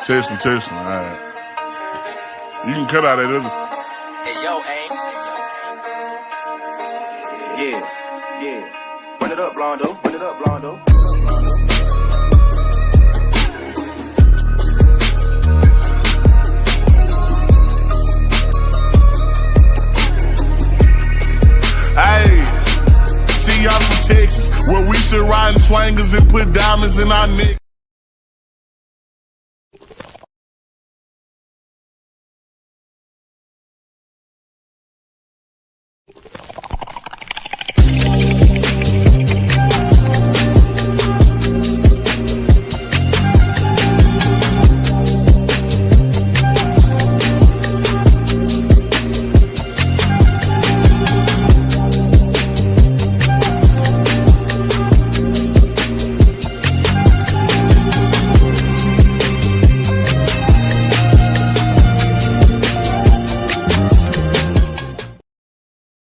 Testing. All right. You can cut out that other. Hey, yo, hey. Yeah. Run it up, Blondo. Hey, see y'all from Texas, where we sit riding swangers and put diamonds in our neck.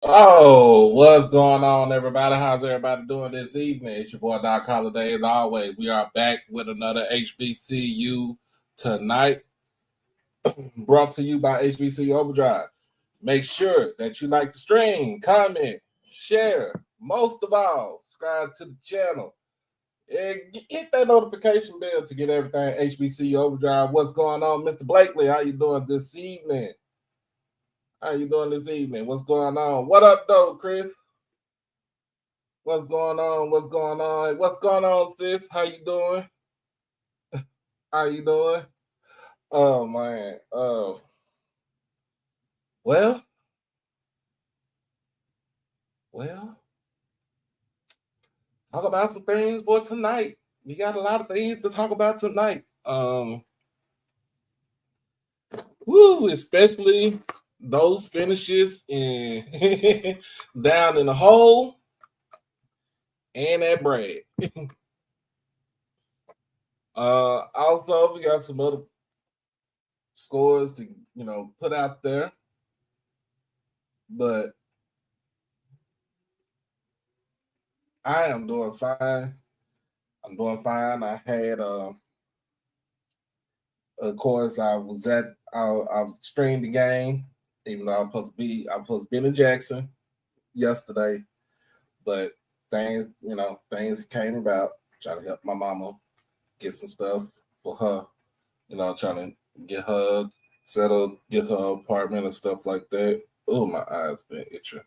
Oh, what's going on, everybody? How's everybody doing this evening? It's your boy Doc Holiday. As always, we are back with another HBCU tonight, brought to you by HBCU Overdrive. Make sure that you like the stream, comment, share, most of all, subscribe to the channel, and hit that notification bell to get everything HBCU Overdrive. What's going on, Mr. Blakely? How you doing this evening? What's going on? What up, though, Chris? What's going on? What's going on, sis? How you doing? Oh, man. Well. Talk about some things for tonight. We got a lot of things to talk about tonight. Especially those finishes in down in the hole and that bread. Also, we got some other scores to put out there, but I am doing fine. I had of course I was streamed the game, even though I'm supposed to be in Jackson yesterday, but things came about, trying to help my mama get some stuff for her, trying to get her settled, get her apartment and stuff like that. Oh, my eyes been itching.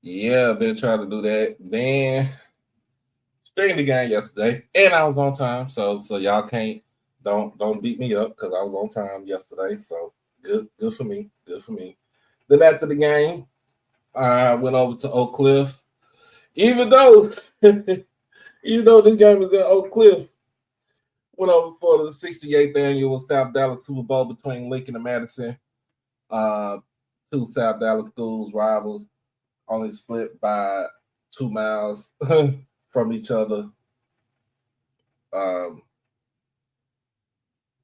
Yeah, I've been trying to do that. Then streamed the game yesterday, and I was on time, so y'all don't beat me up because I was on time yesterday. So good for me. Then after the game, I went over to Oak Cliff. Even though this game is in Oak Cliff, went over for the 68th annual South Dallas Super Bowl between Lincoln and Madison. Two South Dallas schools, rivals, only split by 2 miles from each other.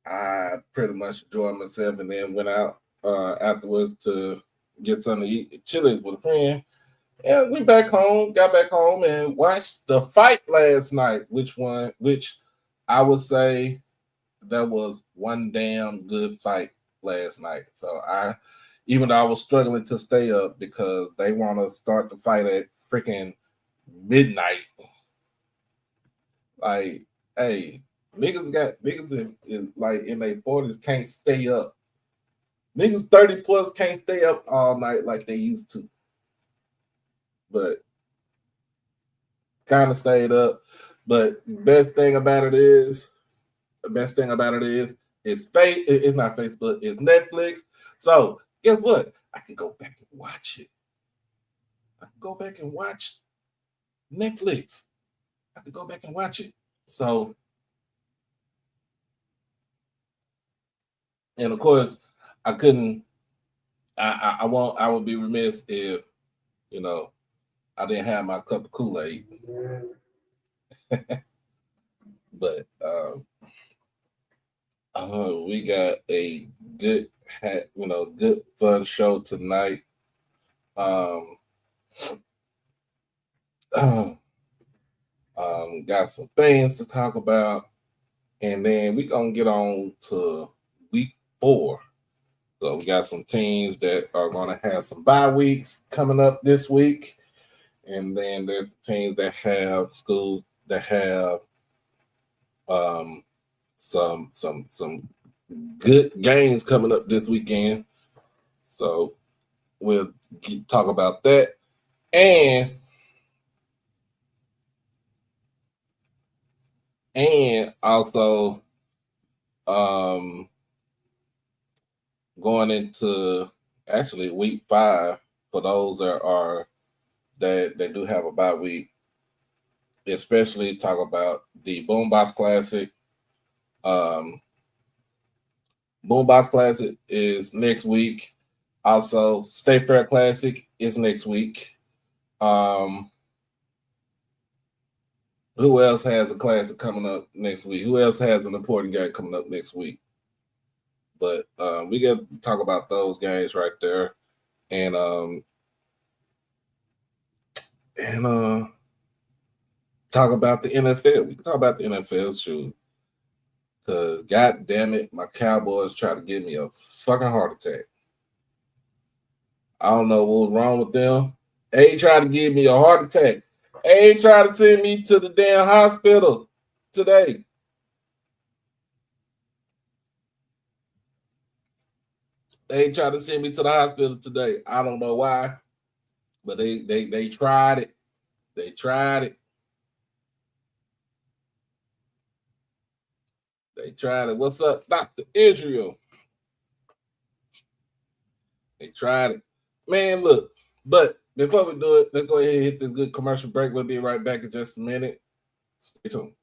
I pretty much enjoyed myself, and then went out afterwards to get something to eat at Chili's with a friend. And we got back home and watched the fight last night, which I would say that was one damn good fight last night. So even though I was struggling to stay up because they want to start the fight at freaking midnight. Like, hey, niggas in like in their 40s can't stay up. Niggas 30 plus can't stay up all night like they used to. But kind of stayed up. But best thing about it is it's not Facebook, it's Netflix. So guess what? I can go back and watch it. I can go back and watch Netflix. I could go back and watch it. So, and of course, I couldn't. I would be remiss if I didn't have my cup of Kool-Aid. But we got a good fun show tonight. Got some things to talk about, and then we're gonna get on to week 4. So we got some teams that are gonna have some bye weeks coming up this week, and then there's teams that have schools that have some good games coming up this weekend. So we'll talk about that, and also going into actually week 5 for those that do have a bye week, especially talk about the Boombox Classic. Boombox Classic is next week. Also, State Fair Classic is next week. Who else has a classic coming up next week? Who else has an important game coming up next week? But we got to talk about those games right there, and talk about the NFL. We can talk about the NFL, shoot. Because, God damn it, my Cowboys try to give me a fucking heart attack. I don't know what was wrong with them. They tried to give me a heart attack. They tried to send me to the damn hospital today. They tried to send me to the hospital today. I don't know why, but they tried it. They tried it. They tried it. What's up, Dr. Israel? They tried it. Man, look, but before we do it, let's go ahead and hit this good commercial break. We'll be right back in just a minute. Stay tuned.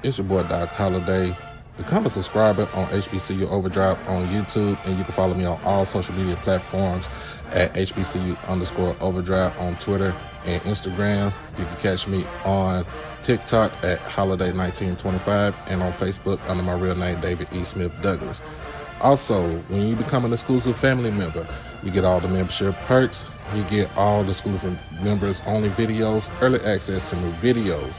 It's your boy, Doc Holiday. Become a subscriber on HBCU Overdrive on YouTube, and you can follow me on all social media platforms at HBCU_Overdrive on Twitter and Instagram. You can catch me on TikTok at Holiday1925 and on Facebook under my real name, David E. Smith Douglas. Also, when you become an exclusive family member, you get all the membership perks. You get all the exclusive members only videos, early access to new videos,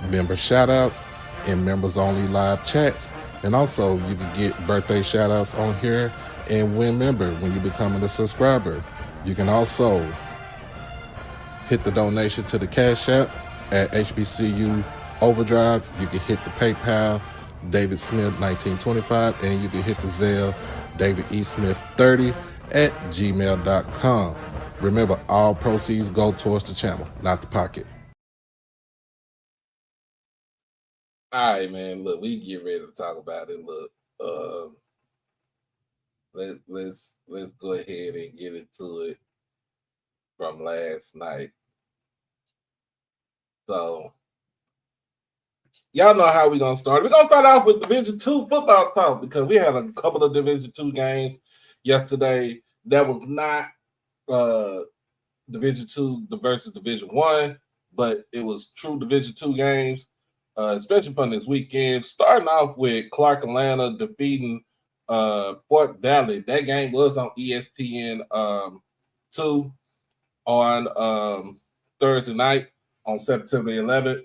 member shout-outs, and members only live chats. And also, you can get birthday shout-outs on here and win member when you become a subscriber. You can also hit the donation to the Cash App at HBCU Overdrive. You can hit the PayPal, David Smith 1925, and you can hit the Zelle, David E. Smith 30 at gmail.com. Remember, all proceeds go towards the channel, not the pocket. All right, man. Look, we get ready to talk about it. Look, let's go ahead and get into it from last night. So, y'all know how we're gonna start. We're gonna start off with Division II football talk because we had a couple of Division II games yesterday that was not Division II versus Division I, but it was true Division II games. Especially from this weekend, starting off with Clark Atlanta defeating Fort Valley. That game was on ESPN 2 on Thursday night on September 11th.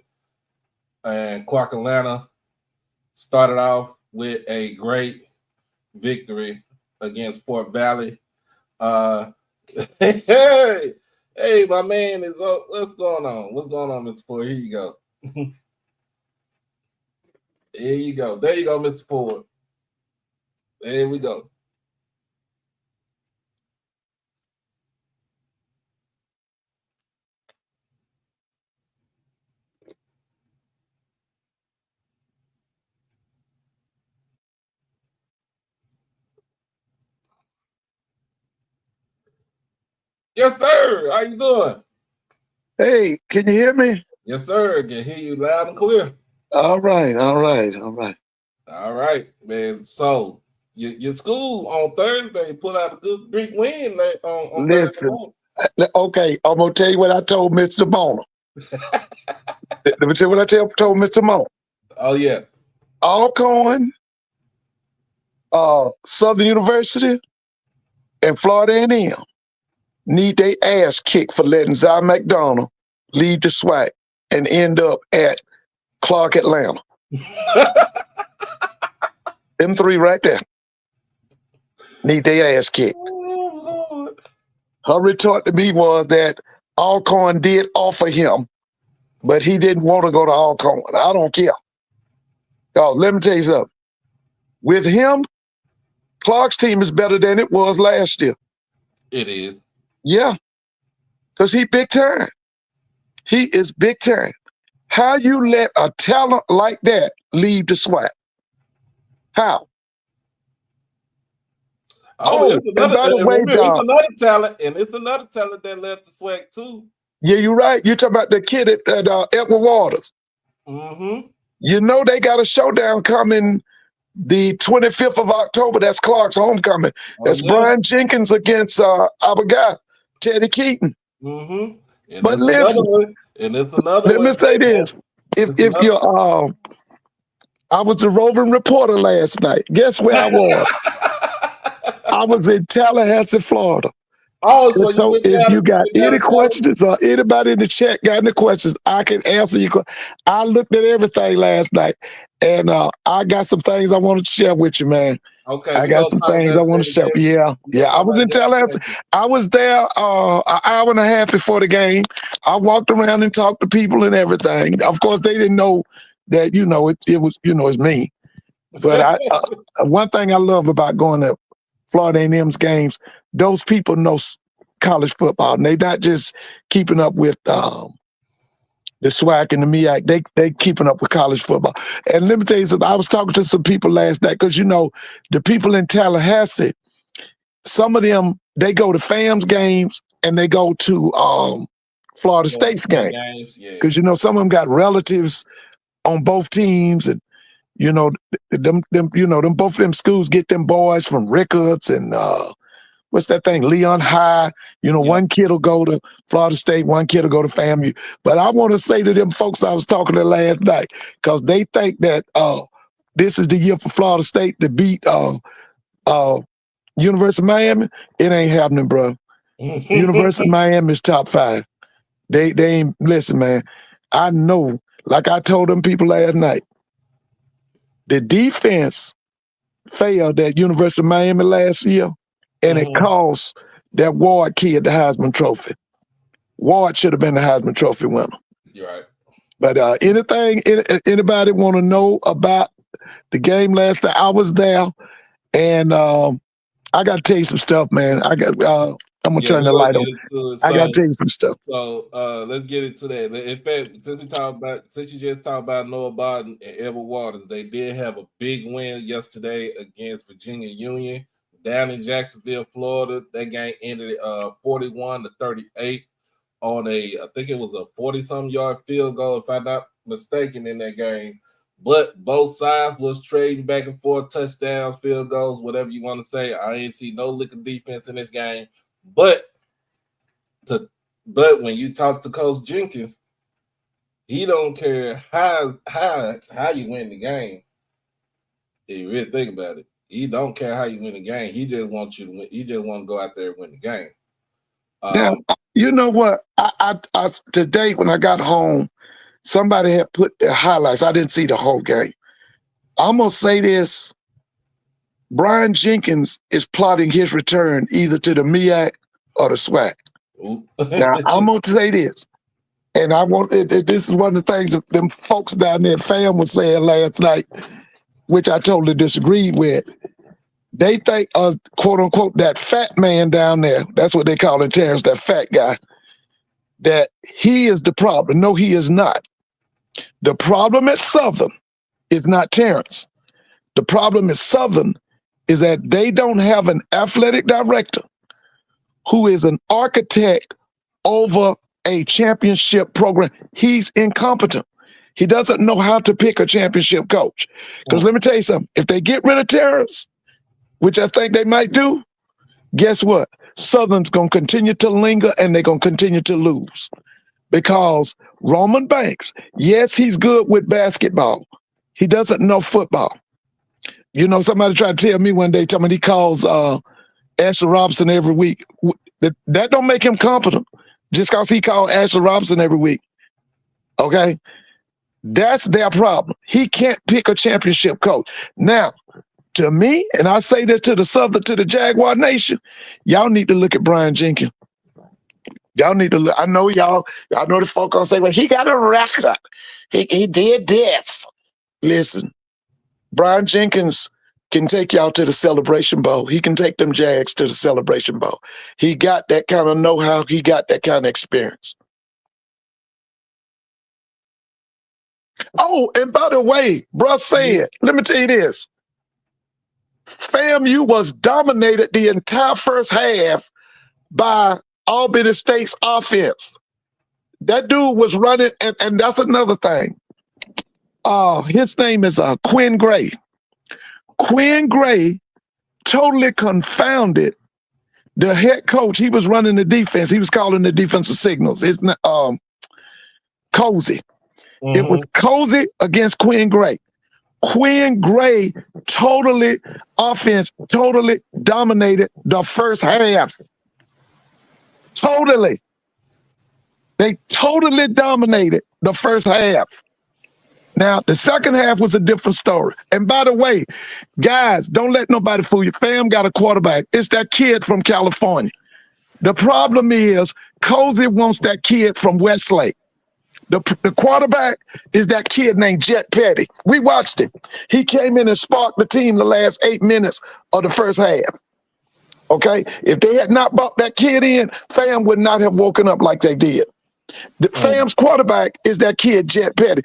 And Clark Atlanta started off with a great victory against Fort Valley. Hey, my man is up. What's going on? What's going on, Mr. Ford? Here you go. There you go. There you go, Mr. Ford. There we go. Yes, sir. How you doing? Hey, can you hear me? Yes, sir. Can hear you loud and clear. All right. All right, man. So your school on Thursday put out a good big win on Listen, Thursday. okay, I'm gonna tell you what I told Mr. Bona. Let me tell you what I told Mr. Bona. Oh yeah. Alcorn, Southern University, and Florida A&M need their ass kicked for letting Zy McDonald leave the SWAC, and end up at Clark, Atlanta. Them three right there need their ass kicked. Oh, Lord. Her retort to me was that Alcorn did offer him, but he didn't want to go to Alcorn. I don't care. Y'all, let me tell you something. With him, Clark's team is better than it was last year. It is. Yeah, because he big time. He is big time. How you let a talent like that leave the SWAC? How? Oh, it's and by another, the way, remember, dog, it's another talent, and it's another talent that left the SWAC too. yeah, you're right. You're talking about the kid at Edward Waters. Mm-hmm. You know they got a showdown coming the 25th of October. That's Clark's homecoming. That's Brian Jenkins against our guy, Teddy Keaton. Mm-hmm. And But listen, let me say this. If you're I was the roving reporter last night. Guess where I was? I was in Tallahassee, Florida. Oh, So if you got any questions or anybody in the chat got any questions, I can answer you. I looked at everything last night, and I got some things I wanted to share with you, man. Okay, I got some things I want to share. Yeah. I was in Tallahassee. I was there an hour and a half before the game. I walked around and talked to people and everything. Of course, they didn't know that it was it's me. But one thing I love about going to Florida A&M's games, those people know college football, and they're not just keeping up with the SWAC and the MEAC. They keeping up with college football. And let me tell you something. I was talking to some people last night because the people in Tallahassee, some of them they go to FAM's games and they go to Florida State's games because some of them got relatives on both teams, and them both of them schools get them boys from Rickards and what's that thing, Leon High. One kid will go to Florida State, one kid will go to FAMU. But I want to say to them folks I was talking to last night, because they think that this is the year for Florida State to beat University of Miami. It ain't happening, bro. University of Miami is top 5. They ain't, listen, man. I know, like I told them people last night, the defense failed at University of Miami last year, and it cost that Ward kid the Heisman Trophy. Ward should have been the Heisman Trophy winner. You're right. But anybody want to know about the game last night? I was there, and I got to tell you some stuff, man. I'm gonna turn the light on. I gotta tell you some stuff. So let's get into that. In fact, since you just talked about Noah Barton and Edward Waters, they did have a big win yesterday against Virginia Union down in Jacksonville, Florida. That game ended 41-38 on I think it was a 40-something yard field goal, if I'm not mistaken, in that game. But both sides was trading back and forth, touchdowns, field goals, whatever you want to say. I ain't see no lick of defense in this game. But when you talk to Coach Jenkins, he don't care how you win the game. If you really think about it, he don't care how you win the game. He just wants you to win. He just want to go out there and win the game. Now, you know what? I today when I got home, somebody had put their highlights. I didn't see the whole game. I'm gonna say this. Brian Jenkins is plotting his return either to the MEAC or the SWAC. Now, I'm going to say this, and this is one of the things that them folks down there, FAM, was saying last night, which I totally disagreed with. They think, quote unquote, that fat man down there, that's what they call him, Terrence, that fat guy, that he is the problem. No, he is not. The problem at Southern is not Terrence. The problem at Southern is that they don't have an athletic director who is an architect over a championship program. He's incompetent. He doesn't know how to pick a championship coach. Because let me tell you something, if they get rid of Terrence, which I think they might do, guess what? Southern's going to continue to linger and they're going to continue to lose. Because Roman Banks, yes, he's good with basketball. He doesn't know football. Somebody tried to tell me one day, he calls Ashley Robinson every week. That don't make him competent. just because he called Ashley Robinson every week. Okay? That's their problem. He can't pick a championship coach. Now, to me, and I say this to the Jaguar Nation, y'all need to look at Brian Jenkins. Y'all need to look. I know I know the folk gonna say, well, he got a record. He did this. Listen, Brian Jenkins can take y'all to the Celebration Bowl. He can take them Jags to the Celebration Bowl. He got that kind of know-how. He got that kind of experience. Oh, and by the way, bruh said, let me tell you this. FAMU was dominated the entire first half by Albany State's offense. That dude was running, and that's another thing. His name is Quinn Gray. Quinn Gray totally confounded the head coach. He was running the defense. He was calling the defensive signals. It's Cozy. Mm-hmm. It was Cozy against Quinn Gray. Quinn Gray totally dominated the first half. Totally. They totally dominated the first half. Now, the second half was a different story. And by the way, guys, don't let nobody fool you. Fam got a quarterback. It's that kid from California. The problem is Cozy wants that kid from Westlake. The quarterback is that kid named Jet Petty. We watched him. He came in and sparked the team the last 8 minutes of the first half. Okay? If they had not brought that kid in, Fam would not have woken up like they did. The Fam's quarterback is that kid, Jet Petty.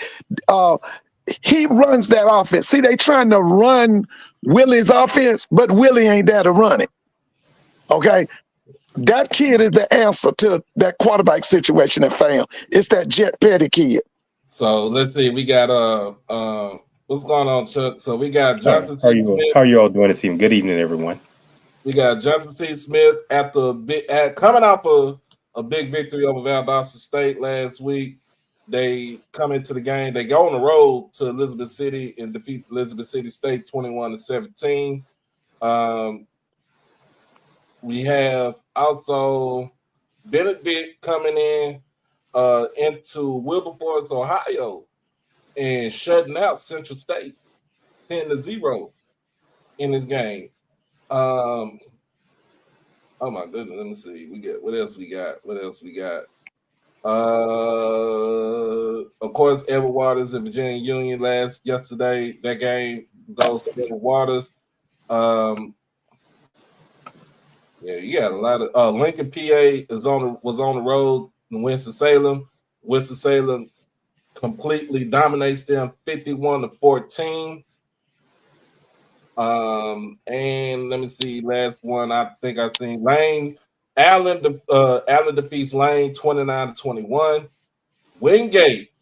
He runs that offense. See, they trying to run Willie's offense, but Willie ain't there to run it. Okay? That kid is the answer to that quarterback situation at Fam. It's that Jet Petty kid. So let's see. We got what's going on, Chuck? So we got Johnson. How are you all doing this evening? Good evening, everyone. We got Johnson C. Smith coming off a big victory over Valdosta State last week. They come into the game. They go on the road to Elizabeth City and defeat Elizabeth City State 21-17. We have also Benedict coming in into Wilberforce, Ohio, and shutting out Central State 10-0 in this game. Oh my goodness, let me see. What else we got? Of course, Edward Waters and Virginia Union yesterday. That game goes to Edward Waters. Yeah, you got a lot of Lincoln, PA was on the road in Winston-Salem. Winston-Salem completely dominates them 51-14. And let me see, last one I think I've seen. Allen defeats Lane 29-21. Wingate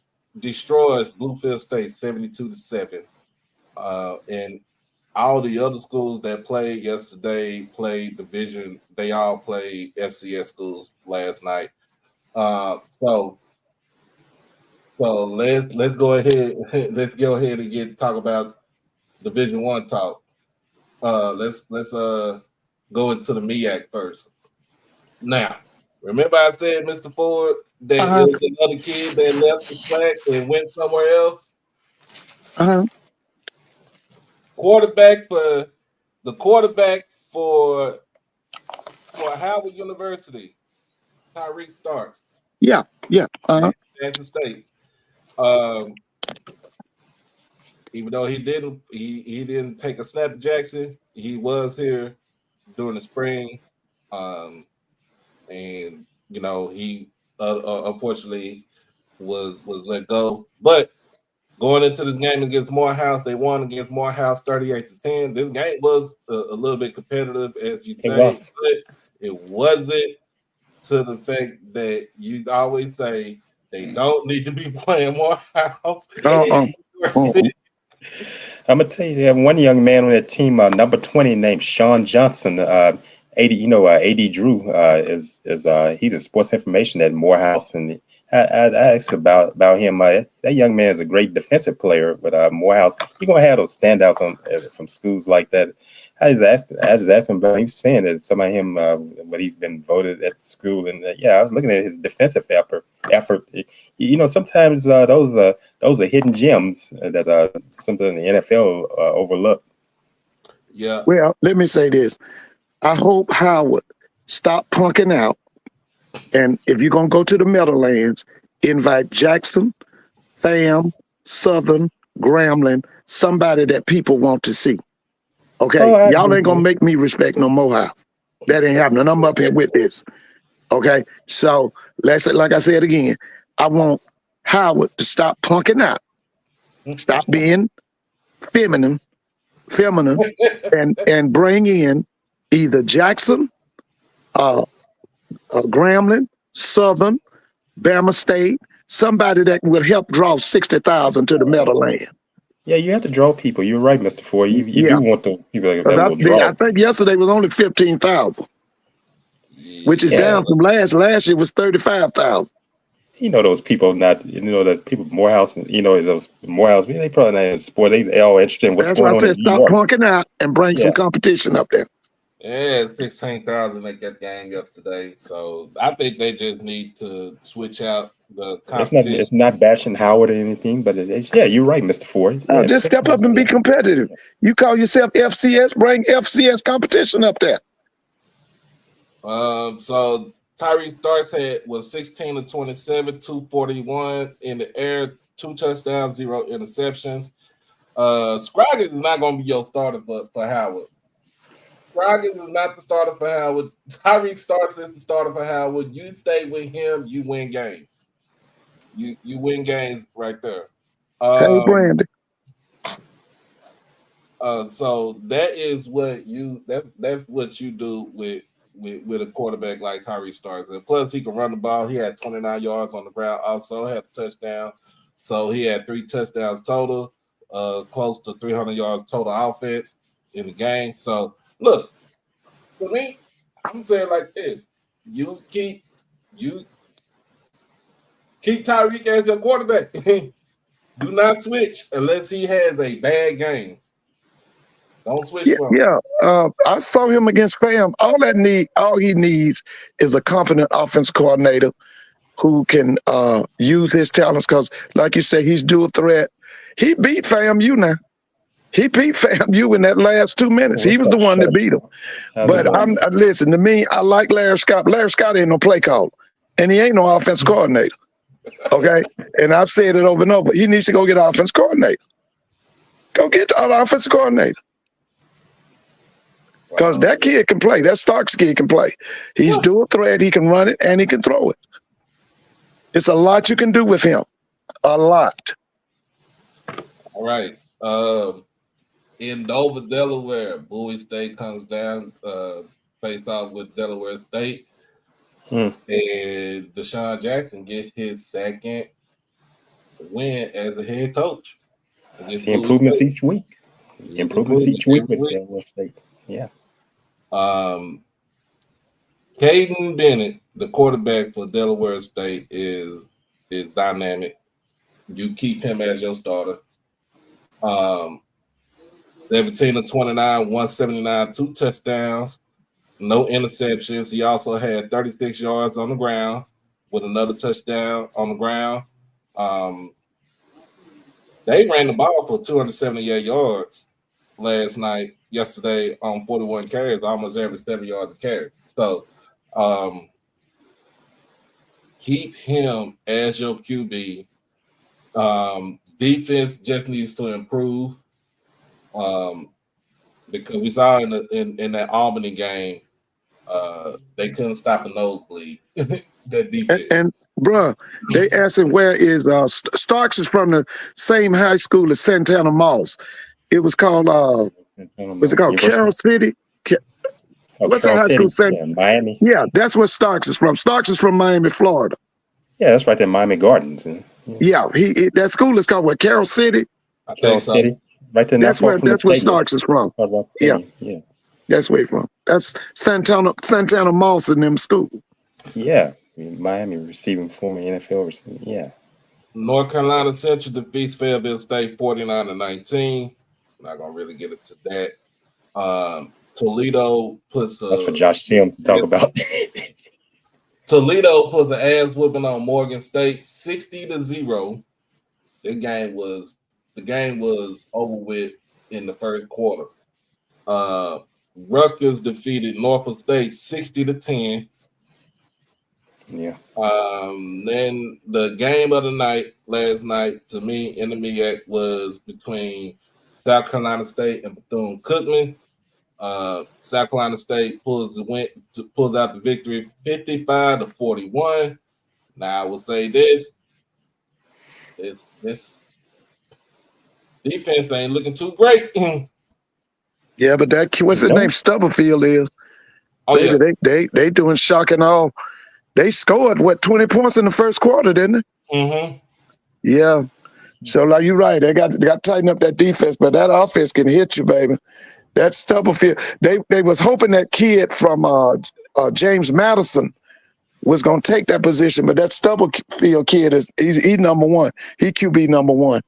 destroys Bluefield State 72-7. And all the other schools that played yesterday played division. They all played FCS schools last night. So let's go ahead. Let's go ahead and talk about Division I talk. Let's go into the MEAC first. Now, remember I said, Mr. Ford, that there was another kid that left the SWAC and went somewhere else. The quarterback for Howard University, Tyreek Starks. Yeah. Jackson State. Even though he didn't take a snap at Jackson, he was here during the spring, and you know he unfortunately was let go. But going into this game against Morehouse, they won against Morehouse 38-10. This game was a little bit competitive, as you say, but it wasn't to the fact that you always say they don't need to be playing Morehouse. I'm gonna tell you, they have one young man on that team, number 20, named Sean Johnson. AD, AD Drew is he's in sports information at Morehouse, and I asked about him. That young man is a great defensive player, but Morehouse, you're gonna have those standouts from schools like that. I just asked him about. He was saying that some of him, what he's been voted at school, and I was looking at his defensive effort. Sometimes those are hidden gems that something the NFL overlook. Yeah. Well, let me say this. I hope Howard stop punking out. And if you're going to go to the Meadowlands, invite Jackson, Pham, Southern, Grambling, somebody that people want to see. Okay? Y'all ain't going to make me respect no Morehouse. That ain't happening. I'm up here with this. Okay? So, like I said again, I want Howard to stop punking out. Stop being feminine, and bring in either Jackson, Grambling, Southern, Bama State, somebody that will help draw 60,000 to the Meadowland. Yeah, you have to draw people. You're right, Mr. Ford. You do want those people that will draw. I think yesterday was only 15,000, which is down from last year was 35,000. Those people that people Morehouse, those Morehouse, they probably not in sport. They all interested in what's That's going why on. I said stop punking out and bring some competition up there. Yeah, 16,000 at that game yesterday. So I think they just need to switch out the competition. It's not bashing Howard or anything, but you're right, Mr. Ford. Yeah, just step up and be competitive. You call yourself FCS, bring FCS competition up there. So Tyree Starks was 16 of 27, 241 in the air, 2 touchdowns, 0 interceptions. Scroggins is not going to be your starter for Howard. Scroggins is not the starter for Howard. Tyree Starks is the starter for Howard. You stay with him, you win games. You win games right there. Hey, Brandon. So that is what that's what you do with a quarterback like Tyree Starks. And plus, he can run the ball. He had 29 yards on the ground. Also had a touchdown. So he had 3 touchdowns total, close to 300 yards total offense in the game. So look, for me, I'm saying like this: you keep Tyreek as your quarterback. Do not switch unless he has a bad game. Don't switch from him. I saw him against Pham. All he needs is a competent offense coordinator who can use his talents. Because, like you say, he's dual threat. He beat FAMU now. He beat FAMU in that last 2 minutes. He was the one that beat him. But listen to me. I like Larry Scott. Larry Scott ain't no play caller, and he ain't no offense coordinator. Okay, and I've said it over and over. He needs to go get an offense coordinator. Go get an offense coordinator. Because that kid can play. That Starks kid can play. He's dual threat. He can run it and he can throw it. It's a lot you can do with him. A lot. All right. In Dover, Delaware, Bowie State comes down, faced off with Delaware State. And Deshaun Jackson gets his second win as a head coach. See improvements each week. Improvements each week with Delaware State. Yeah. Caden Bennett, the quarterback for Delaware State, is dynamic. You keep him as your starter. 17 of 29, 179, 2 touchdowns, no interceptions. He also had 36 yards on the ground with another touchdown on the ground. They ran the ball for 278 yards yesterday on 41 carries, almost every 7 yards a carry. So keep him as your QB. Defense just needs to improve because we saw in that Albany game, they couldn't stop a nosebleed. That defense. And bruh, they asked him where is Starks is from the same high school as Santana Moss. It was called Carroll City? What's that high school say? Yeah, Miami. Yeah, that's where Starks is from. Starks is from Miami, Florida. Yeah, that's right there, Miami Gardens. Yeah, that school is called Carroll City. I think so. City. Right there. That's where Starks is from. Yeah. That's where he from. That's Santana Moss in them school. Yeah, Miami receiving former NFL receiver. Yeah. North Carolina Central defeats Fayetteville State 49-19. Not gonna really get into that. Toledo puts That's for Josh Sims to talk about. Toledo puts an ass whooping on Morgan State 60-0. The game was over with in the first quarter. Rutgers defeated Norfolk State 60-10. Yeah. Then the game of the night last night to me in the MEAC was between South Carolina State and Bethune-Cookman. South Carolina State pulls out the victory 55-41. Now I will say this defense ain't looking too great. Yeah, but what's his name? Stubblefield is. Oh baby, yeah, they doing shock and all. They scored 20 points in the first quarter, didn't they? Mm-hmm. Yeah. So like you're right, they got to tighten up that defense, but that offense can hit you, baby. That Stubblefield. They was hoping that kid from James Madison was gonna take that position, but that Stubblefield kid he's number one. He QB number one.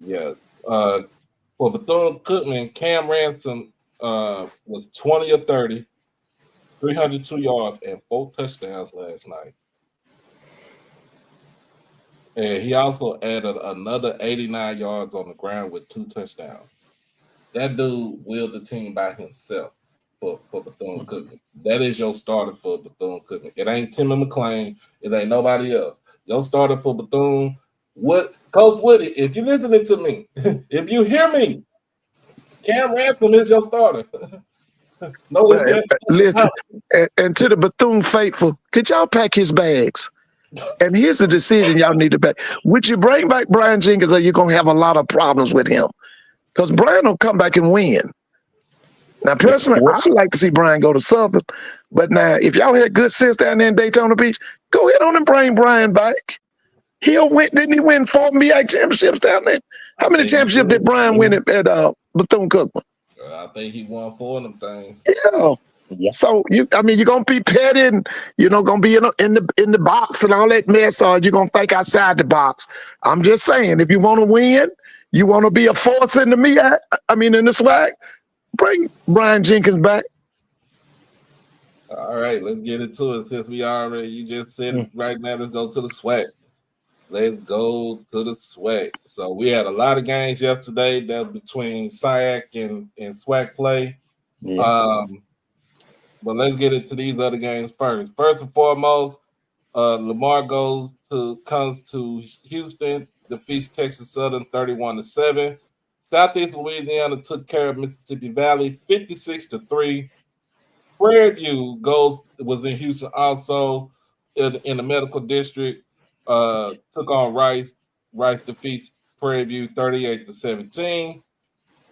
Yeah. For Bethune-Cookman, Cam Ransom was 20 of 30, 302 yards, and 4 touchdowns last night. And he also added another 89 yards on the ground with 2 touchdowns. That dude willed the team by himself for Bethune-Cookman. That is your starter for Bethune-Cookman. It ain't Timmy McClain. It ain't nobody else. Your starter for Bethune. Coach Woody, if you're listening to me, if you hear me, Cam Ransom is your starter. Listen, and to the Bethune faithful, could y'all pack his bags? And here's the decision y'all need to make. Would you bring back Brian Jenkins, or you're going to have a lot of problems with him? Because Brian will come back and win. Now, personally, I'd like to see Brian go to Southern. But now, if y'all had good sense down there in Daytona Beach, go ahead on and bring Brian back. He'll win. Didn't he win 4 MEAC championships down there? How many championships did Brian win at Bethune-Cookman? I think he won 4 of them things. Yeah. So you're gonna be petty and gonna be in the box and all that mess, or you're gonna think outside the box. I'm just saying, if you want to win, you want to be a force in the MEAC. In the SWAC, bring Brian Jenkins back. All right, let's get into it. Since you just said it right now, let's go to the SWAC. Let's go to the SWAC. So we had a lot of games yesterday that was between SWAC and SWAC play. Yeah. But let's get into these other games first. First and foremost, Lamar comes to Houston, defeats Texas Southern 31-7. Southeast Louisiana took care of Mississippi Valley 56-3. Prairie View was in Houston also in the medical district. Took on Rice. Rice defeats Prairie View 38-17.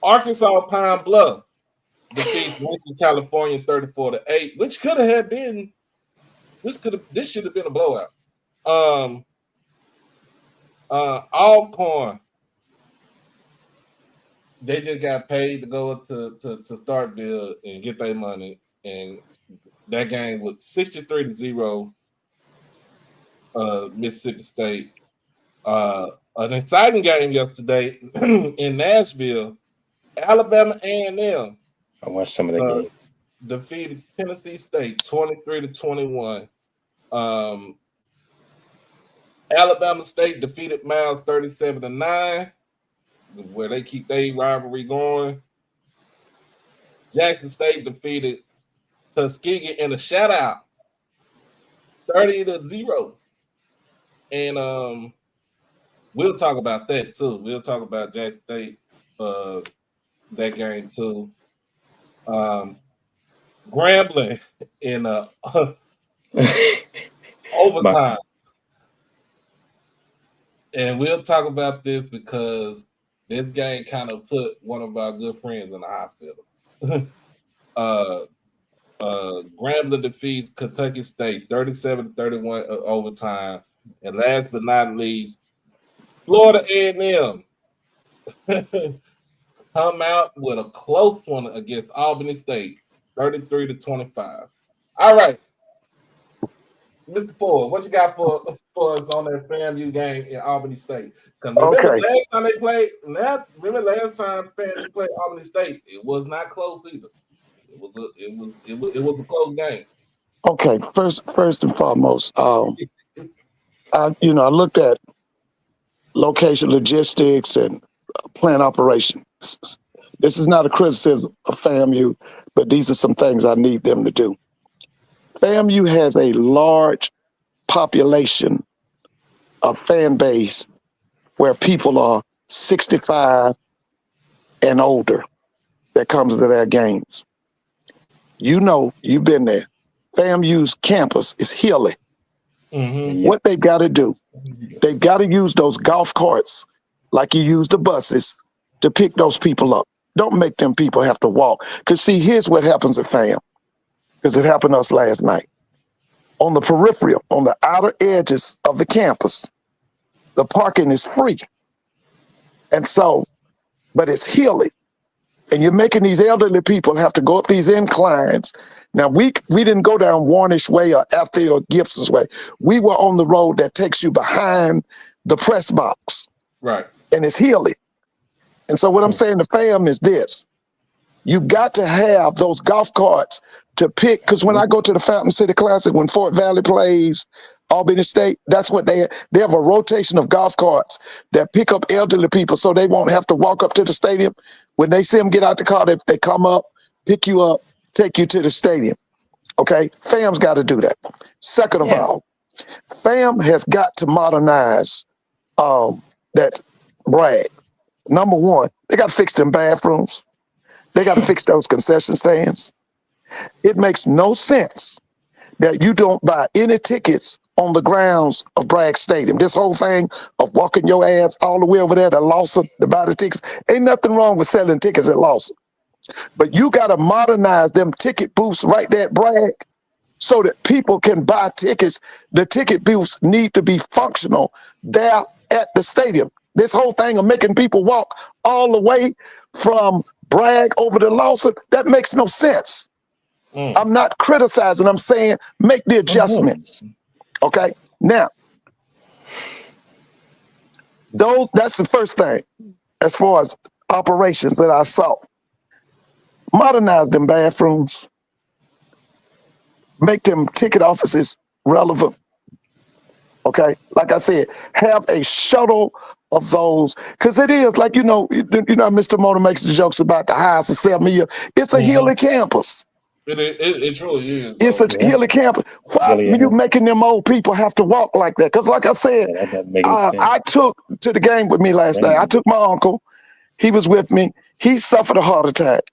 Arkansas Pine Bluff defeats Lincoln, California 34-8, which could have been this should have been a blowout. Alcorn, they just got paid to go to Starkville and get their money, and that game was 63-0. Mississippi State. An exciting game yesterday in Nashville. Alabama A&M. I watched some of that game. Defeated Tennessee State 23-21. Alabama State defeated Miles 37-9, where they keep their rivalry going. Jackson State defeated Tuskegee in a shutout 30-0. And we'll talk about that too. We'll talk about Jackson State, that game too. Grambling in overtime. And we'll talk about this because this game kind of put one of our good friends in the hospital. Grambling defeats Kentucky State 37-31 overtime. And last but not least, Florida A&M come out with a close one against Albany State, 33-25. All right, Mr. Ford, what you got for us on that FAMU game in Albany State? Because remember Okay. last time they played, last time FAMU played Albany State, it was not close either. It was a close game. Okay. First and foremost, I looked at location logistics and plant operations. This is not a criticism of FAMU, but these are some things I need them to do. FAMU has a large population of fan base where people are 65 and older that comes to their games. You know, you've been there. FAMU's campus is hilly. Mm-hmm. What they've got to do, they've got to use those golf carts like you use the buses to pick those people up. Don't make them people have to walk. Because see, here's what happens at FAM, because it happened to us last night. On the peripheral, on the outer edges of the campus, the parking is free. And so, but it's hilly. And you're making these elderly people have to go up these inclines. Now, we didn't go down Warnish Way or Althea or Gibson's Way. We were on the road that takes you behind the press box. Right. And it's hilly. And so what I'm saying to FAM is this. You got to have those golf carts to pick, because when I go to the Fountain City Classic, when Fort Valley plays Albany State, that's what they have a rotation of golf carts that pick up elderly people so they won't have to walk up to the stadium. When they see them get out the car, they come up, pick you up, take you to the stadium. Okay? FAM's got to do that. Second of all, FAM has got to modernize that Bragg. Number one, they got to fix them bathrooms. They got to fix those concession stands. It makes no sense that you don't buy any tickets on the grounds of Bragg Stadium. This whole thing of walking your ass all the way over there to Lawson to buy the tickets, ain't nothing wrong with selling tickets at Lawson. But you got to modernize them ticket booths right there at Bragg so that people can buy tickets. The ticket booths need to be functional there at the stadium. This whole thing of making people walk all the way from Bragg over to Lawson, that makes no sense. I'm not criticizing, I'm saying make the adjustments. Okay? Now, that's the first thing as far as operations that I saw. Modernize them bathrooms, make them ticket offices relevant. Okay, like I said, have a shuttle of those, because it is like, Mr. Motor makes the jokes about the highest of 7 million. It's a hilly campus. It truly is. It's a hilly campus. Why are you making them old people have to walk like that? Because like I said, I took to the game with me last night. I took my uncle. He was with me. He suffered a heart attack.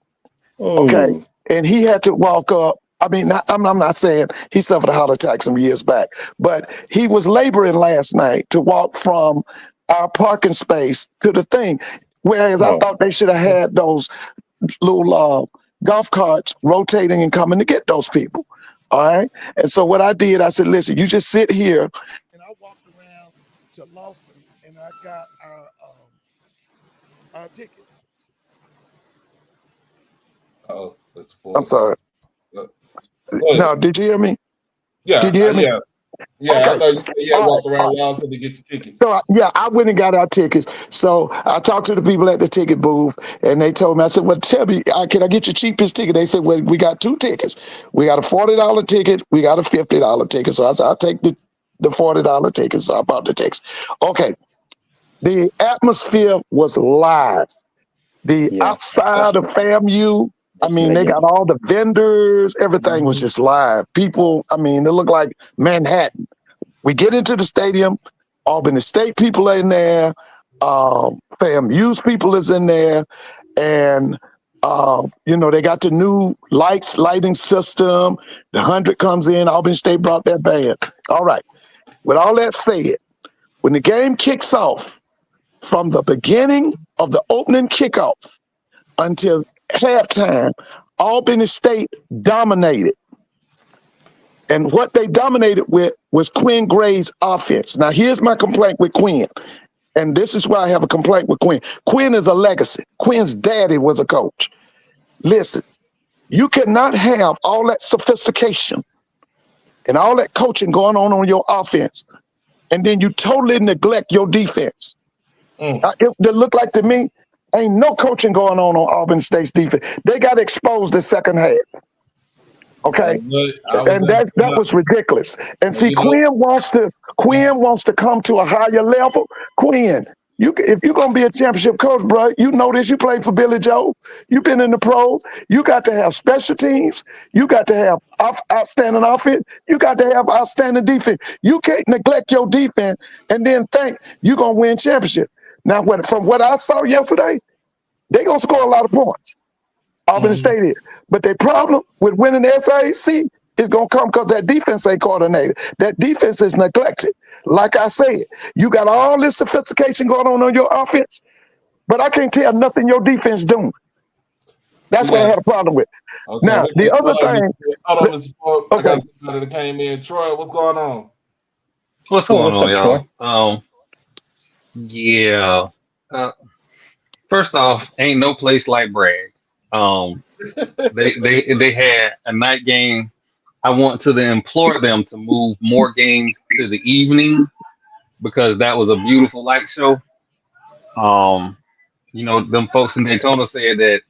Okay, and he had to walk up. I mean, I'm not saying he suffered a heart attack some years back, but he was laboring last night to walk from our parking space to the thing. Whereas I thought they should have had those little golf carts rotating and coming to get those people. All right. And so what I did, I said, listen, you just sit here. And I walked around to Lawson and I got our ticket. Oh, that's full. I'm sorry. No, did you hear me? Yeah. Did you hear me? Yeah. Okay. I thought you walked around Lawson to get your tickets. So I went and got our tickets. So I talked to the people at the ticket booth, and they told me, I said, well, tell me, can I get your cheapest ticket? They said, well, we got two tickets. We got a $40 ticket. We got a $50 ticket. So I said, I'll take the $40 ticket. So I bought the tickets. Okay. The atmosphere was live. The outside of FAMU, I mean, they got all the vendors. Everything was just live. People, I mean, it looked like Manhattan. We get into the stadium. Albany State people are in there. FAMU's people is in there. And, they got the new lighting system. The 100 comes in. Albany State brought their band. All right. With all that said, when the game kicks off, from the beginning of the opening kickoff until halftime, Albany State dominated. And what they dominated with was Quinn Gray's offense. Now, here's my complaint with Quinn. and this is why I have a complaint with Quinn. Quinn is a legacy. Quinn's daddy was a coach. Listen, you cannot have all that sophistication and all that coaching going on your offense, and then you totally neglect your defense. It looked like to me, ain't no coaching going on Auburn State's defense. They got exposed the second half. Okay, and that was ridiculous. And see, Quinn wants to come to a higher level. Quinn, if you're gonna be a championship coach, bro, you know this. You played for Billy Joe. You've been in the pros. You got to have special teams. You got to have outstanding offense. You got to have outstanding defense. You can't neglect your defense and then think you're gonna win championship. Now, from what I saw yesterday, they're gonna score a lot of points. Auburn State is. But their problem with winning the SAC is going to come because that defense ain't coordinated. That defense is neglected. Like I said, you got all this sophistication going on your offense, but I can't tell nothing your defense doing. That's what I had a problem with. Okay, now, the other thing. Hold on, Mr. Ford. I got somebody that came in. Troy, what's going on? What's going on, Troy? y'all? Yeah. First off, ain't no place like Bragg. They had a night game. I want to implore them to move more games to the evening because that was a beautiful light show. Them folks in Daytona said that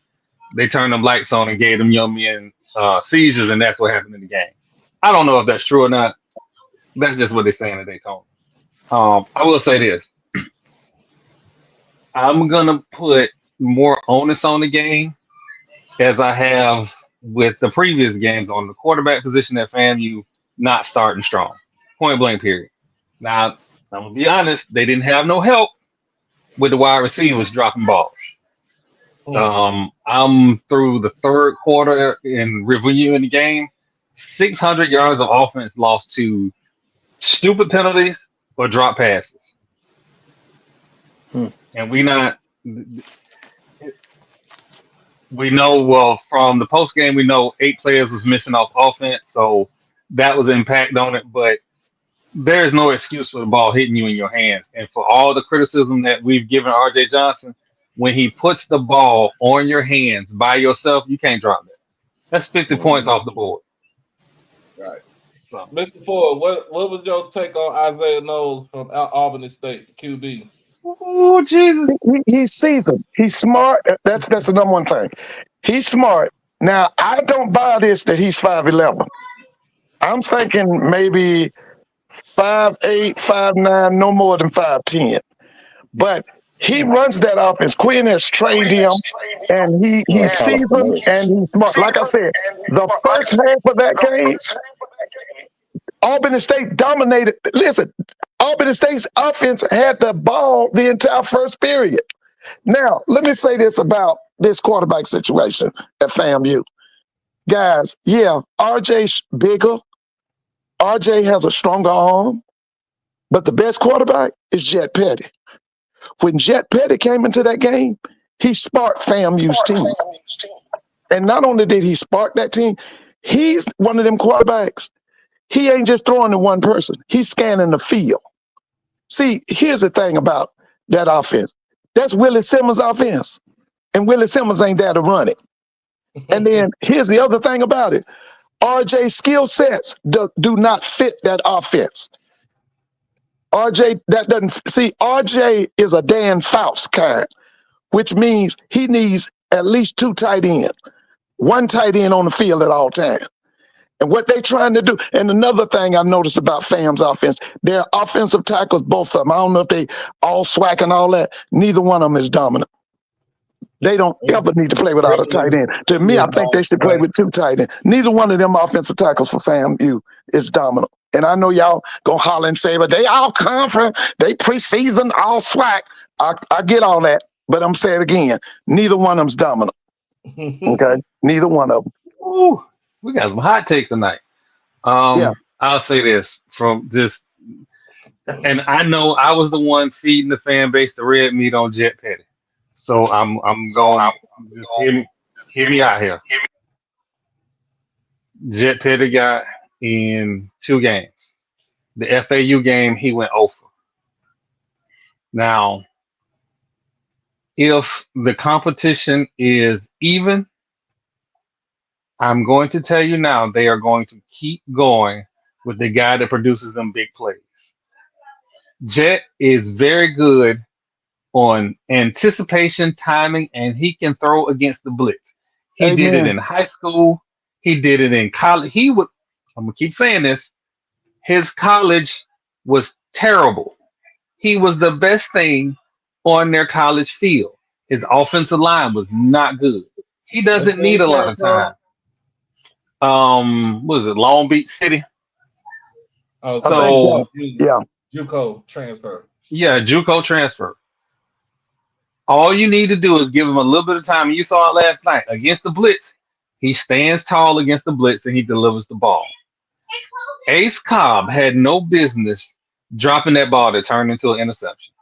they turned them lights on and gave them young men seizures, and that's what happened in the game. I don't know if that's true or not. That's just what they're saying in Daytona. I will say this. I'm gonna put more onus on the game as I have with the previous games on the quarterback position at FAMU not starting strong. Point blank, period. Now, I'm going to be honest, they didn't have no help with the wide receivers dropping balls. I'm through the third quarter in reviewing the game. 600 yards of offense lost to stupid penalties or drop passes. And we know, well, from the post game, we know 8 players was missing off offense, so that was an impact on it. But there's no excuse for the ball hitting you in your hands. And for all the criticism that we've given R.J. Johnson, when he puts the ball on your hands by yourself, you can't drop that. That's 50 points off the board. Right. So, Mr. Ford, what was your take on Isaiah Knowles from Albany State, QB? Oh, Jesus. He's seasoned. He's smart. That's the number one thing. He's smart. Now, I don't buy this that he's 5'11". I'm thinking maybe 5'8", 5'9", no more than 5'10". But he runs that offense. Quinn has trained him, and he's seasoned and he's smart. Like I said, the first half of that game, Albany State dominated. Listen, Albany State's offense had the ball the entire first period. Now, let me say this about this quarterback situation at FAMU. Guys, yeah, RJ's bigger. RJ has a stronger arm, but the best quarterback is Jet Petty. When Jet Petty came into that game, he sparked FAMU's team. And not only did he spark that team, he's one of them quarterbacks. He ain't just throwing to one person. He's scanning the field. See, here's the thing about that offense. That's Willie Simmons' offense. And Willie Simmons ain't there to run it. And then here's the other thing about it. RJ's skill sets do not fit that offense. RJ is a Dan Faust kind, which means he needs at least 2 tight ends, 1 tight end on the field at all times. And what they trying to do, and another thing I noticed about FAM's offense, their offensive tackles, both of them, I don't know if they all SWAC and all that, neither one of them is dominant. They don't ever need to play without a tight end. To me, I think they should play with 2 tight ends. Neither one of them offensive tackles for FAMU is dominant. And I know y'all gonna holler and say, but they all come from, they preseason, all SWAC. I get all that, but I'm saying it again, neither one of them's dominant. Okay? Neither one of them. Ooh, we got some hot takes tonight. I'll say this from just, and I know I was the one feeding the fan base the red meat on Jet Petty. So I'm going, just hear me out here. Jet Petty got in 2 games. The FAU game, he went 0 for. Now, if the competition is even, I'm going to tell you now, they are going to keep going with the guy that produces them big plays. Jet is very good on anticipation, timing, and he can throw against the blitz. He did it Amen. in high school. He did it in college. I'm gonna keep saying this. His college was terrible. He was the best thing on their college field. His offensive line was not good. He What doesn't school need he a lot came of from? time. What is it? Long Beach City. Oh, I so think he So that. was using Yeah. JUCO transfer. yeah, JUCO transfer. All you need to do is give him a little bit of time. And you saw it last night against the blitz. He stands tall against the blitz and he delivers the ball. Ace Cobb had no business dropping that ball that turned into an interception.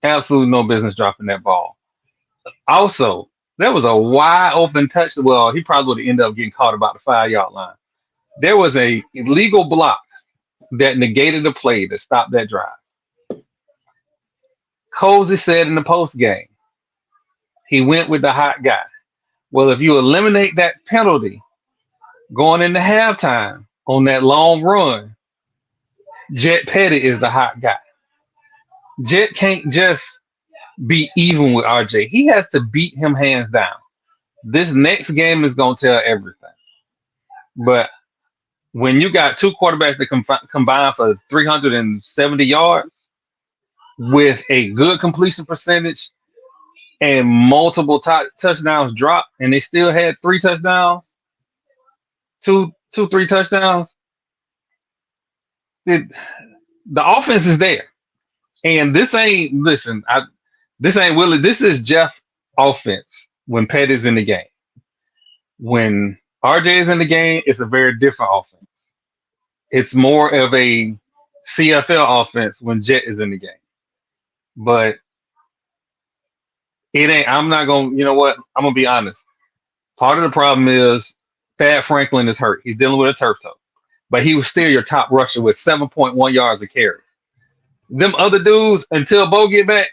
Absolutely no business dropping that ball. Also, there was a wide open touch. Well, he probably would have ended up getting caught about the 5 yard line. There was a illegal block that negated the play that stopped that drive. Cozy said in the post game, he went with the hot guy. Well, if you eliminate that penalty going into halftime on that long run, Jet Petty is the hot guy. Jet can't just be even with RJ. He has to beat him hands down. This next game is going to tell everything. But when you got two quarterbacks that combine for 370 yards with a good completion percentage and multiple touchdowns dropped, and they still had three touchdowns, three touchdowns, the offense is there. And this ain't, listen, this ain't Willie. This is Jeff offense when Petty's in the game. When RJ is in the game, it's a very different offense. It's more of a CFL offense when Jet is in the game. But it ain't, I'm not going to, you know what? I'm going to be honest. Part of the problem is Thad Franklin is hurt. He's dealing with a turf toe. But he was still your top rusher with 7.1 yards a carry. Them other dudes, until Bo get back,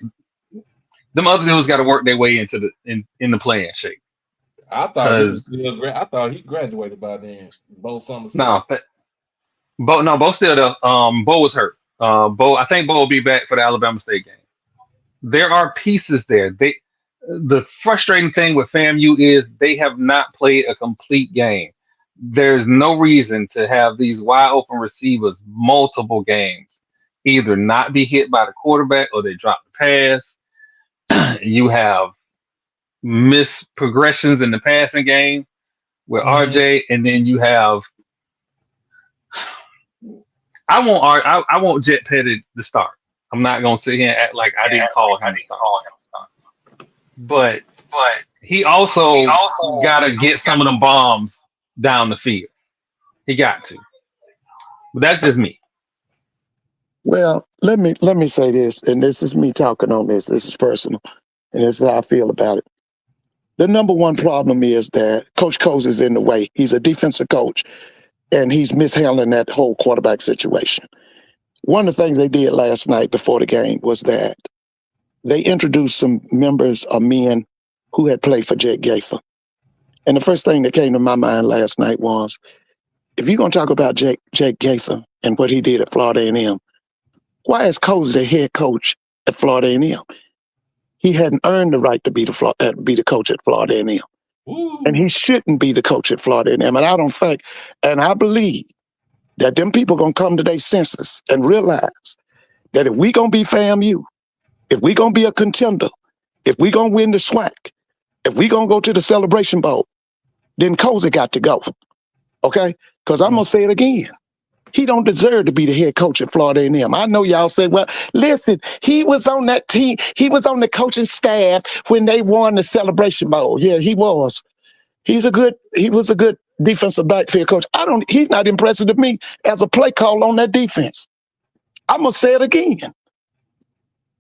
them other dudes got to work their way into in the playing shape. I thought he was still. I thought he graduated by then. Both summer No, series. Bo still there. Bo was hurt. I think Bo will be back for the Alabama State game. There are pieces there. The frustrating thing with FAMU is they have not played a complete game. There's no reason to have these wide open receivers multiple games either not be hit by the quarterback or they drop the pass. You have missed progressions in the passing game with RJ, and then you have I want Jet Petty to start. I'm not gonna sit here and act like I didn't call him to start. But he also gotta get some of them bombs down the field. He got to. But that's just me. Well, let me say this, and this is me talking on this. This is personal, and this is how I feel about it. The number one problem is that Coach Coase is in the way. He's a defensive coach, and he's mishandling that whole quarterback situation. One of the things they did last night before the game was that they introduced some members of men who had played for Jake Gaither. And the first thing that came to my mind last night was, if you're going to talk about Jake Gaither and what he did at Florida A&M, why is Coase the head coach at Florida A&M? He hadn't earned the right to be the coach at Florida A&M. And he shouldn't be the coach at Florida A&M. And I don't think, and I believe that them people going to come to their senses and realize that if we going to be FAMU, if we going to be a contender, if we going to win the SWAC, if we going to go to the Celebration Bowl, then Coase got to go. Okay? Because I'm going to say it again. He don't deserve to be the head coach at Florida A&M. I know y'all say, well, listen, he was on that team. He was on the coaching staff when they won the Celebration Bowl. Yeah, he was. He was a good defensive backfield coach. He's not impressive to me as a play call on that defense. I'm going to say it again.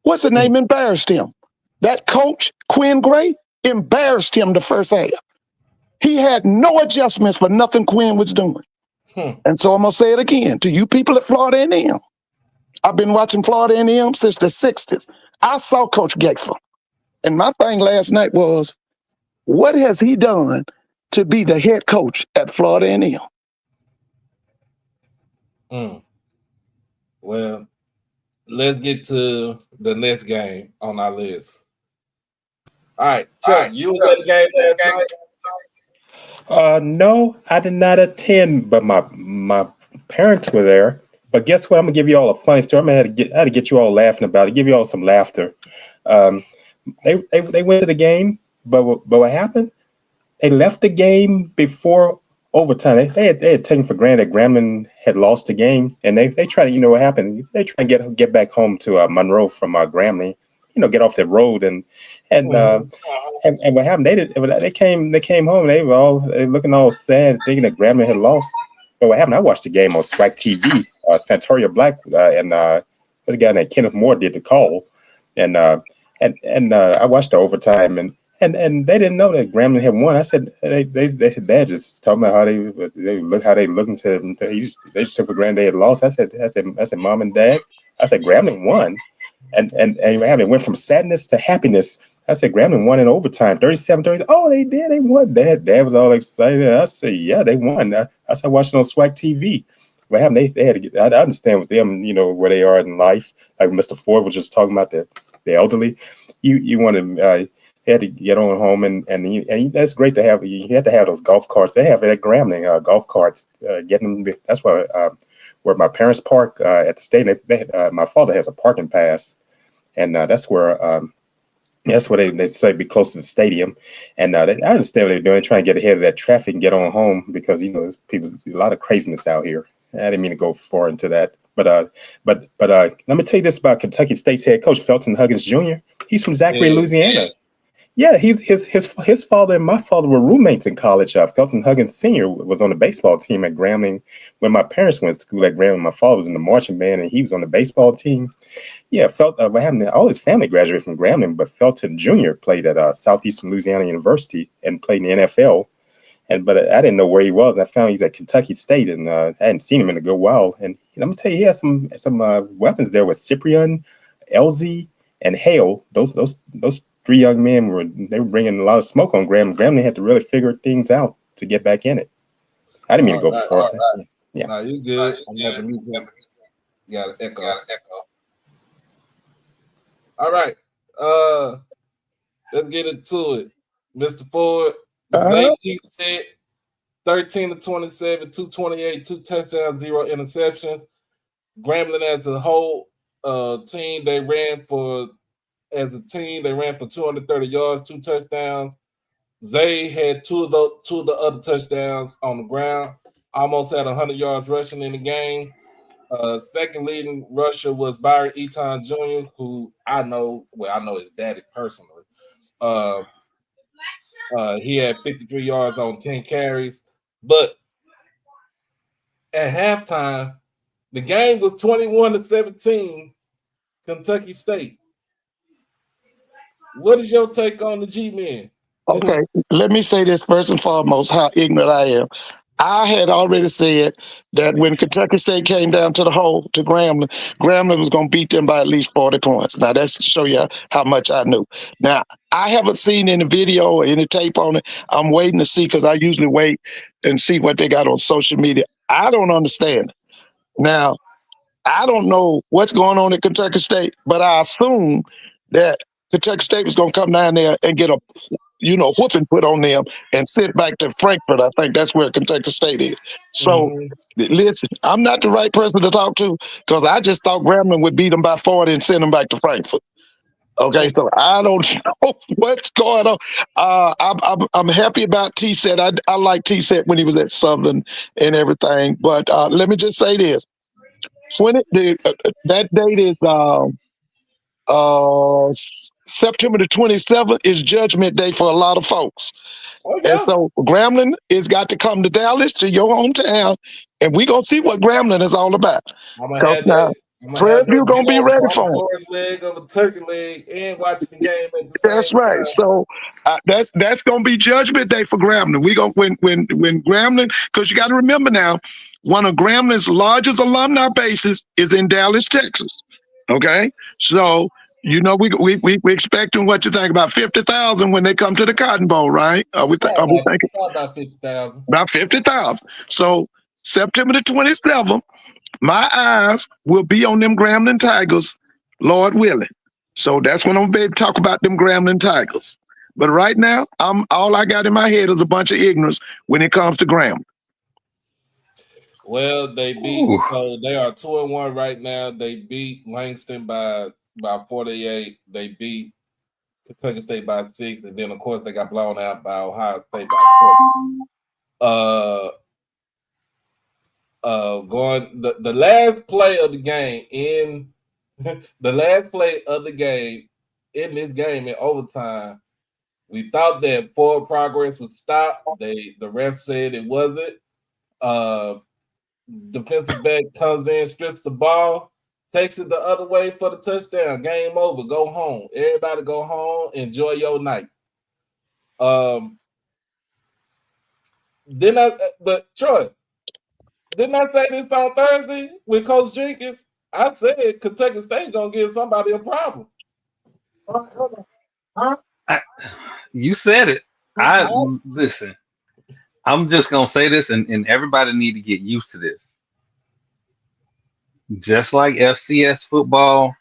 What's the name embarrassed him? That coach, Quinn Gray, embarrassed him the first half. He had no adjustments for nothing Quinn was doing. And so I'm going to say it again to you people at Florida A&M. I've been watching Florida A&M since the 60s. I saw Coach Gaither. And my thing last night was, what has he done to be the head coach at Florida A&M? Well, let's get to the next game on our list. All right, Chuck, you was at the game last night? No, I did not attend, but my parents were there. But guess what? I'm gonna give you all a funny story. I had to get you all laughing about it. Give you all some laughter. They went to the game, but what happened? They left the game before overtime. They had taken for granted that Grambling had lost the game, and they tried to, you know what happened? They tried to get back home to Monroe from Grambling, get off the road and what happened? They came home. They were looking all sad, thinking that Grambling had lost. But what happened? I watched the game on SWAC TV. Santoria Black and the guy named Kenneth Moore did the call, and I watched the overtime and they didn't know that Grambling had won. I said they just talking about how they looking to they just took for granted they had lost. I said Mom and Dad. I said Grambling won, and it went from sadness to happiness. I said Grambling won in overtime, 37-30. Oh, they did. They won. Dad was all excited. I said, yeah, they won. I started watching on SWAC TV. What happened? They had to get. I understand with them, where they are in life. Like Mr. Ford was just talking about the elderly. You want to. He had to get on home, and that's great to have. You have to have those golf carts. They have at Grambling golf carts. Getting them. That's where my parents park at the stadium. My father has a parking pass, and that's where. That's where they say be close to the stadium, and I understand what they're doing, trying to get ahead of that traffic and get on home because there's a lot of craziness out here. I didn't mean to go far into that, but let me tell you this about Kentucky State's head coach Felton Huggins Jr. He's from Zachary, Louisiana. Yeah, his father and my father were roommates in college. Felton Huggins Sr. was on the baseball team at Grambling when my parents went to school at Grambling. My father was in the marching band, and he was on the baseball team. Yeah, what happened? All his family graduated from Grambling, but Felton Jr. played at Southeastern Louisiana University and played in the NFL. But I didn't know where he was. And I found he's at Kentucky State, and I hadn't seen him in a good while. And I'm gonna tell you, he has some weapons there with Cyprian, LZ, and Hale. Those three young men were bringing a lot of smoke on Grambling. Grambling had to really figure things out to get back in it. I didn't mean to go far. Right. Yeah, no, you good. I'm not the music. You got to echo. All right, let's get into it, Mr. Ford. 18 set, 13-27, 228, 2 touchdowns, 0 interceptions. Grambling as a whole team, they ran for 230 yards, 2 touchdowns. They had two of the other touchdowns on the ground. Almost had 100 yards rushing in the game. Second leading rusher was Byron Eaton Jr., who I know his daddy personally. He had 53 yards on 10 carries. But at halftime, the game was 21-17, Kentucky State. What is your take on the G-men? Okay, let me say this first and foremost, how ignorant I am. I had already said that when Kentucky State came down to the hole to Grambling, Grambling was going to beat them by at least 40 points. Now, that's to show you how much I knew. Now, I haven't seen any video or any tape on it. I'm waiting to see because I usually wait and see what they got on social media. I don't understand it. Now, I don't know what's going on at Kentucky State, but I assume that Kentucky State was going to come down there and get a whooping put on them and sent back to Frankfurt. I think that's where Kentucky State is. So, listen, I'm not the right person to talk to because I just thought Grambling would beat them by 40 and send them back to Frankfurt. Okay, so I don't know what's going on. I'm happy about T-Set. I like T-Set when he was at Southern and everything. But let me just say this. That date is September the 27th is Judgment Day for a lot of folks. Oh, yeah. And so Grambling has got to come to Dallas, to your hometown, and we're going to see what Grambling is all about. Because now, Prairie going to be ready for him. Leg of a turkey leg and watching the game at the That's same right. time. So that's going to be Judgment Day for Grambling. We going when Grambling, because you got to remember now, one of Grambling's largest alumni bases is in Dallas, Texas. Okay, so we expecting what you think about 50,000 when they come to the Cotton Bowl, right? Are we thinking about 50,000? About 50,000. So September the 27th, my eyes will be on them Grambling Tigers, Lord willing. So that's when I'm going to talk about them Grambling Tigers. But right now, all I got in my head is a bunch of ignorance when it comes to Grambling. Well, they beat, so they are 2-1 right now. They beat Langston by 48. They beat Kentucky State by 6, and then of course they got blown out by Ohio State by 4. Going the last play of the game in this game in overtime, we thought that forward progress would stop. The ref said it wasn't. Defensive back comes in, strips the ball, takes it the other way for the touchdown. Game over. Go home. Everybody go home. Enjoy your night. But Troy, didn't I say this on Thursday with Coach Jenkins? I said Kentucky State gonna give somebody a problem. You said it. Listen. I'm just gonna say this, and everybody need to get used to this. Just like FCS football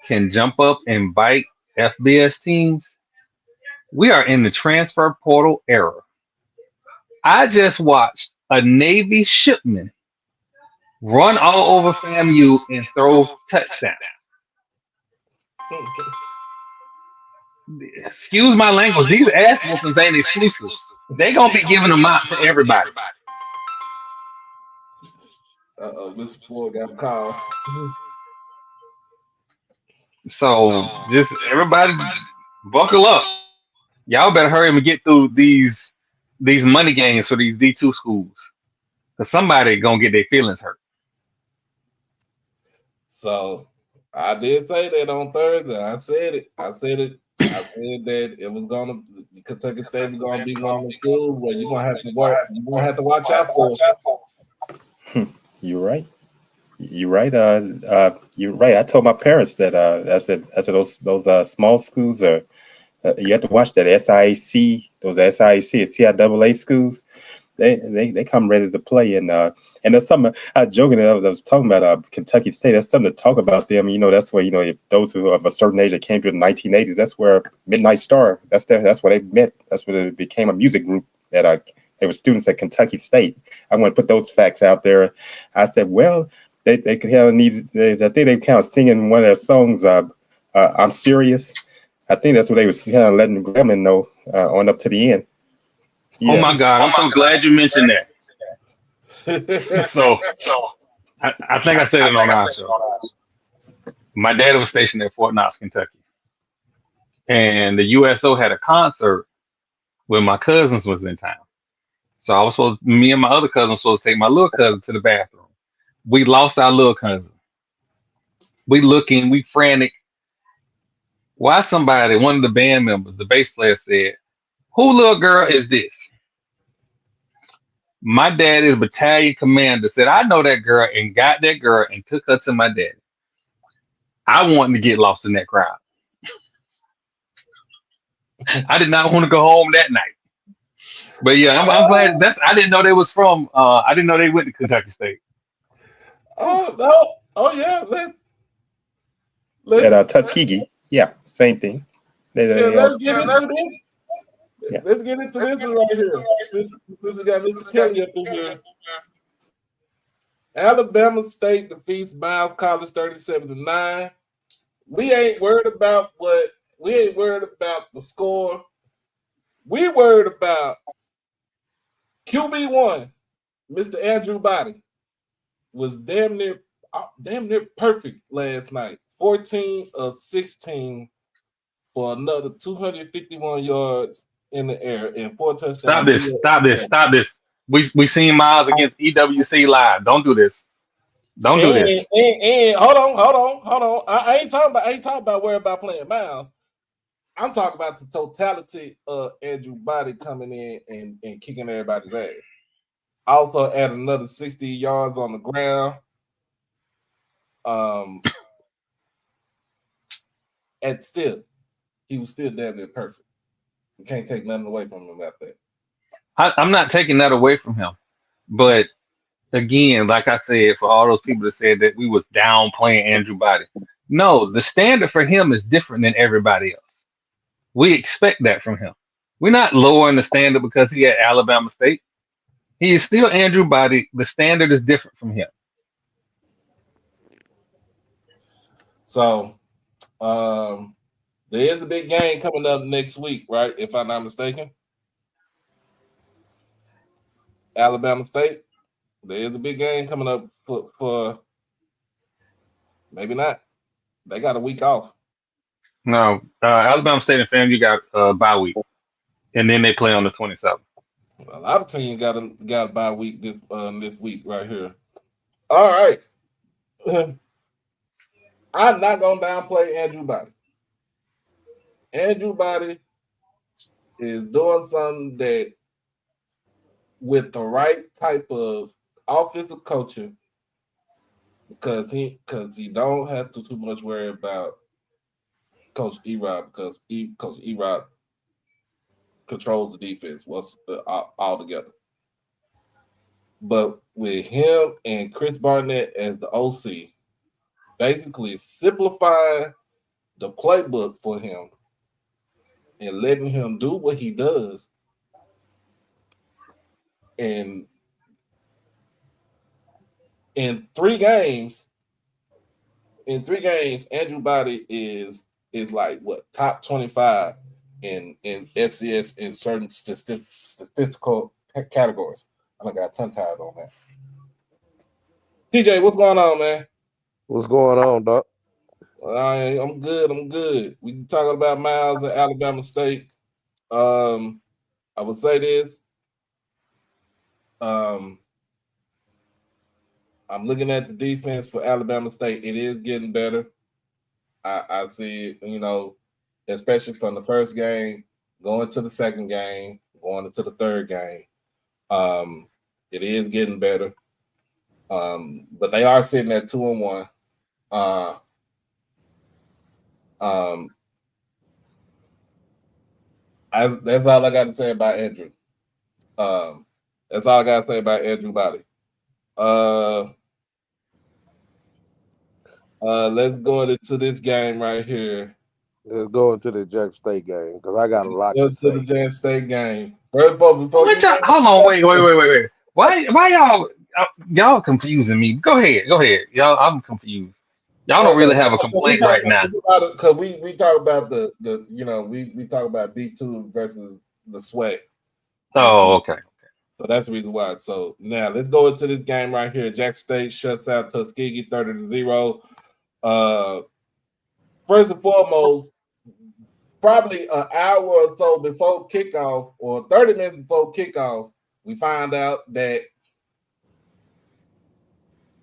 can jump up and bite FBS teams, we are in the transfer portal era. I just watched a Navy shipment run all over FAMU and throw touchdowns. Excuse my language. These ass whoopings ain't exclusive. They gonna be giving them out to everybody. Mr. Ford got a call. So just everybody buckle up. Y'all better hurry up and get through these money games for these D2 schools. Cause somebody gonna get their feelings hurt. So I did say that on Thursday. I said that it was gonna Kentucky State was gonna be one of the schools where you're gonna have to work. You're gonna have to watch out for. You're right. You're right. You're right. I told my parents that I said those small schools are you have to watch that SIAC, those SIAC and CIAA schools. They come ready to play, and there's something I joking that I was talking about Kentucky State. There's something to talk about them. That's where if those who are of a certain age that came through the 1980s. That's where Midnight Star. That's where they met. That's where it became a music group. That they were students at Kentucky State. I want to put those facts out there. I said, well, they could have needs. I think they kind of singing one of their songs. I'm Serious. I think that's what they was kind of letting Grambling know on up to the end. Yeah. Oh my God! I'm so glad you mentioned that. So, I think I said it on our show. My dad was stationed at Fort Knox, Kentucky, and the USO had a concert when my cousins was in town. So me and my other cousin was supposed to take my little cousin to the bathroom. We lost our little cousin. We looking, we frantic. Why one of the band members, the bass player said, "Who little girl is this?" My dad is battalion commander, said, "I know that girl," and got that girl and took her to my daddy. I wanted to get lost in that crowd. I did not want to go home that night. But yeah, I'm glad I didn't know they was from I didn't know they went to Kentucky State. Oh no. Oh yeah, let's at Tuskegee. Yeah, same thing. Let's get into this. Yeah. Let's get into this one right here. We got Mr. Kelly up in here. Alabama State defeats Miles College 37-9. We ain't worried about the score. We worried about QB1, Mr. Andrew Body, was damn near perfect last night. 14 of 16 for another 251 yards in the air and 4 touchdowns. Stop this. We seen Miles against EWC live. Don't do this. Don't do this. And hold on. I ain't talking about worry about playing Miles. I'm talking about the totality of Andrew Body coming in and kicking everybody's ass. Also add another 60 yards on the ground. And still, he was still damn near perfect. You can't take nothing away from him about that. I'm not taking that away from him, but again, like I said, for all those people that said that we was downplaying Andrew Body, no, the standard for him is different than everybody else. We expect that from him. We're not lowering the standard because he at Alabama State. He is still Andrew Body. The standard is different from him. So, there is a big game coming up next week, right? If I'm not mistaken. Alabama State. There is a big game coming up for maybe not. They got a week off. No, Alabama State and FAMU got bye week, and then they play on the 27th. A lot of teams got a bye week this week right here. All right. I'm not gonna downplay Andrew Body. Andrew Body is doing something that, with the right type of offensive coaching, because he don't have to too much worry about Coach Erod, because Coach Erod controls the defense all together. But with him and Chris Barnett as the OC, basically simplifying the playbook for him and letting him do what he does. And in three games, Andrew Body is like what, top 25 in FCS in certain statistical categories. I got tongue-tied on that. TJ, what's going on, man? What's going on, Doc? I'm good. We talking about Miles at Alabama State. I would say this. I'm looking at the defense for Alabama State. It is getting better. I see it, especially from the first game, going to the second game, going into the third game. It is getting better. But they are sitting at 2-1. That's all I got to say about Andrew. That's all I got to say about Andrew Body. Let's go into this game right here. Let's go into the Jackson State game because I got a lot Go to say. to the Jackson State game. First of all, before you Hold on, wait. Why y'all confusing me? Go ahead, y'all. I'm confused. Y'all don't really have a complaint right now. Because we talk about the we talk about D2 versus the SWAC. Oh, okay. So that's the reason why. So now let's go into this game right here. Jackson State shuts out Tuskegee 30-0. First and foremost, probably an hour or so before kickoff, or 30 minutes before kickoff, we find out that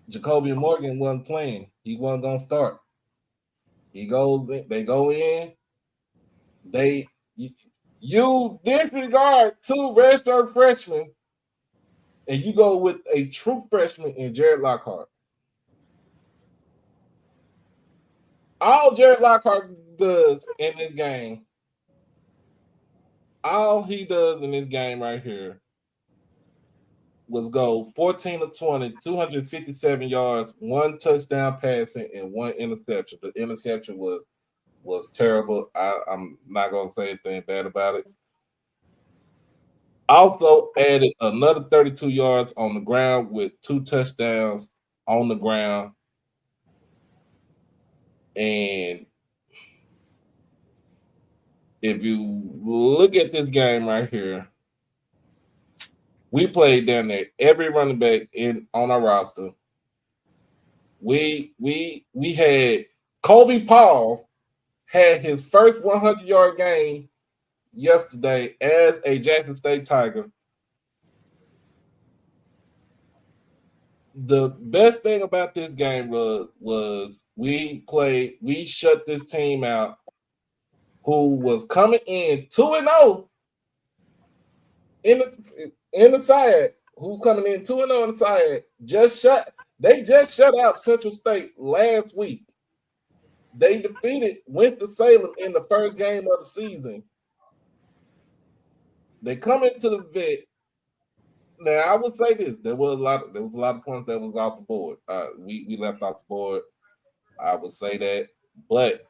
Jacoby Morgan wasn't playing. He wasn't gonna start. He goes in, they go in, you disregard two redshirt freshmen, and you go with a true freshman in Jared Lockhart. All Jared Lockhart does in this game, all he does in this game right here was go 14 of 20, 257 yards, one touchdown passing, and one interception. The interception was terrible. I'm not gonna say anything bad about it. Also added another 32 yards on the ground with 2 touchdowns on the ground. And if you look at this game right here, we played down there every running back on our roster. We had Kobe Paul had his first 100-yard game yesterday as a Jackson State Tiger. The best thing about this game was we shut this team out who was coming in 2-0 in the side, who's coming in 2-0 on the side, they just shut out Central State last week. They defeated Winston-Salem in the first game of the season. They come into the vet. Now, I would say this: there was a lot of points that was off the board. We left off the board. I would say that, but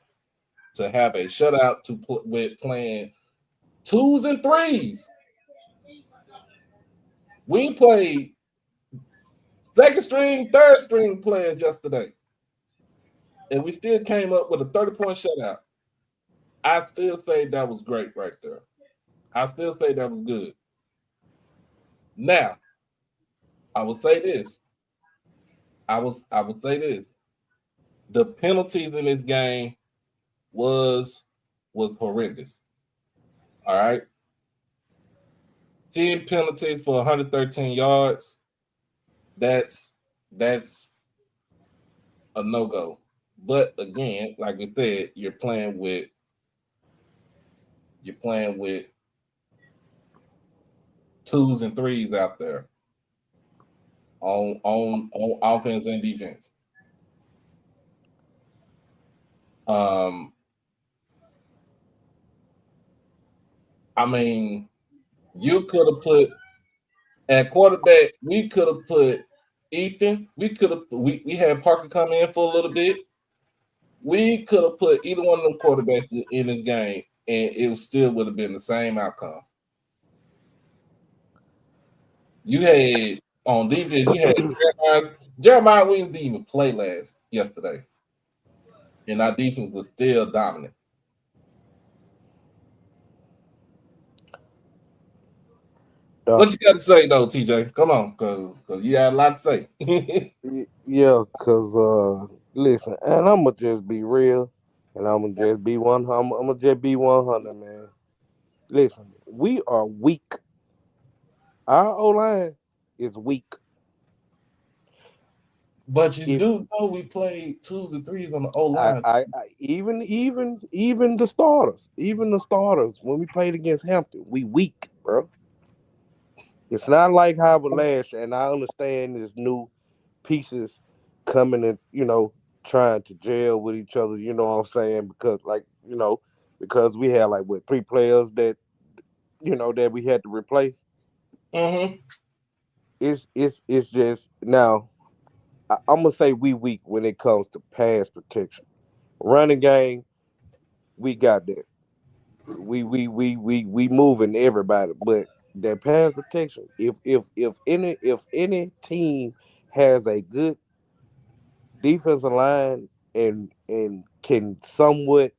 to have a shutout with playing 2s and 3s, we played second string, third string players yesterday, and we still came up with a 30-point shutout. I still say that was great right there. I still say that was good. Now, I will say this. I will say this. The penalties in this game was horrendous. All right. 10 penalties for 113 yards. That's a no-go. But again, like I said, you're playing with 2s and 3s out there on offense and defense. I mean, you could have put at quarterback. We could have put Ethan. We had Parker come in for a little bit. We could have put either one of them quarterbacks in this game, and it still would have been the same outcome. You had on defense. You had Jeremiah Williams didn't even play yesterday, and our defense was still dominant. What you got to say though, TJ? Come on, cause you got a lot to say. Yeah, cause listen, and I'm gonna just be real, and I'm gonna just be 100. I'm gonna just be 100, man. Listen, we are weak. Our O-line is weak. But you do know we played 2s and 3s on the O-line. Even the starters, when we played against Hampton, we weak, bro. It's not like how last year, and I understand there's new pieces coming and, trying to gel with each other, you know what I'm saying? Because because we had 3 players that that we had to replace. Mm-hmm. It's just now I'm gonna say we weak when it comes to pass protection. Running game, we got that. We moving everybody, but that pass protection. If any team has a good defensive line and can somewhat,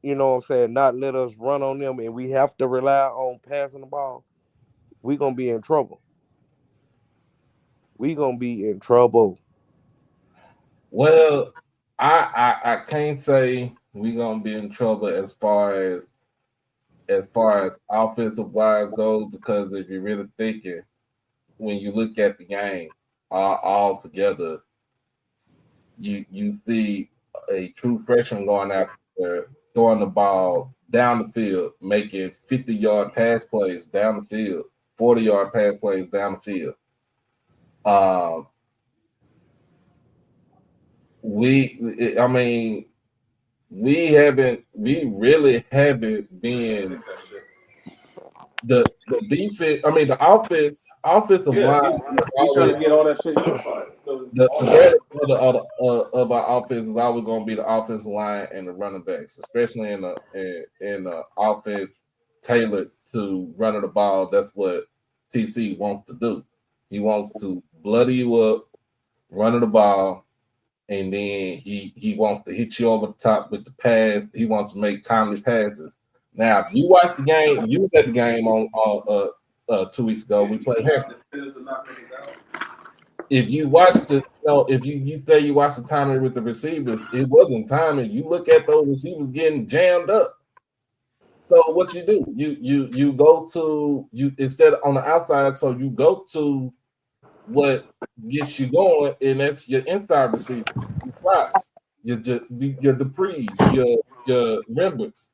you know what I'm saying, not let us run on them, and we have to rely on passing the ball, we're gonna be in trouble. Well, I can't say we're gonna be in trouble as far as offensive wise goes, because if you're really thinking, when you look at the game all together, you see a true freshman going out there throwing the ball down the field, making 50-yard pass plays down the field, 40-yard pass plays down the field. We really haven't been the defense. I mean, the offensive line. He's trying to get all that shit. The bread of our offense is always going to be the offensive line and the running backs, especially in the offense tailored to running the ball. That's what TC wants to do. He wants to bloody you up, running the ball, and then he wants to hit you over the top with the pass. He wants to make timely passes. Now, if you watch the game, you was at the game on 2 weeks ago. We played Hampton. If you watched it, if you say you watched the timing with the receivers, it wasn't timing. You look at those receivers getting jammed up. So what you do? You go to instead of on the outside, so you go to what gets you going, and that's your inside receiver, your slots, your Duprees, your Rembrandts.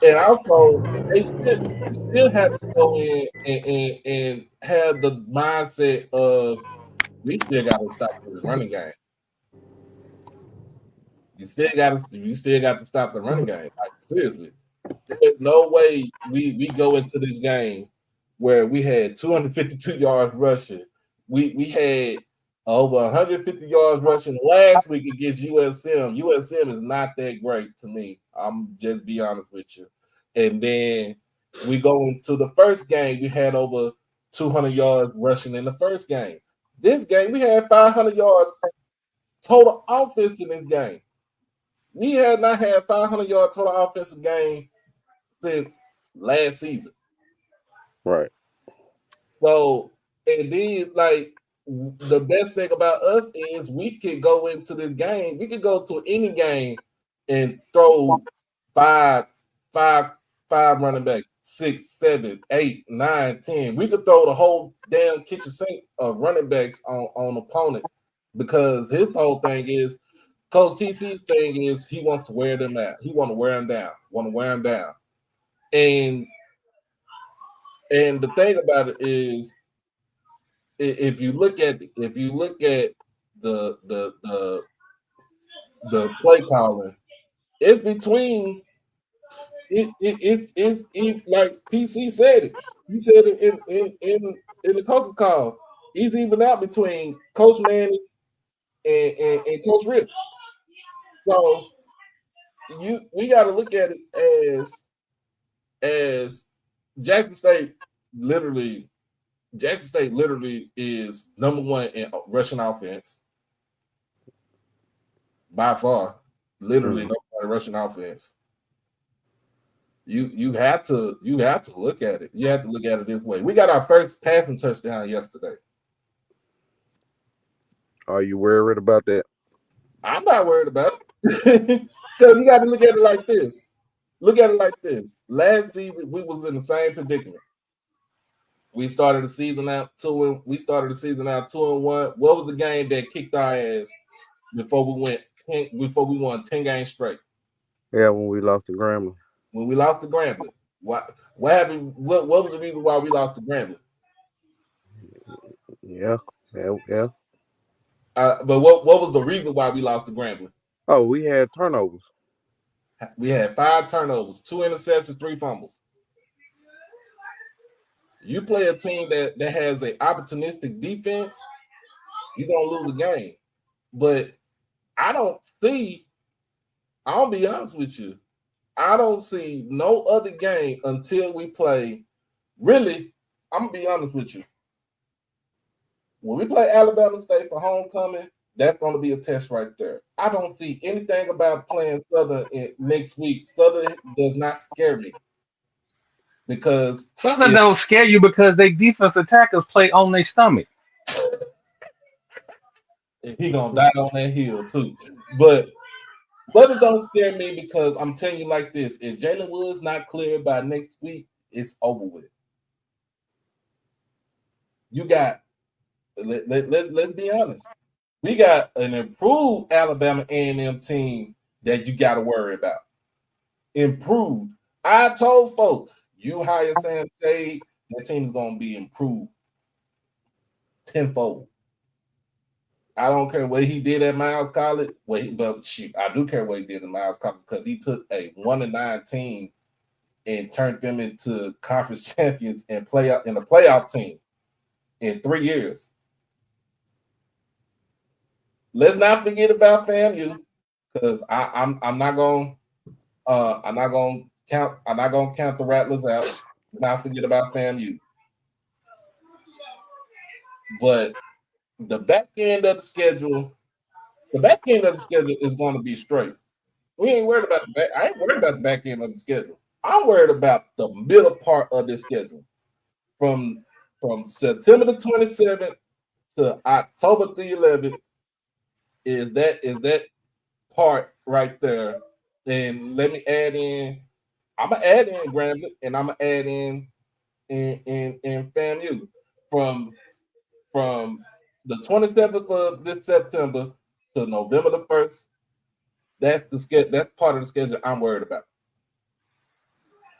And also they still have to go in and have the mindset of we still got to stop this running game. You still got to stop the running game. Like seriously, there's no way we go into this game where we had 252 yards rushing. We had over 150 yards rushing last week against USM. USM is not that great to me. I'm just be honest with you. And then we go into the first game. We had over 200 yards rushing in the first game. This game we had 500 yards total offense in this game. We had not had 500 yard total offensive game since last season. Right. So, and then like the best thing about us is we could go into this game. We could go to any game and throw five running backs, 6, 7, 8, 9, 10. We could throw the whole damn kitchen sink of running backs on opponents because his whole thing is Coach TC's thing is he wants to wear them out. He want to wear them down. And the thing about it is, if you look at the play calling, it's between it's like PC said it. He said it in the coach's call. He's even out between Coach Manning and Coach Rip. So we got to look at it as Jackson State literally is number one in rushing offense by far. Literally number one in rushing offense. You have to look at it. You have to look at it this way. We got our first passing touchdown yesterday. Are you worried about that? I'm not worried about it. Because you got to look at it like this. Last season, we was in the same predicament. We started the season out 2-1. What was the game that kicked our ass before we won 10 games straight? Yeah, when we lost to Grambling. When we lost to Grambling. What happened? What was the reason why we lost to Grambling? Yeah. But what was the reason why we lost to Grambling? Oh, we had turnovers. We had 5 turnovers, 2 interceptions, 3 fumbles. You play a team that has an opportunistic defense, you're gonna lose the game. But I'll be honest with you. I don't see no other game until we play. Really, I'm gonna be honest with you. When we play Alabama State for homecoming, that's going to be a test right there. I don't see anything about playing Southern next week. Southern does not scare me because Southern don't scare you because they defense attackers play on their stomach. He gonna die on that hill too. But it don't scare me because I'm telling you like this: if Jalen Woods not cleared by next week, it's over with. You got. Let's be honest. We got an improved Alabama A&M team that you got to worry about. Improved. I told folks, you hire Sam Shade, that team is going to be improved tenfold. I don't care what he did at Miles College. I do care what he did at Miles College because he took a 1-9 team and turned them into conference champions and a playoff team in 3 years. Let's not forget about FAMU because I'm not gonna count the Rattlers out. Let's not forget about FAMU. But the back end of the schedule is going to be straight. We ain't worried about the back. I ain't worried about the back end of the schedule. I'm worried about the middle part of the schedule from September the 27th to October the 11th. Is that part right there? And let me add in. I'm gonna add in Grambling, and I'm gonna add in FAMU from the 27th of this September to November the 1st. That's part of the schedule I'm worried about.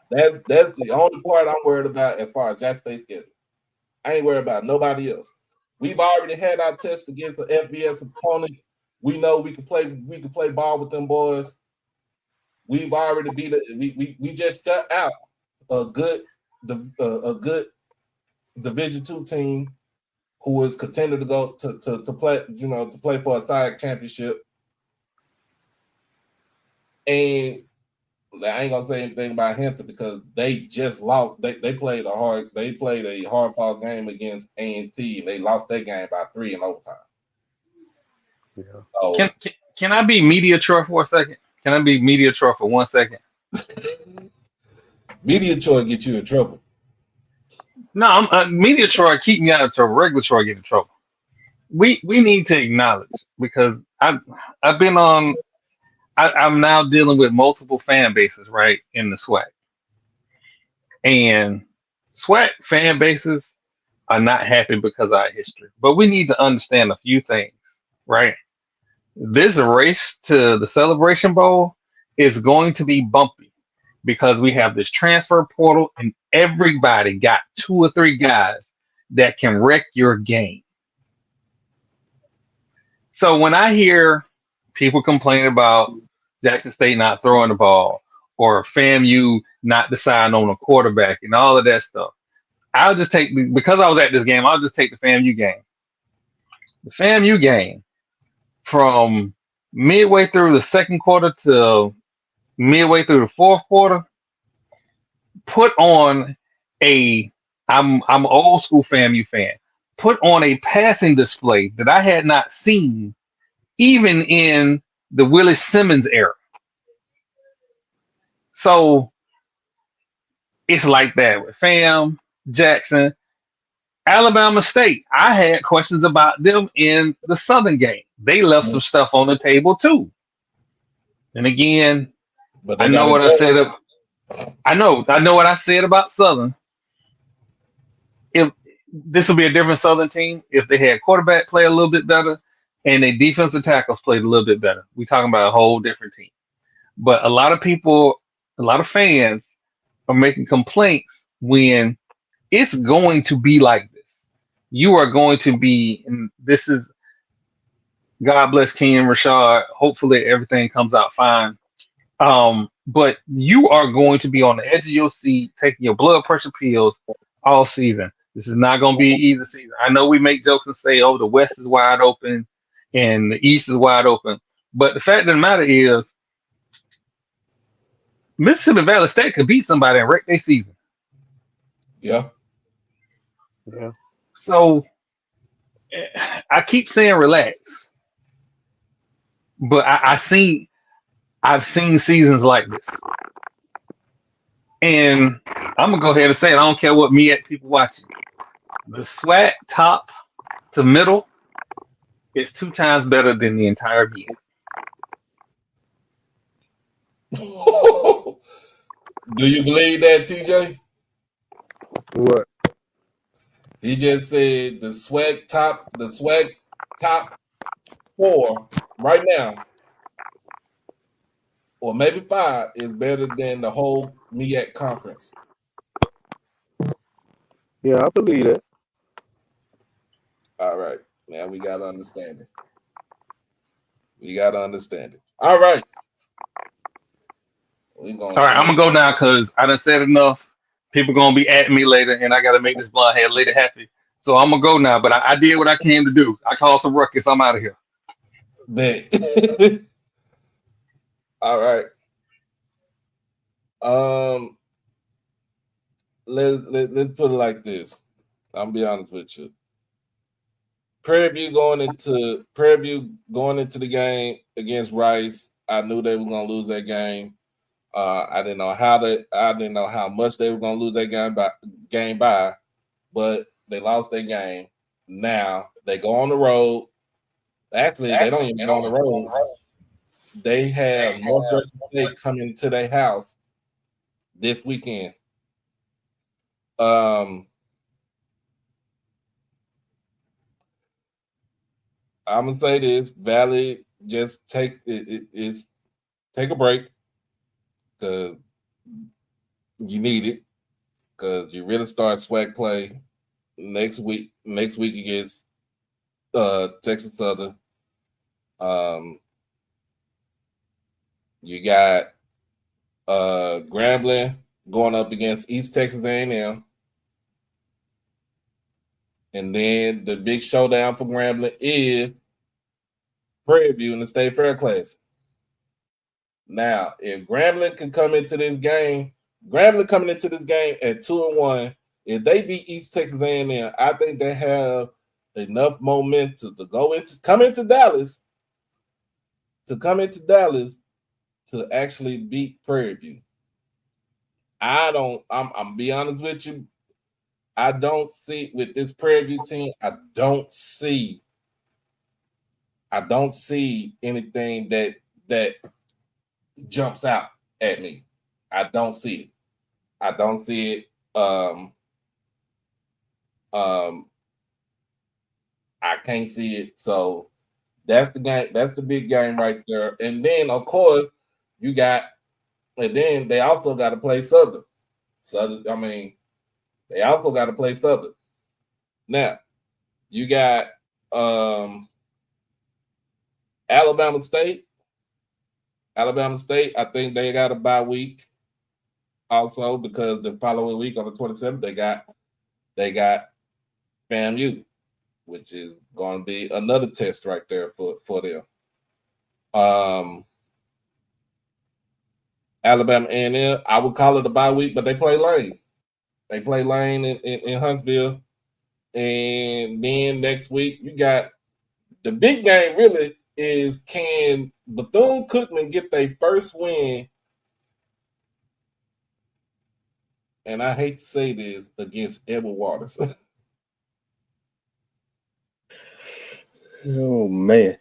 That's the only part I'm worried about as far as Jackson State schedule. I ain't worried about nobody else. We've already had our test against the FBS opponent. We know we can play ball with them boys. We've already beat it. We just shut out a good Division II team who is contending to go to play, to play for a SWAC championship. And I ain't gonna say anything about Hampton because they just lost. They played a hard fought game against A&T and they lost their game by 3 in overtime. Yeah. So, Can I be media Troy for a second? Can I be media Troy for 1 second? media Troy get you in trouble. No, I'm media Troy keep me out of trouble. Regular Troy get in trouble. We need to acknowledge because I've been on. I'm now dealing with multiple fan bases, right, in the SWAC. And SWAC fan bases are not happy because of our history. But we need to understand a few things, right? This race to the Celebration Bowl is going to be bumpy because we have this transfer portal and everybody got 2 or 3 guys that can wreck your game. So when I hear people complain about Jackson State not throwing the ball or FAMU not deciding on a quarterback and all of that stuff, I'll just take, because I was at this game, I'll just take the FAMU game. The FAMU game from midway through the second quarter to midway through the fourth quarter, put on I'm old school FAMU fan, put on a passing display that I had not seen even in the Willis Simmons era. So it's like that with FAM, Jackson, Alabama State. I had questions about them in the Southern game. They left some stuff on the table too. And again, But I know what I said. I know what I said about Southern. If this would be a different Southern team if they had quarterback play a little bit better and their defensive tackles played a little bit better. We're talking about a whole different team. But a lot of people, a lot of fans are making complaints when it's going to be like this. You are going to be, and this is, God bless Ken and Rashad. Hopefully everything comes out fine. But you are going to be on the edge of your seat, taking your blood pressure pills all season. This is not going to be an easy season. I know we make jokes and say, oh, the West is wide open and the East is wide open. But the fact of the matter is, Mississippi Valley State could beat somebody and wreck their season. Yeah. Yeah. So I keep saying relax. But I've seen seasons like this. And I'm gonna go ahead and say it. I don't care what MEAC people watching. The SWAC top to middle is 2 times better than the entire MEAC. Do you believe that, TJ? What? He just said the SWAC top 4 right now, or maybe 5, is better than the whole MEAC conference. Yeah, I believe that. All right. Now we got to understand it. All right. All right, I'm gonna go now because I done said enough. People gonna be at me later, and I gotta make this blonde hair lady happy. So I'm gonna go now. But I did what I came to do. I caused some ruckus. I'm out of here. Bet. All right. Let's put it like this. I'll be honest with you. Prairie View going into the game against Rice, I knew they were gonna lose that game. I didn't know how much they were gonna lose that game by, but they lost their game. Now they go on the road. Actually, they don't even go on the road. They have Northwestern State coming to their house this weekend. I'm gonna say this: Valley, just take a break, because You need it because you really start SWAC play next week. Next week against Texas Southern. You got Grambling going up against East Texas A&M. And then the big showdown for Grambling is Prairie View in the State Fair Classic. Now, if Grambling can come into this game, Grambling coming into this game at 2-1, if they beat East Texas A&M, I think they have enough momentum to come into Dallas to actually beat Prairie View. I'm be honest with you. I don't see with this Prairie View team, I don't see anything that jumps out at me. I don't see it. I can't see it. So that's the game. That's the big game right there. And then of course they also got to play Southern. They also got to play Southern. Now you got Alabama State. Alabama State, I think they got a bye week also because the following week on the 27th, they got FAMU, which is going to be another test right there for them. Alabama A&M, I would call it a bye week, but they play Lane. They play Lane in Huntsville. And then next week, you got the big game really is can Bethune-Cookman get their first win? And I hate to say this, against Edward Waters. Oh man,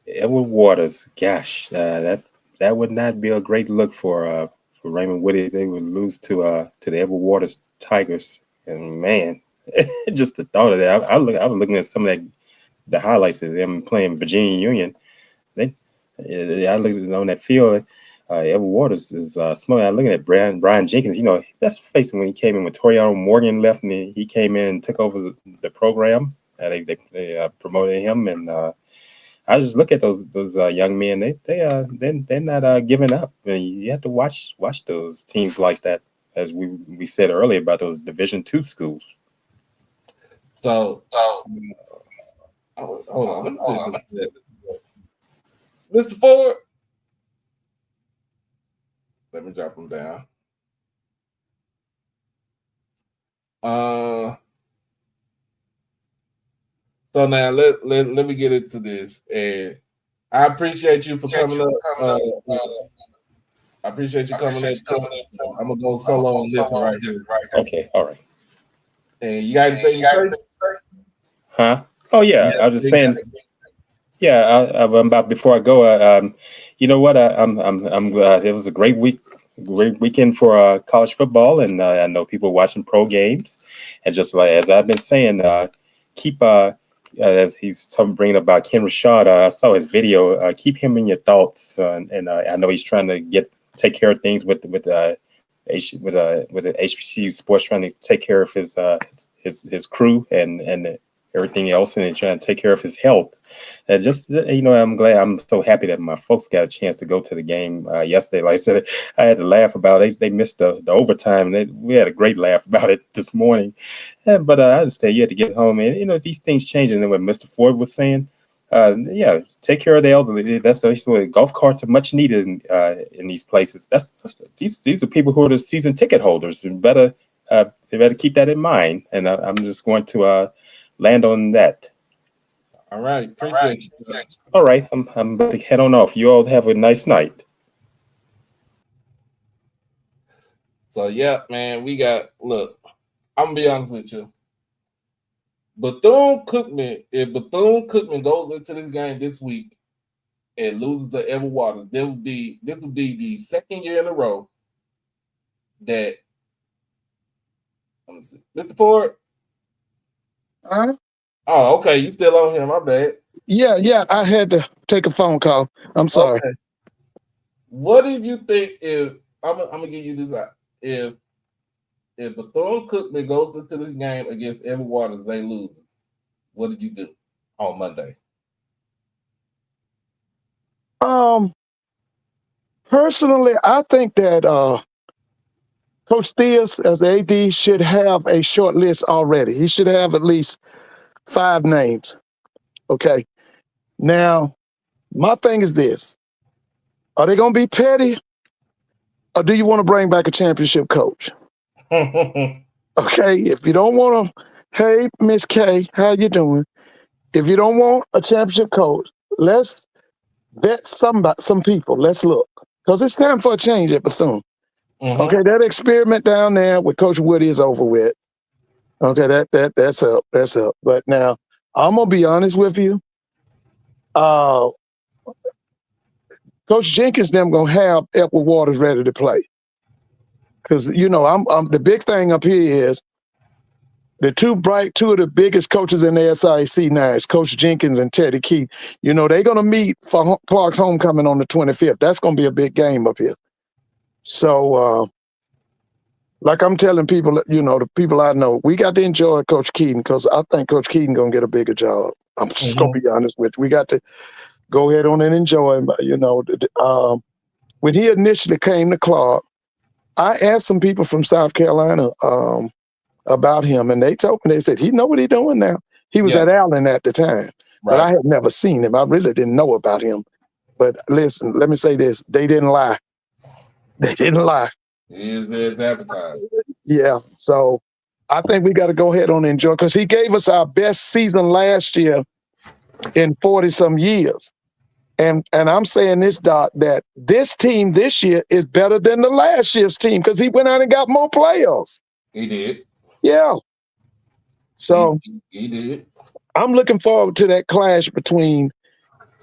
Edward Waters. Gosh, that would not be a great look for Raymond Woody. They would lose to the Edward Waters Tigers. And man, just the thought of that. I was looking at some of the highlights of them playing Virginia Union. I looked on that field. Edward Waters is smart. I'm looking at Brian Jenkins. You know, that's facing when he came in when Toriano Morgan left, and he came in and took over the program. They promoted him, and I just look at those young men. They're not giving up. I mean, you have to watch those teams like that, as we said earlier about those Division II schools. So hold on. Let me see Mr. Ford. Let me drop him down. So now let me get into this, and I appreciate you for coming up. I appreciate you coming up. I'm gonna go solo on this one right here. Okay, all right. And you got anything to say? Huh? Oh yeah, I was just saying. Yeah, about before I go, you know what? It was a great weekend for college football, and I know people watching pro games, and just like as I've been saying, keep as he's bringing about Ken Rashad. I saw his video. Keep him in your thoughts, and I know he's trying to take care of things with the HBCU sports, trying to take care of his crew and everything else, and trying to take care of his health. And just, I'm so happy that my folks got a chance to go to the game yesterday. Like I said, I had to laugh about it. They missed the overtime. We had a great laugh about it this morning. But I understand you had to get home, and these things changing. And what Mr. Ford was saying, take care of the elderly. That's what golf carts are much needed in these places. These are people who are the season ticket holders, and they better keep that in mind. And I'm just going to land on that. All right, appreciate you. All right, I'm about to head on off. You all have a nice night. So yeah, man, look, I'm gonna be honest with you. If Bethune-Cookman goes into this game this week and loses to Edward Waters, this would be the second year in a row that. Let me see, Mr. Ford. Huh? Oh, okay. You still on here? My bad. Yeah. I had to take a phone call. I'm sorry. Okay. What do you think if I'm gonna give you this. If Bethune-Cookman goes into the game against Edward Waters, they lose. What did you do on Monday? Personally, I think that Coach Theus, as AD, should have a short list already. He should have at least 5 names. Okay. Now, my thing is this. Are they going to be petty? Or do you want to bring back a championship coach? Okay. If you don't want to, hey, Miss K, how you doing? If you don't want a championship coach, let's vet some people. Let's look. Because it's time for a change at Bethune. Mm-hmm. Okay, that experiment down there with Coach Woody is over with. Okay, that's up. That's up. But now, I'm going to be honest with you. Coach Jenkins them going to have Edward Waters ready to play. Because, you know, I'm the big thing up here is the two of the biggest coaches in the SIAC now is Coach Jenkins and Teddy Keith. You know, they're going to meet for Clark's homecoming on the 25th. That's going to be a big game up here. So, like I'm telling people, you know, the people I know, we got to enjoy Coach Keaton because I think Coach Keaton going to get a bigger job. I'm just going to be honest with you. We got to go ahead on and enjoy him. You know, when he initially came to Clark, I asked some people from South Carolina about him, and they told me, they said, he know what he's doing now. He was at Allen at the time, but I had never seen him. I really didn't know about him. But listen, let me say this. They didn't lie. They didn't lie. He is advertised. Yeah, so I think we got to go ahead on and enjoy because he gave us our best season last year in 40-some years. And I'm saying this, Doc, that this team this year is better than the last year's team because he went out and got more players. He did. Yeah. So he did. I'm looking forward to that clash between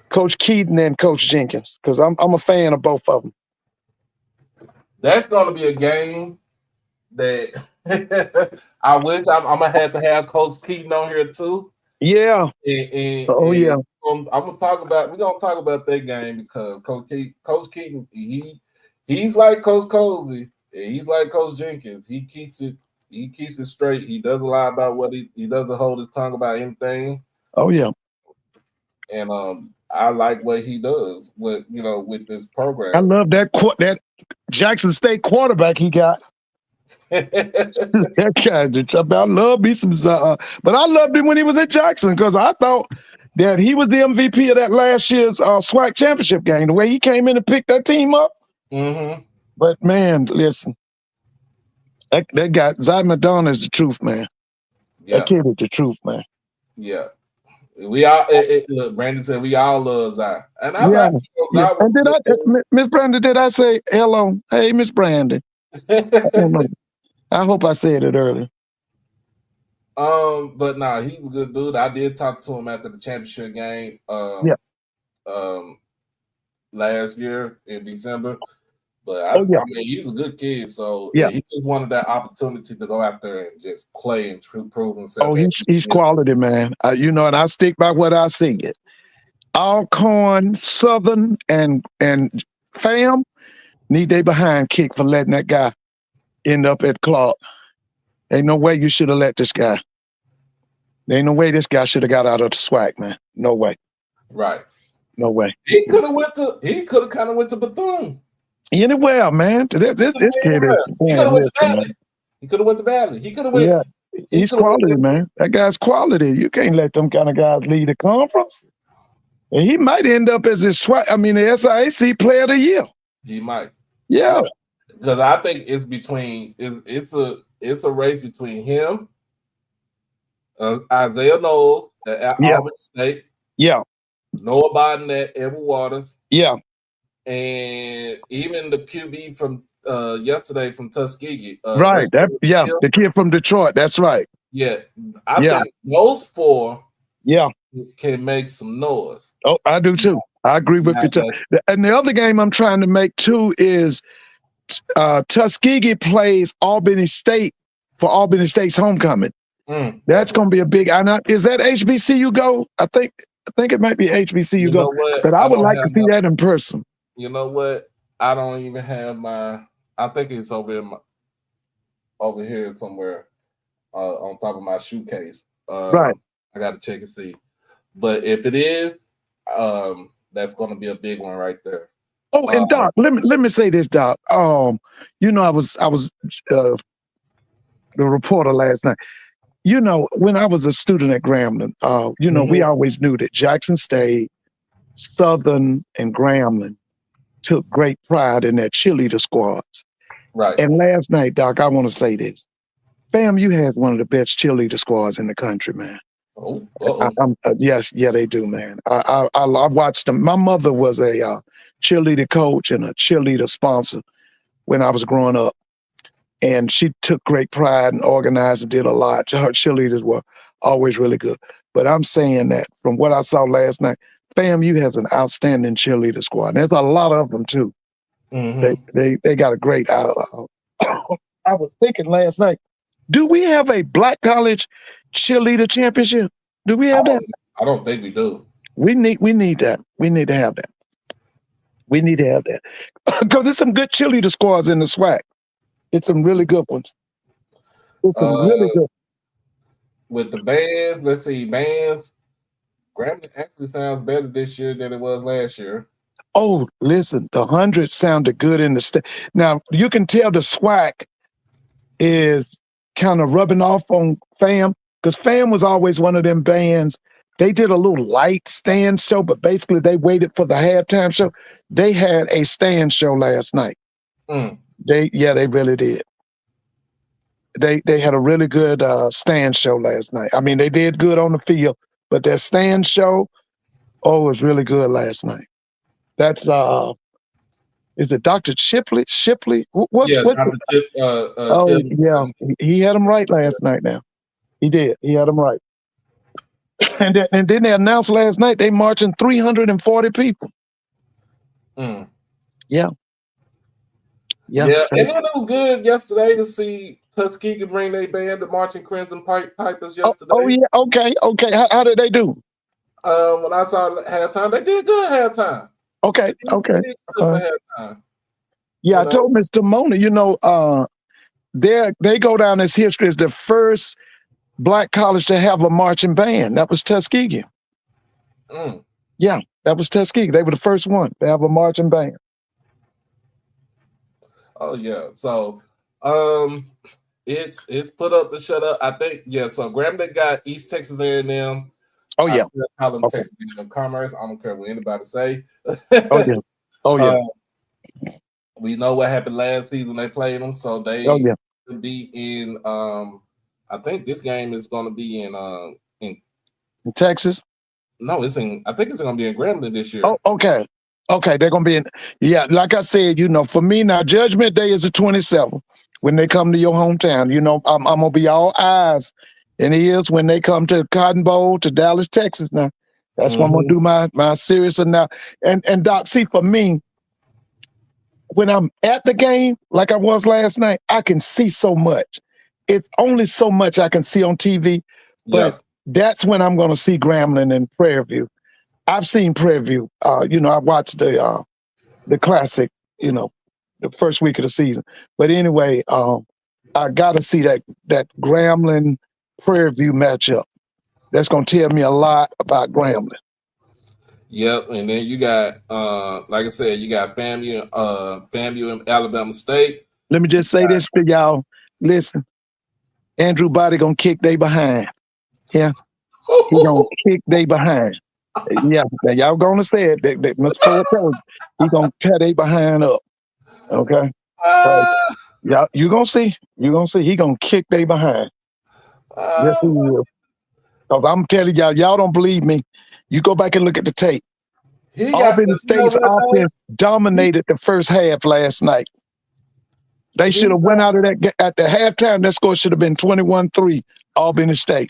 Coach Keaton and Coach Jenkins because I'm a fan of both of them. That's going to be a game that I wish I'm going to have Coach Keaton on here too. Yeah. Yeah. We're going to talk about that game because Coach Keaton, he's like Coach Cozy. He's like Coach Jenkins. He keeps it straight. He doesn't lie about what he doesn't hold his tongue about anything. Oh yeah. And I like what he does with this program. I love that Jackson State quarterback he got. That guy, I love me some, but I loved him when he was at Jackson because I thought that he was the MVP of that last year's SWAC championship game. The way he came in and picked that team up. Mm-hmm. But man, listen, that guy Zy Madonna is the truth, man. Yeah. That kid is the truth, man. Yeah. We all look. Brandon said we all love Zy, and I like Zy. And did Miss Brandon? Did I say hello? Hey, Miss Brandon. I hope I said it earlier. But nah, he's a good dude. I did talk to him after the championship game. Last year in December. But I mean, he's a good kid, so he just wanted that opportunity to go out there and just play and prove himself. Oh, he's quality, man. And I stick by what I see. It Alcorn, Southern, and Fam need they behind kick for letting that guy end up at Clark. Ain't no way you should have let this guy. There ain't no way this guy should have got out of the SWAC, man. No way. Right. No way. He could have kind of went to Bethune. Anywhere, man. This kid is. He could have went to Valley. He could have went. Yeah, he's quality, man. That guy's quality. You can't let them kind of guys lead the conference. And he might end up as the SIAC Player of the Year. He might. Yeah. Because I think it's a race between him, Isaiah Knowles at Auburn State. Yeah. Noah Biden at Edward Waters. Yeah. And even the QB from yesterday from Tuskegee. Right. The kid from Detroit. That's right. Yeah. I think those 4 can make some noise. Oh, I do too. I agree with you. And the other game I'm trying to make too is Tuskegee plays Albany State for Albany State's homecoming. That's going to be a big. Is that HBCU go? I think it might be HBCU go. But I would like to see that in person. You know what? I don't even have my I think it's over here somewhere on top of my shoe case. Right. I got to check and see. But if it is, that's going to be a big one right there. Oh, and Doc, let me say this, Doc. You know, I was the reporter last night. You know, when I was a student at Grambling, you know, we always knew that Jackson State, Southern, and Grambling took great pride in their cheerleader squads. Right. And last night, Doc, I want to say this. FAMU has one of the best cheerleader squads in the country, man. Oh, yes, they do, man. I watched them. My mother was a cheerleader coach and a cheerleader sponsor when I was growing up. And she took great pride and organized and did a lot. Her cheerleaders were always really good. But I'm saying that from what I saw last night, FAMU has an outstanding cheerleader squad. And there's a lot of them, too. They got a great... I was thinking last night, do we have a black college cheerleader championship? Do we have that? I don't think we do. We need that. We need to have that. We need to have that. Because there's some good cheerleader squads in the SWAC. It's some really good ones. It's some really good. With the bands, let's see, bands. Grambling actually sounds better this year than it was last year. Oh, listen, the 100 sounded good in the state. Now, you can tell the SWAC is kind of rubbing off on FAM, because FAM was always one of them bands. They did a little light stand show, but basically they waited for the halftime show. They had a stand show last night. They really did. They had a really good stand show last night. I mean, they did good on the field, but their stand show, was really good last night. That's is it Dr. Shipley? Dr. Chip, yeah, he had them right last night. Now he did. He had them right. And then they announced last night they marching 340 people. Yeah. And then it was good yesterday to see Tuskegee bring their band, the Marching Crimson Pipers, yesterday. Oh yeah, okay. How did they do? When I saw halftime, they did good halftime. Okay. Halftime. Yeah, I told Mr. Mona, they go down as history as the first black college to have a marching band. That was Tuskegee. Yeah, that was Tuskegee. They were the first one to have a marching band. Oh yeah. So it's put up to shut up. I think, so Grambling got East Texas A&M. Oh yeah. Texas A&M Commerce. I don't care what anybody say. Oh yeah. We know what happened last season. They played them, so they will be in. I think this game is going to be in Texas. No, I think it's going to be in Grambling this year. Oh, okay. They're going to be in. Yeah, like I said, for me now, Judgment Day is the 27th when they come to your hometown. I'm going to be all eyes and ears when they come to Cotton Bowl, to Dallas, Texas. Now, that's when I'm going to do my serious now. And Doc, see, for me, when I'm at the game, like I was last night, I can see so much. It's only so much I can see on TV, but that's when I'm going to see Grambling and Prairie View. I've seen Prairie View. I watched the classic, the first week of the season. But anyway, I got to see that Grambling Prairie View matchup. That's going to tell me a lot about Grambling. Yep, and then you got, like I said, you got FAMU and Alabama State. Let me just say this to y'all. Listen, Andrew Body gonna kick they behind. Yeah, he gonna kick they behind. Yeah, y'all gonna say it. They must he gonna tear they behind up. Okay. Yeah, you gonna see. He gonna kick they behind. Yes, he will. Because I'm telling y'all don't believe me. You go back and look at the tape. Albany State's offense dominated the first half last night. They should have went out of that at the halftime. That score should have been 21-3, Albany State.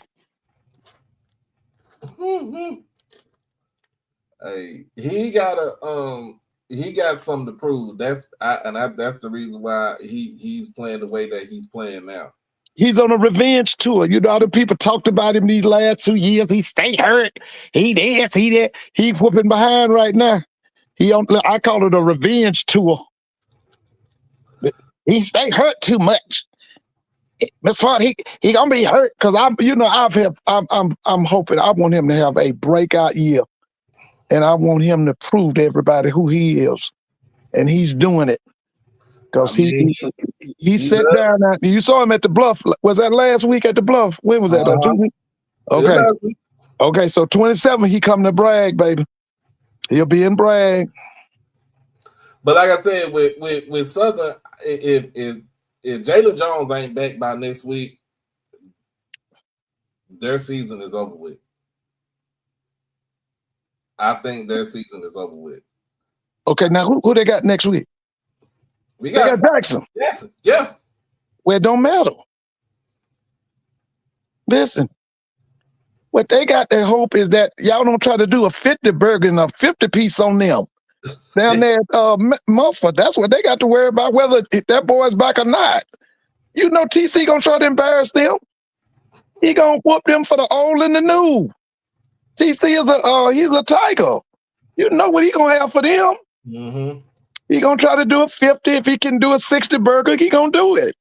Hey, he got something to prove. That's the reason why he's playing the way that he's playing now. He's on a revenge tour. Other people talked about him these last 2 years. He stayed hurt. He this, he that. He's whooping behind right now. I call it a revenge tour. He stay hurt too much. Miss Ford, he gonna be hurt because I'm hoping I want him to have a breakout year, and I want him to prove to everybody who he is, and he's doing it because he sat down. You saw him at the Bluff. Was that last week at the Bluff? When was that? 2 weeks? Okay. Okay, so 27, he come to Bragg, baby. He'll be in Bragg. But like I said, with Southern, if Jalen Jones ain't back by next week, their season is over with. I think their season is over with. Okay, now who they got next week? They got Jackson. Yeah. Well, it don't matter. Listen, what they got their hope is that y'all don't try to do a 50 burger and a 50 piece on them. Down there at Mumford, that's what they got to worry about, whether that boy's back or not. You know TC gonna try to embarrass them. He gonna whoop them for the old and the new. TC is he's a tiger. You know what he gonna have for them. Mm-hmm. He gonna try to do a 50. If he can do a 60 burger, he gonna do it.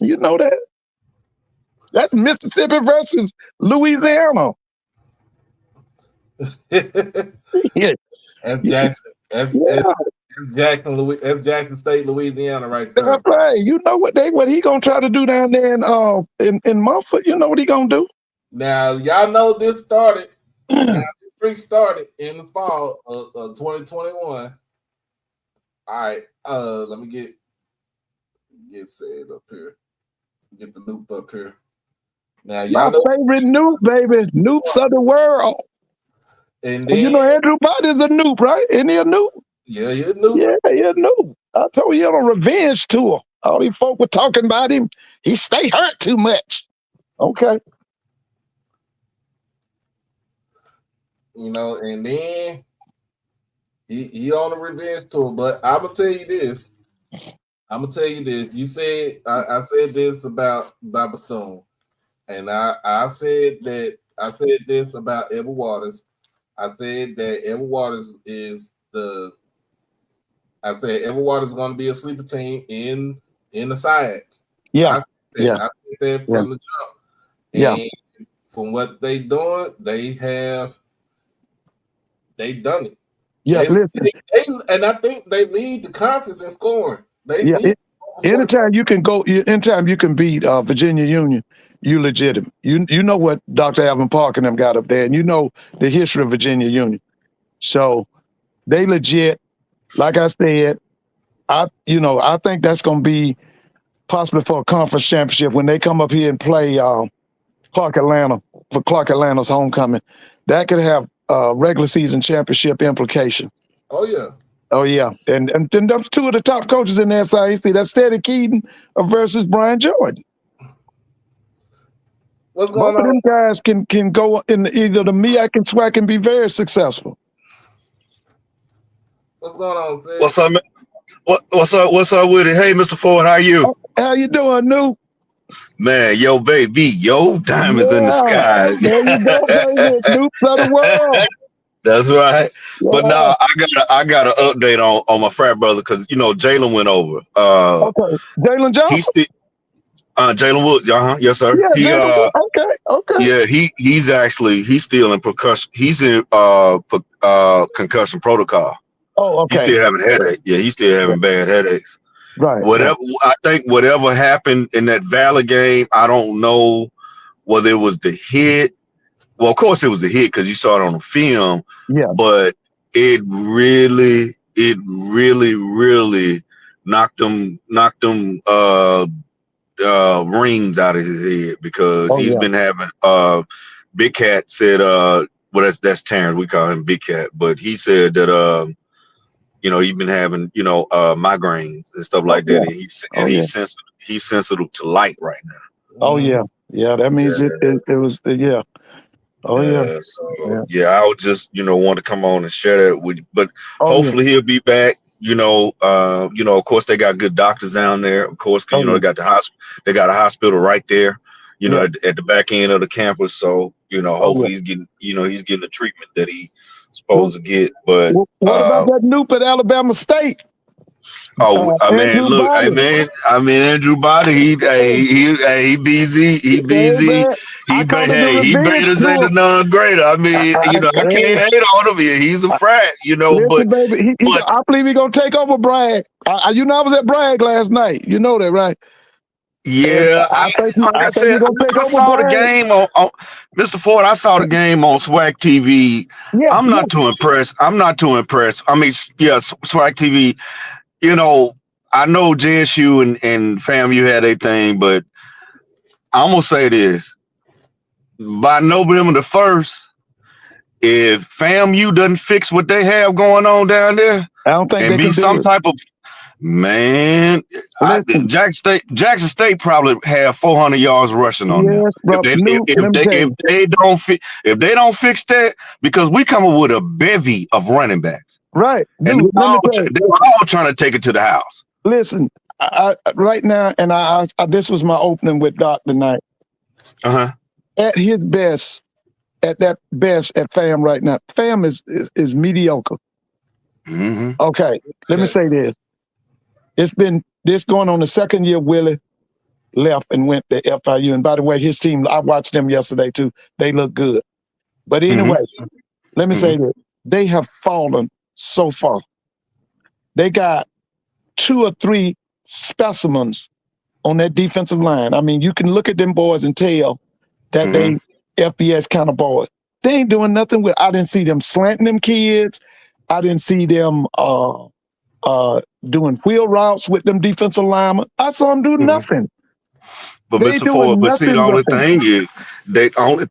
You know that. That's Mississippi versus Louisiana. Yeah. That's Jackson. That's Jackson State, Louisiana, right there. Right. You know what he gonna try to do down there in Mumford. You know what he gonna do. Now y'all know this started. This streak started in the fall of 2021. All right. Let me get set up here. Get the loop up here. Now y'all know favorite noob, baby. Noobs of the world. And then, you know Andrew Bott is a noob, right? Isn't he a noob? Yeah, he's a noob. Yeah, he's a noob. I told you on a revenge tour. All these folk were talking about him. He stay hurt too much. Okay. You know, and then he on a revenge tour. But I'm gonna tell you this. You said I said this about Bethune, and I said this about Edward Waters. I said that Edward Waters is Edward Waters is going to be a sleeper team in the SWAC. Yeah. I said that from the jump. And from what they doing, they've done it. Yeah, listen. And I think they lead the conference in scoring. Anytime you can beat Virginia Union, you legitimate. You know what Dr. Alvin Park and them got up there, and you know the history of Virginia Union. So they legit. Like I said, I think that's going to be possibly for a conference championship when they come up here and play Clark Atlanta for Clark Atlanta's homecoming. That could have regular season championship implication. Oh yeah. Oh yeah, and then there's two of the top coaches in the SIAC. That's Steady Keaton versus Brian Jordan. What's going Both on? of them guys can go in either the MEAC and SWAC and be very successful. What's going on, Sid? What's up, man? What's up with it? Hey, Mr. Ford, how are you? How you doing, New? Man, yo, baby, yo, diamonds in the sky. There you go, baby. New of the world. That's right. Yeah. But now I got an update on my frat brother because Jalen went over. Okay, Jalen Johnson. He's still Jalen Woods. Yes, sir. Yeah, okay. Yeah, he's still in percussion. He's in concussion protocol. Oh, okay. He's still having headache. Yeah, he's still having bad headaches. Right. I think whatever happened in that Valley game, I don't know whether it was the hit. Well, of course it was the hit because you saw it on the film. Yeah. But it really knocked him rings out of his head because he's been having Big Cat said that's Terrence, we call him Big Cat, but he said that he's been having migraines and stuff like that, and he's sensitive to light right now. Oh yeah, that means it was Oh yeah. So I would just want to come on and share that with you. But hopefully he'll be back. Of course they got good doctors down there. Of course, they got they got a hospital right there. At the back end of the campus. So hopefully he's getting the treatment that he's supposed to get. But what about that noob at Alabama State? Oh, I mean, Andrew look, Body. I mean, Andrew Body, he busy, Man, I call it the he revenge better say the tour. non-greater. I mean, I Hey, can't hate on him. He's a frat, listen, but baby, I believe he's gonna take over Bragg. I was at Bragg last night. You know that, right? And yeah, I think like I said, he's gonna take I over saw the Bragg. game on Mr. Ford. I saw the game on SWAC TV. Yeah, I'm not too impressed. I mean, yeah, SWAC TV. I know JSU and FAMU had a thing, but I'm gonna say this: by November the 1st, if FAMU doesn't fix what they have going on down there I don't think and they be can do some it. type of man, Listen, Jackson State probably have 400 yards rushing on them. yes, bro. Let me tell you. If they don't fix that, because we come up with a bevy of running backs, Right, and dude. Let me tell you. they're all trying to take it to the house. Listen, right now, and this was my opening with Doc tonight. At his best, at FAM right now, FAM is mediocre. Mm-hmm. Okay, let me say this. It's been this going on the second year. Willie left and went to FIU, and by the way, his team. I watched them yesterday too. They look good. But anyway, let me say this: they have fallen so far. They got 2 or 3 specimens on that defensive line. I mean, you can look at them boys and tell that they FBS kind of boys. They ain't doing nothing with. I didn't see them slanting them kids. I didn't see them doing wheel routes with them defensive linemen. I saw them do nothing. But They Mr. Ford, doing but see, the nothing only with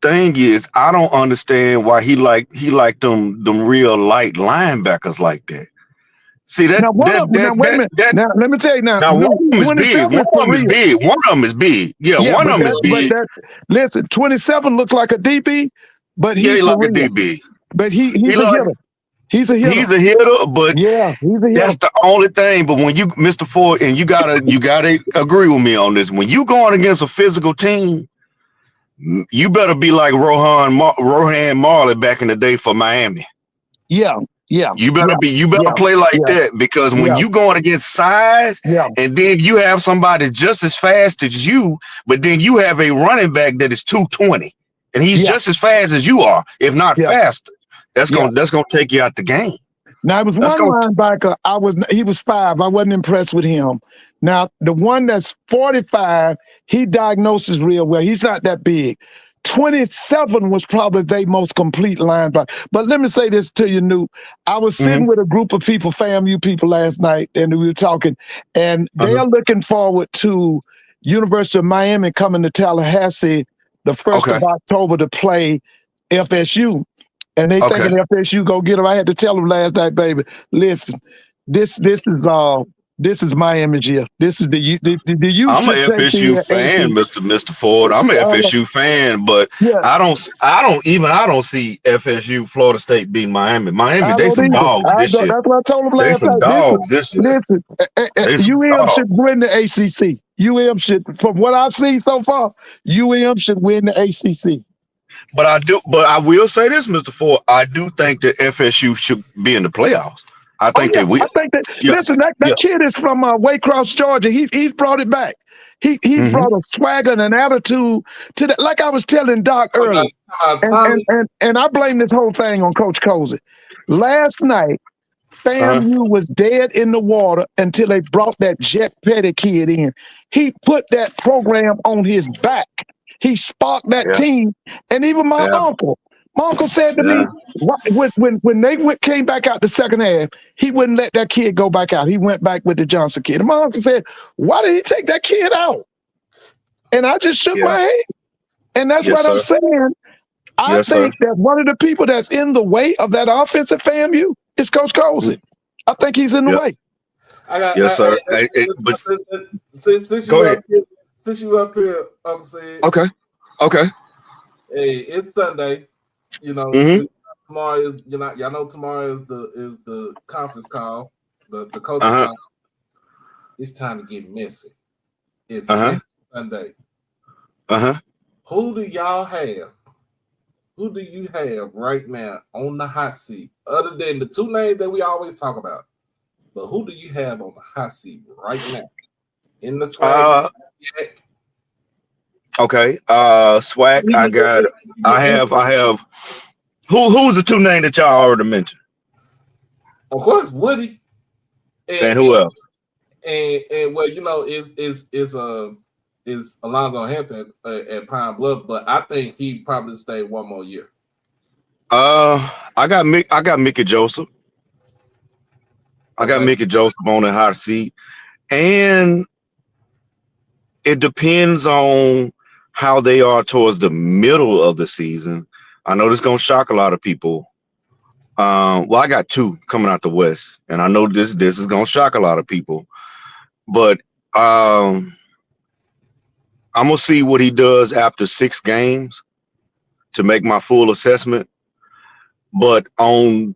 them. thing is, I don't understand why he liked them real light linebackers like that. See that Now, wait a minute. Now, let me tell you now. One of them is big. One of them is big. Yeah, one of them is big. Listen, 27 looks like a DB, but he's he for like real. a DB. But he's a hitter. He's a hitter. He's a hitter, but yeah, he's a hitter. That's the only thing. But when you, Mr. Ford, and you gotta agree with me on this. When you going against a physical team, you better be like Rohan Marley back in the day for Miami. Yeah. You better play like that, because when you going against size, and then you have somebody just as fast as you, but then you have a running back that is 220, and he's just as fast as you are, if not faster. That's gonna take you out the game. Now, it was one linebacker. He was 5. I wasn't impressed with him. Now, the one that's 45, he diagnoses real well. He's not that big. 27 was probably their most complete linebacker. But let me say this to you, Newt. I was sitting with a group of people, FAMU people last night, and we were talking, and they are looking forward to University of Miami coming to Tallahassee the 1st of October to play FSU. And they thinking FSU go get them. I had to tell them last night, baby, listen, this is Miami's year. This is the U. I'm an FSU fan, Mr. Ford. I'm an FSU fan, but I don't see FSU, Florida State beating Miami. They some dogs this year. That's what I told them last night. Dogs this year. Listen, UM should win the ACC. UM should, from what I've seen so far, UM should win the ACC. But I will say this, Mr. Ford. I do think that FSU should be in the playoffs. I think they will. I think that. Listen, that kid is from Waycross, Georgia. He's brought it back. He brought a swagger and an attitude to that. Like I was telling Doc earlier, and I blame this whole thing on Coach Cozy. Last night, FAMU was dead in the water until they brought that Jet Petty kid in. He put that program on his back. He sparked that team, and even my uncle said to me, when they came back out the second half, he wouldn't let that kid go back out. He went back with the Johnson kid. And my uncle said, "Why did he take that kid out?" And I just shook my head. And that's what I'm saying. I think that one of the people that's in the way of that offensive FAMU is Coach Cozy. I think he's in the way. Sir. Go ahead. Since you up here, I'm saying. Okay. Hey, it's Sunday. Tomorrow is y'all know tomorrow is the conference call, the coach call. It's time to get messy. It's messy Sunday. Who do y'all have? Who do you have right now on the hot seat, other than the 2 names that we always talk about? But who do you have on the hot seat right now in the SWAC? Okay. SWAC. I have. Who's the two names that y'all already mentioned? Of course, Woody. And who else? And well, is Alonzo Hampton at Pine Bluff, but I think he probably stay one more year. I got Mickey Joseph. I got Mickey Joseph on the hot seat, and it depends on how they are towards the middle of the season. I know this is gonna shock a lot of people. Well, I got two coming out the West, and I know this is gonna shock a lot of people, but I'm gonna see what he does after 6 games to make my full assessment. But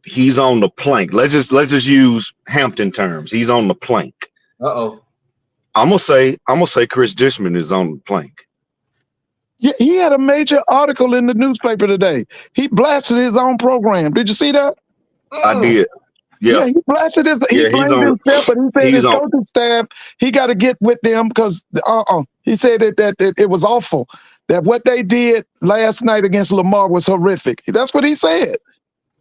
he's on the plank. Let's just use Hampton terms. He's on the plank. I'm gonna say Chris Dishman is on the plank. Yeah, he had a major article in the newspaper today. He blasted his own program. Did you see that? I did. Yeah, he blasted his. He blamed himself, but he said his coaching staff. He got to get with them because he said that it was awful. That what they did last night against Lamar was horrific. That's what he said.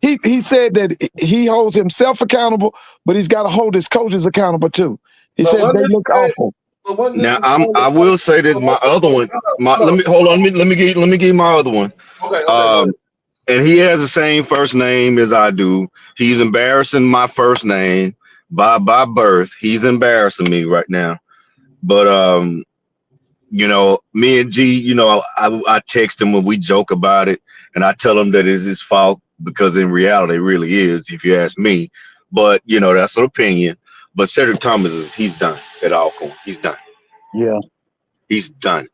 He said that he holds himself accountable, but he's got to hold his coaches accountable too. He said they look awful. Now I will say this. My other one. Let me hold on. Let me give you my other one. Okay. And he has the same first name as I do. He's embarrassing my first name by birth. He's embarrassing me right now. But me and G, I text him when we joke about it, and I tell him that it's his fault because in reality, it really is, if you ask me. But that's an opinion. But Cedric Thomas he's done at Alcorn. He's done. Yeah, he's done.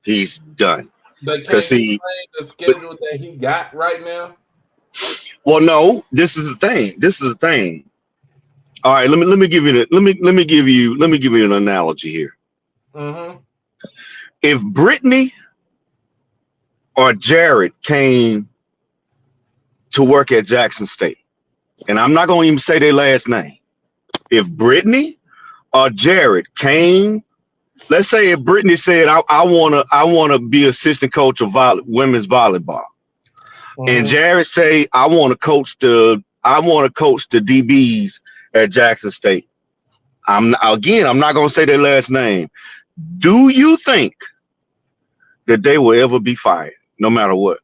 He's done. But can you explain the schedule that he got right now? Well, no. This is the thing. All right. Let me give you an analogy here. Mm-hmm. If Brittany or Jared came to work at Jackson State, and I'm not going to even say their last name. If Brittany or Jared came, let's say if Brittany said, I wanna be assistant coach of women's volleyball, and Jared say, I want to coach the DBs at Jackson State. I'm not going to say their last name. Do you think that they will ever be fired, no matter what?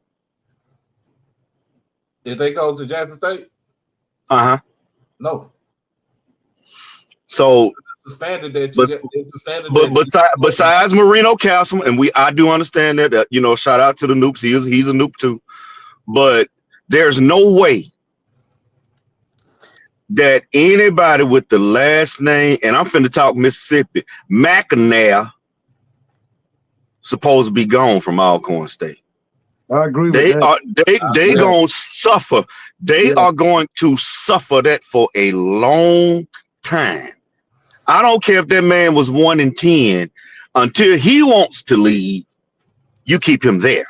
If they go to Jackson State? No. So the standard that besides Marino Castle, and I do understand that, shout out to the Noops. He's a Noop too. But there's no way that anybody with the last name, and I'm finna talk Mississippi, McNair, supposed to be gone from Alcorn State. I agree with that. They gonna suffer. They are going to suffer that for a long time. I don't care if that man was 1-10. Until he wants to leave, you keep him there.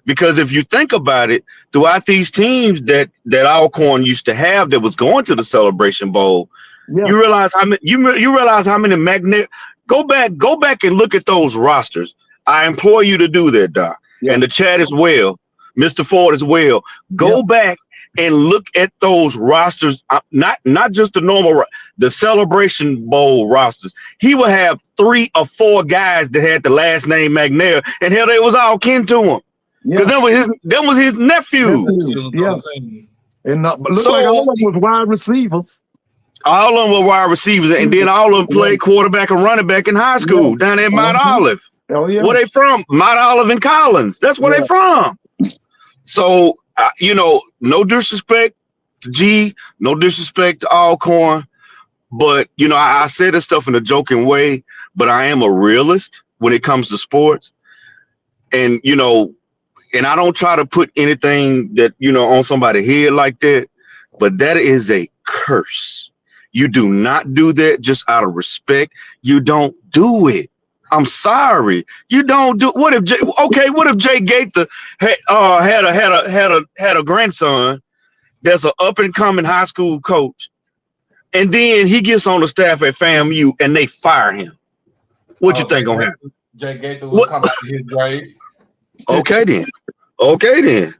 Because if you think about it, throughout these teams that Alcorn used to have that was going to the Celebration Bowl, you realize how many magnet. Go back and look at those rosters. I implore you to do that, Doc. And the chat as well, Mr. Ford as well. Go back and look at those rosters, not just the Celebration Bowl rosters. He would have 3 or 4 guys that had the last name McNair, and hell, they was all kin to him. Because that was his nephew. And look like all of them was wide receivers. All of them were wide receivers, and then all of them played quarterback and running back in high school down at Mount Olive. Where they from? Mount Olive and Collins. That's where they from. So, no disrespect to G, no disrespect to Alcorn, but, I say this stuff in a joking way, but I am a realist when it comes to sports. And, and I don't try to put anything that, on somebody's head like that, but that is a curse. You do not do that just out of respect. You don't do it. I'm sorry. You don't do. What if Jay Gaither had a grandson that's an up and coming high school coach, and then he gets on the staff at FAMU and they fire him. What you think gonna happen? Jay Gaither will come out of his grave. Okay then. Okay then.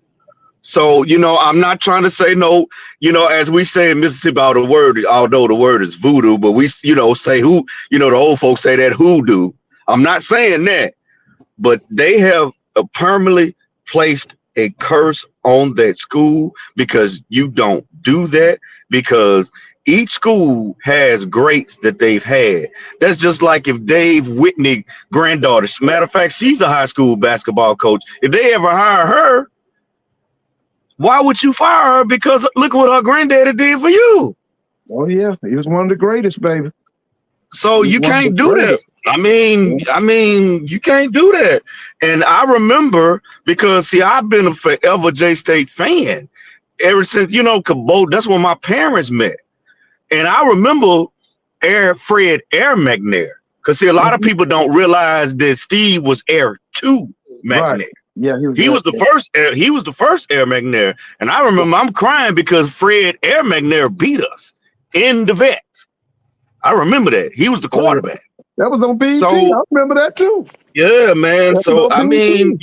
So, I'm not trying to say no, as we say in Mississippi, although the word is voodoo, but we, say who, the old folks say that hoodoo. I'm not saying that, but they have permanently placed a curse on that school because you don't do that, because each school has greats that they've had. That's just like if Dave Whitney granddaughter, matter of fact, she's a high school basketball coach. If they ever hire her, why would you fire her? Because look what her granddaddy did for you. Oh yeah, he was one of the greatest, baby. So you can't do that. I mean, you can't do that. And I remember, because see, I've been a forever J-State fan ever since, Cabot. That's when my parents met. And I remember Fred Air McNair. Because see, a lot of people don't realize that Steve was Air 2 McNair. Right. Yeah, he was the first Air McNair. And I remember I'm crying because Fred Air McNair beat us in the vet. I remember that. He was the quarterback. That was on BET. So, I remember that too. Yeah, man. So I mean,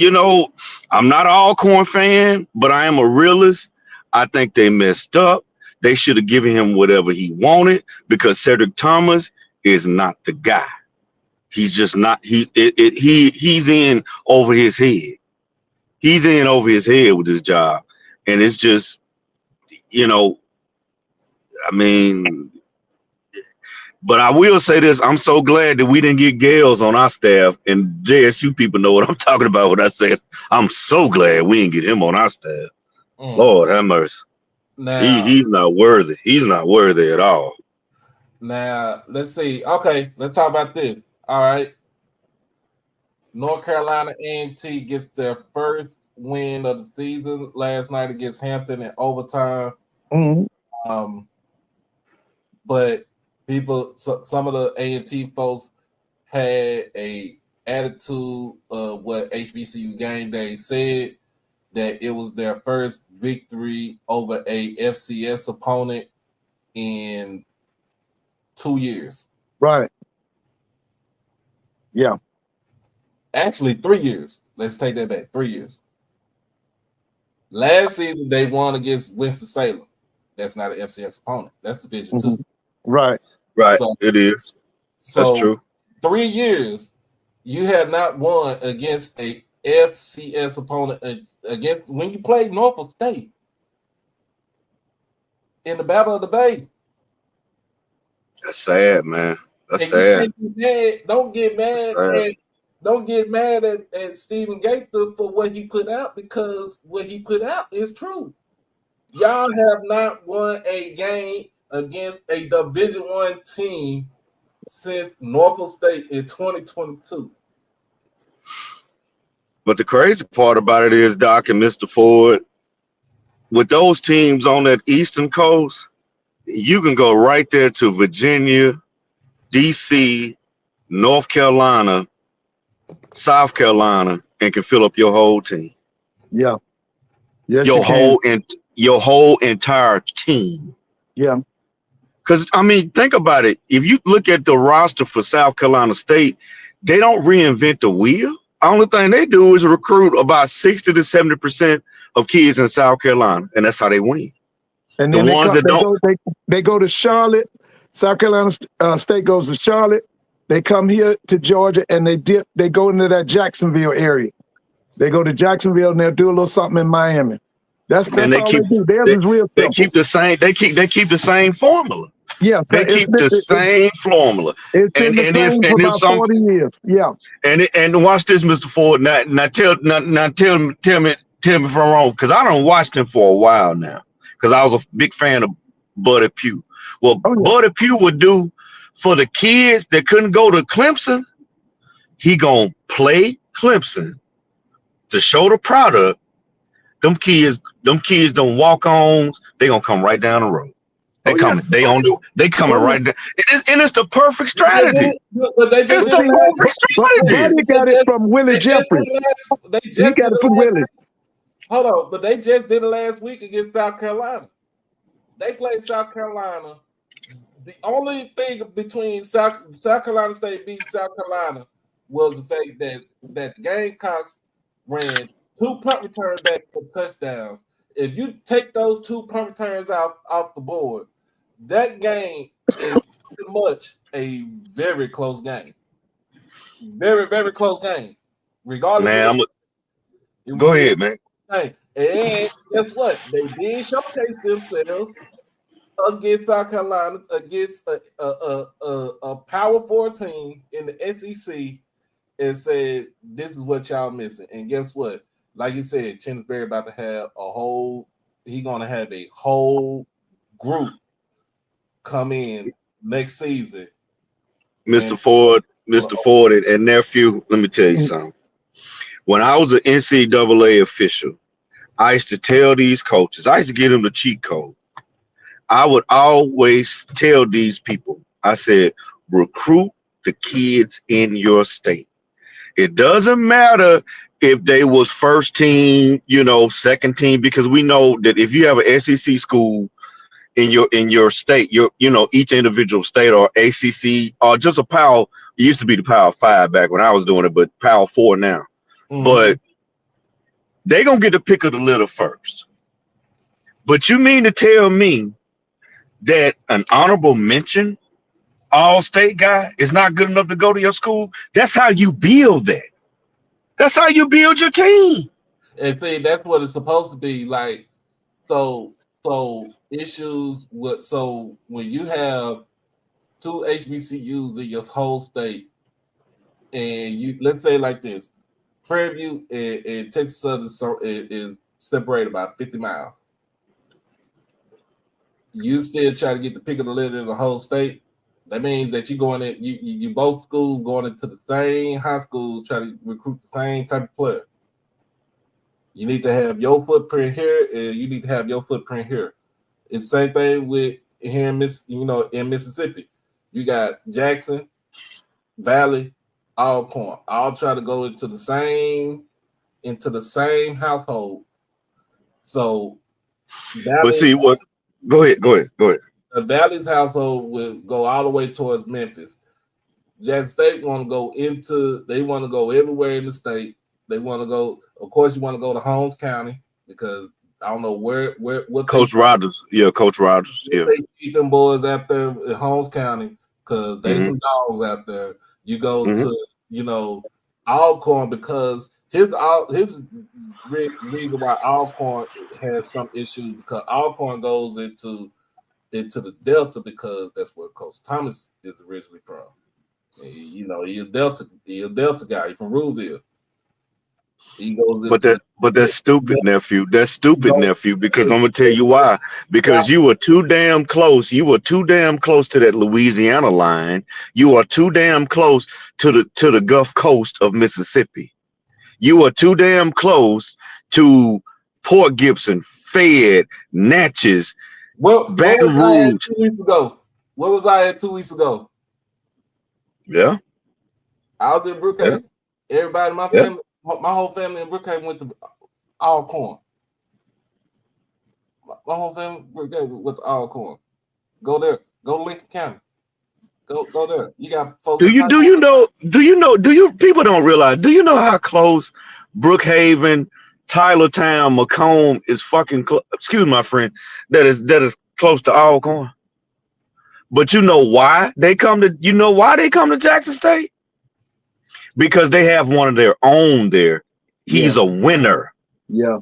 I'm not an Alcorn fan, but I am a realist. I think they messed up. They should have given him whatever he wanted, because Cedric Thomas is not the guy. He's just not. He's in over his head. He's in over his head with this job, and it's just, I mean. But I will say this: I'm so glad that we didn't get Gales on our staff, and JSU people know what I'm talking about when I said I'm so glad we didn't get him on our staff. Lord have mercy. Now, he's not worthy. He's not worthy at all. Now, let's see. Okay, let's talk about this. All right. North Carolina A&T gets their first win of the season last night against Hampton in overtime. Mm-hmm. But some of the A&T folks had a attitude of what HBCU Game Day said, that it was their first victory over a FCS opponent in 2 years. Right. Yeah. Actually, 3 years. Let's take that back. 3 years. Last season, they won against Winston-Salem. That's not an FCS opponent. That's Division 2. Right. Right. So, it is. That's true. 3 years, you have not won against a FCS opponent against when you played Norfolk State in the Battle of the Bay. That's sad, man. That's sad. Don't get mad. Don't get mad at Stephen Gaither for what he put out, because what he put out is true. Y'all have not won a game against a Division I team since Norfolk State in 2022. But the crazy part about it is, Doc and Mr. Ford, with those teams on that Eastern Coast, you can go right there to Virginia, DC, North Carolina, South Carolina, and can fill up your whole team. Yeah. Yes, your whole entire team. Yeah. Because, I mean, think about it. If you look at the roster for South Carolina State, they don't reinvent the wheel. The only thing they do is recruit about 60 to 70% of kids in South Carolina, and that's how they win. And then they go to Charlotte. South Carolina State goes to Charlotte. They come here to Georgia, and they go into that Jacksonville area. They go to Jacksonville, and they'll do a little something in Miami. That's all they do. Theirs is real simple. They keep the same. They keep the same formula. Yeah, they keep the same formula. It's been the same for about 40 years. Yeah. And watch this, Mr. Ford. Now tell me if I'm wrong, because I don't watch them for a while now, because I was a big fan of Buddy Pugh. Well, Buddy Pugh would do for the kids that couldn't go to Clemson, he gonna play Clemson to show the product. Them kids don't walk-ons. They gonna come right down the road. They coming. They coming right down. And it's the perfect strategy. It's the perfect strategy. They got it from Willie Jeffrey. He got it from Willie. Hold on, but they just did it last week against South Carolina. They played South Carolina The only thing between South Carolina State beating South Carolina was the fact that the Gamecocks ran 2 punt returns back for touchdowns. If you take those 2 punt returns off the board, that game is pretty much a very close game. Very, very close game. Regardless, Man, go ahead, man. And guess what? They did showcase themselves against South Carolina, against a Power 4 team in the SEC, and said, "This is what y'all missing." And guess what? Like you said, Chinsbury about to have he's gonna have a whole group come in next season. Mr. Ford, and nephew, let me tell you something. When I was an NCAA official, I used to tell these coaches, I used to give them the cheat code. I would always tell these people, I said, recruit the kids in your state. It doesn't matter if they was first team, second team, because we know that if you have an SEC school in your state, each individual state or ACC or just a Power, it used to be the Power 5 back when I was doing it, but Power 4 now. Mm-hmm. But they gonna get the pick of the litter first. But you mean to tell me that an honorable mention all-state guy is not good enough to go to your school? That's how you build that. That's how you build your team. And see, that's what it's supposed to be like. So issues with when you have 2 HBCUs in your whole state, and you let's say like this, Prairie View and Texas Southern is separated by 50 miles. You still try to get the pick of the litter in the whole state. That means that you going in, you both schools going into the same high schools, try to recruit the same type of player. You need to have your footprint here, and you need to have your footprint here. It's the same thing with here in Mississippi. You got Jackson, Valley, Alcorn. All try to go into the same household. So, Valley, but see what? Go ahead. The Valley's household will go all the way towards Memphis. Jackson State want to go everywhere in the state. They want to go. Of course, you want to go to Holmes County because I don't know what Coach Rogers. Yeah, Coach Rogers. Yeah, they keep them boys out there in Holmes County because they some dogs out there. You go to Alcorn because his reason why Alcorn has some issues because Alcorn goes into the Delta because that's where Coach Thomas is originally from. He's a Delta guy. He's from Ruleville. He goes but that's stupid, nephew. That's stupid, nephew, because I'm gonna tell you why. Because you were too damn close. You were too damn close to that Louisiana line. You are too damn close to the Gulf Coast of Mississippi. You are too damn close to Port Gibson, Fayette, Natchez, Baton Rouge. 2 weeks ago? Where was I at 2 weeks ago? Yeah, I was in Brookhaven. Yeah. Everybody in my family. My whole family in Brookhaven went to Alcorn. My whole family went to Alcorn. Go there. Go to Lincoln County. Go there. You got folks. People don't realize, do you know how close Brookhaven, Tylertown, Macomb is fucking excuse my friend, that is close to Alcorn? But you know why they come to Jackson State? Because they have one of their own there. He's a winner. Yeah.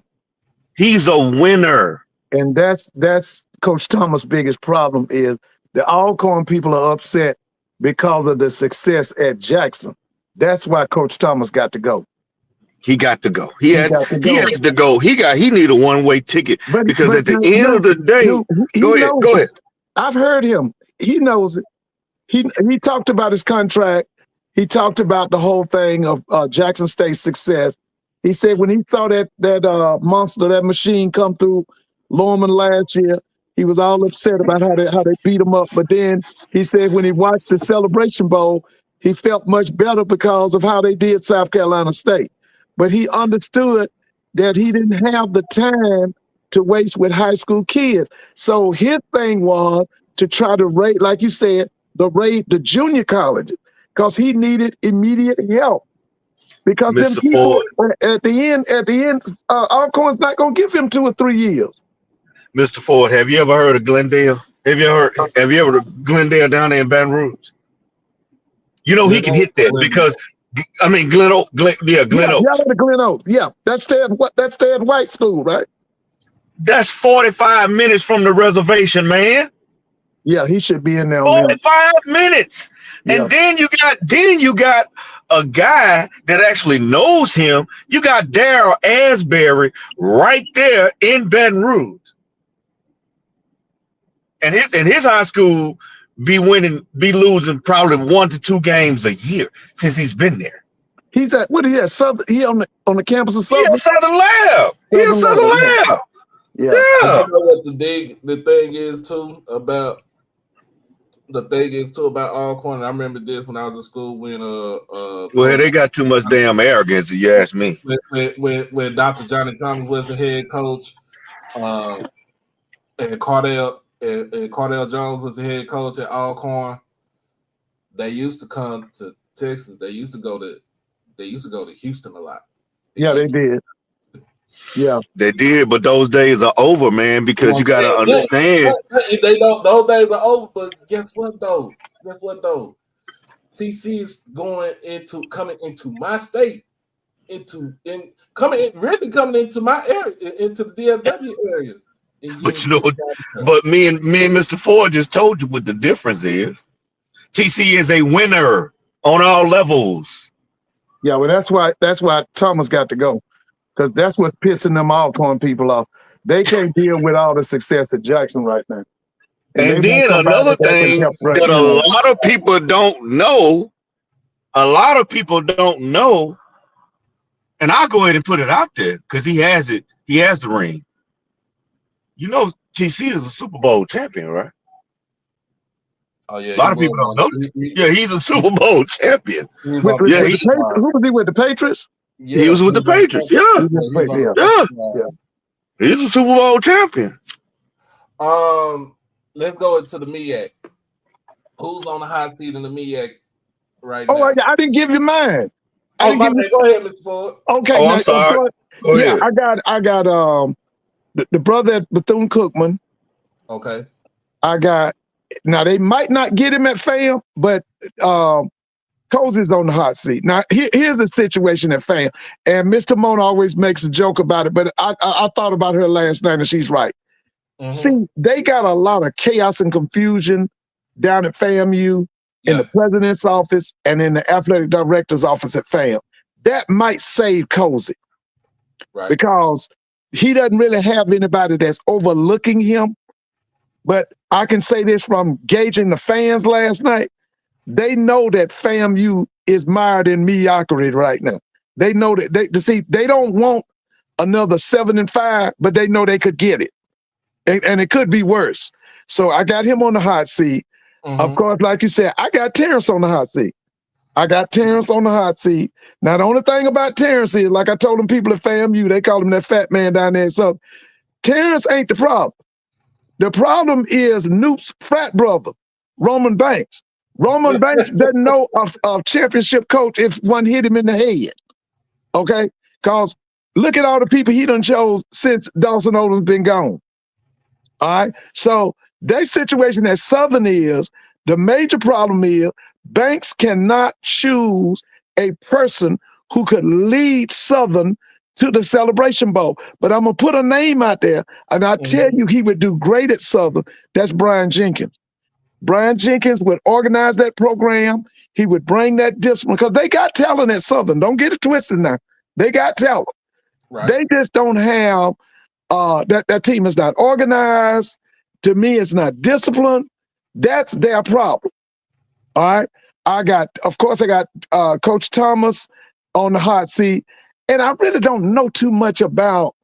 He's a winner. And that's Coach Thomas' biggest problem is the Alcorn people are upset because of the success at Jackson. That's why Coach Thomas got to go. He got to go. He has to go. He need a one-way ticket because at the end of the day, go ahead. I've heard him. He knows it. He talked about his contract. He talked about the whole thing of Jackson State's success. He said when he saw that monster, that machine come through Lorman last year, he was all upset about how they beat him up. But then he said when he watched the Celebration Bowl, he felt much better because of how they did South Carolina State. But he understood that he didn't have the time to waste with high school kids. So his thing was, to try to rate, like you said, the junior colleges, because he needed immediate help. Because them Mr. people Ford. at the end, Alcorn's not gonna give him 2 or 3 years. Mr. Ford, have you ever heard of Glendale? Have you ever heard of Glendale down there in Baton Rouge? You know he can hit that because I mean Glen Oaks. Yeah, Oaks. the Glen Oaks. Yeah, that's Ted White School, right? That's 45 minutes from the reservation, man. Yeah, he should be in there on them. 45 minutes. Yeah. And then you got a guy that actually knows him. You got Darryl Asbury right there in Baton Rouge. And his high school be losing probably 1 to 2 games a year since he's been there. He's at what he at Southern, he on the campus of Southern. He at Southern Lab. He at Southern Lab. Yeah. Yeah. You know what the thing is too about Alcorn. I remember this when I was in school when Well, they got too much damn arrogance, if you ask me. When Dr. Johnny Thomas was the head coach, and Cardell Jones was the head coach at Alcorn. They used to come to Texas. They used to go to Houston a lot. Yeah, they did. Yeah, they did, but those days are over, man. Because you got to understand. They don't. Those days are over. But guess what, though? TC is coming into my state, coming into my area, into the DFW area. But you know, but me and Mr. Ford just told you what the difference is. TC is a winner on all levels. Yeah, well, that's why Thomas got to go, because that's what's pissing them Alcorn people off. They can't deal with all the success at Jackson right now. And then another thing that a lot of people don't know, and I'll go ahead and put it out there because he has it. He has the ring. You know, TC is a Super Bowl champion, right? Oh yeah, a lot of people don't know that. Yeah, he's a Super Bowl champion. Who was he with, the Patriots? Yeah, he was with the Patriots. Yeah. He's a Super Bowl champion. Let's go into the MEAC. Who's on the hot seat in the MEAC right now? Oh, I didn't give you mine. Go ahead, Mr. Ford. Okay. Oh, I'm sorry. Go ahead. I got the brother at Bethune-Cookman. Okay. Now they might not get him at FAM, but Cozy's on the hot seat. Now here's the situation at FAM, and Mr. Mona always makes a joke about it, but I thought about her last night, and she's right. Mm-hmm. See, they got a lot of chaos and confusion down at FAMU, in the president's office, and in the athletic director's office at FAM. That might save Cozy, right? Because he doesn't really have anybody that's overlooking him. But I can say this from gauging the fans last night. They know that FAMU is mired in mediocrity right now. They know that they don't want another 7-5, but they know they could get it. And it could be worse. So I got him on the hot seat. Mm-hmm. Of course, like you said, I got Terrence on the hot seat. Now, the only thing about Terrence is, like I told them people at FAMU, they call him that fat man down there. So Terrence ain't the problem. The problem is Newt's frat brother, Roman Banks. Roman Banks doesn't know a championship coach if one hit him in the head. Okay? Because look at all the people he done chose since Dawson Odom's been gone. All right? So their situation at Southern is, the major problem is Banks cannot choose a person who could lead Southern to the Celebration Bowl. But I'm going to put a name out there, and I tell you he would do great at Southern. That's Brian Jenkins. Brian Jenkins would organize that program. He would bring that discipline, because they got talent at Southern. Don't get it twisted now. They got talent. Right. They just don't have, that team is not organized. To me, it's not disciplined. That's their problem. All right. I got Coach Thomas on the hot seat. And I really don't know too much about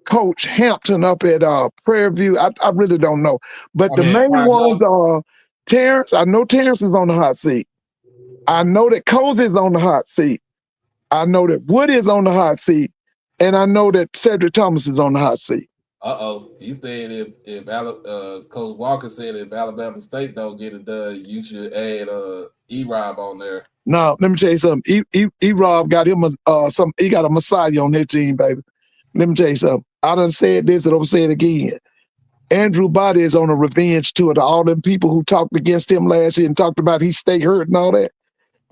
Coach Hampton up at Prairie View. I really don't know. But the main ones are Terrence. I know Terrence is on the hot seat. I know that Cozy is on the hot seat. I know that Woody is on the hot seat. And I know that Cedric Thomas is on the hot seat. He said if Coach Walker said if Alabama State don't get it done, you should add E-Rob on there. No, let me tell you something. E-Rob got him he got a Messiah on their team, baby. Let me tell you something. I done said this and I'm saying it again. Andrew Body is on a revenge tour to all them people who talked against him last year and talked about he stay hurt and all that.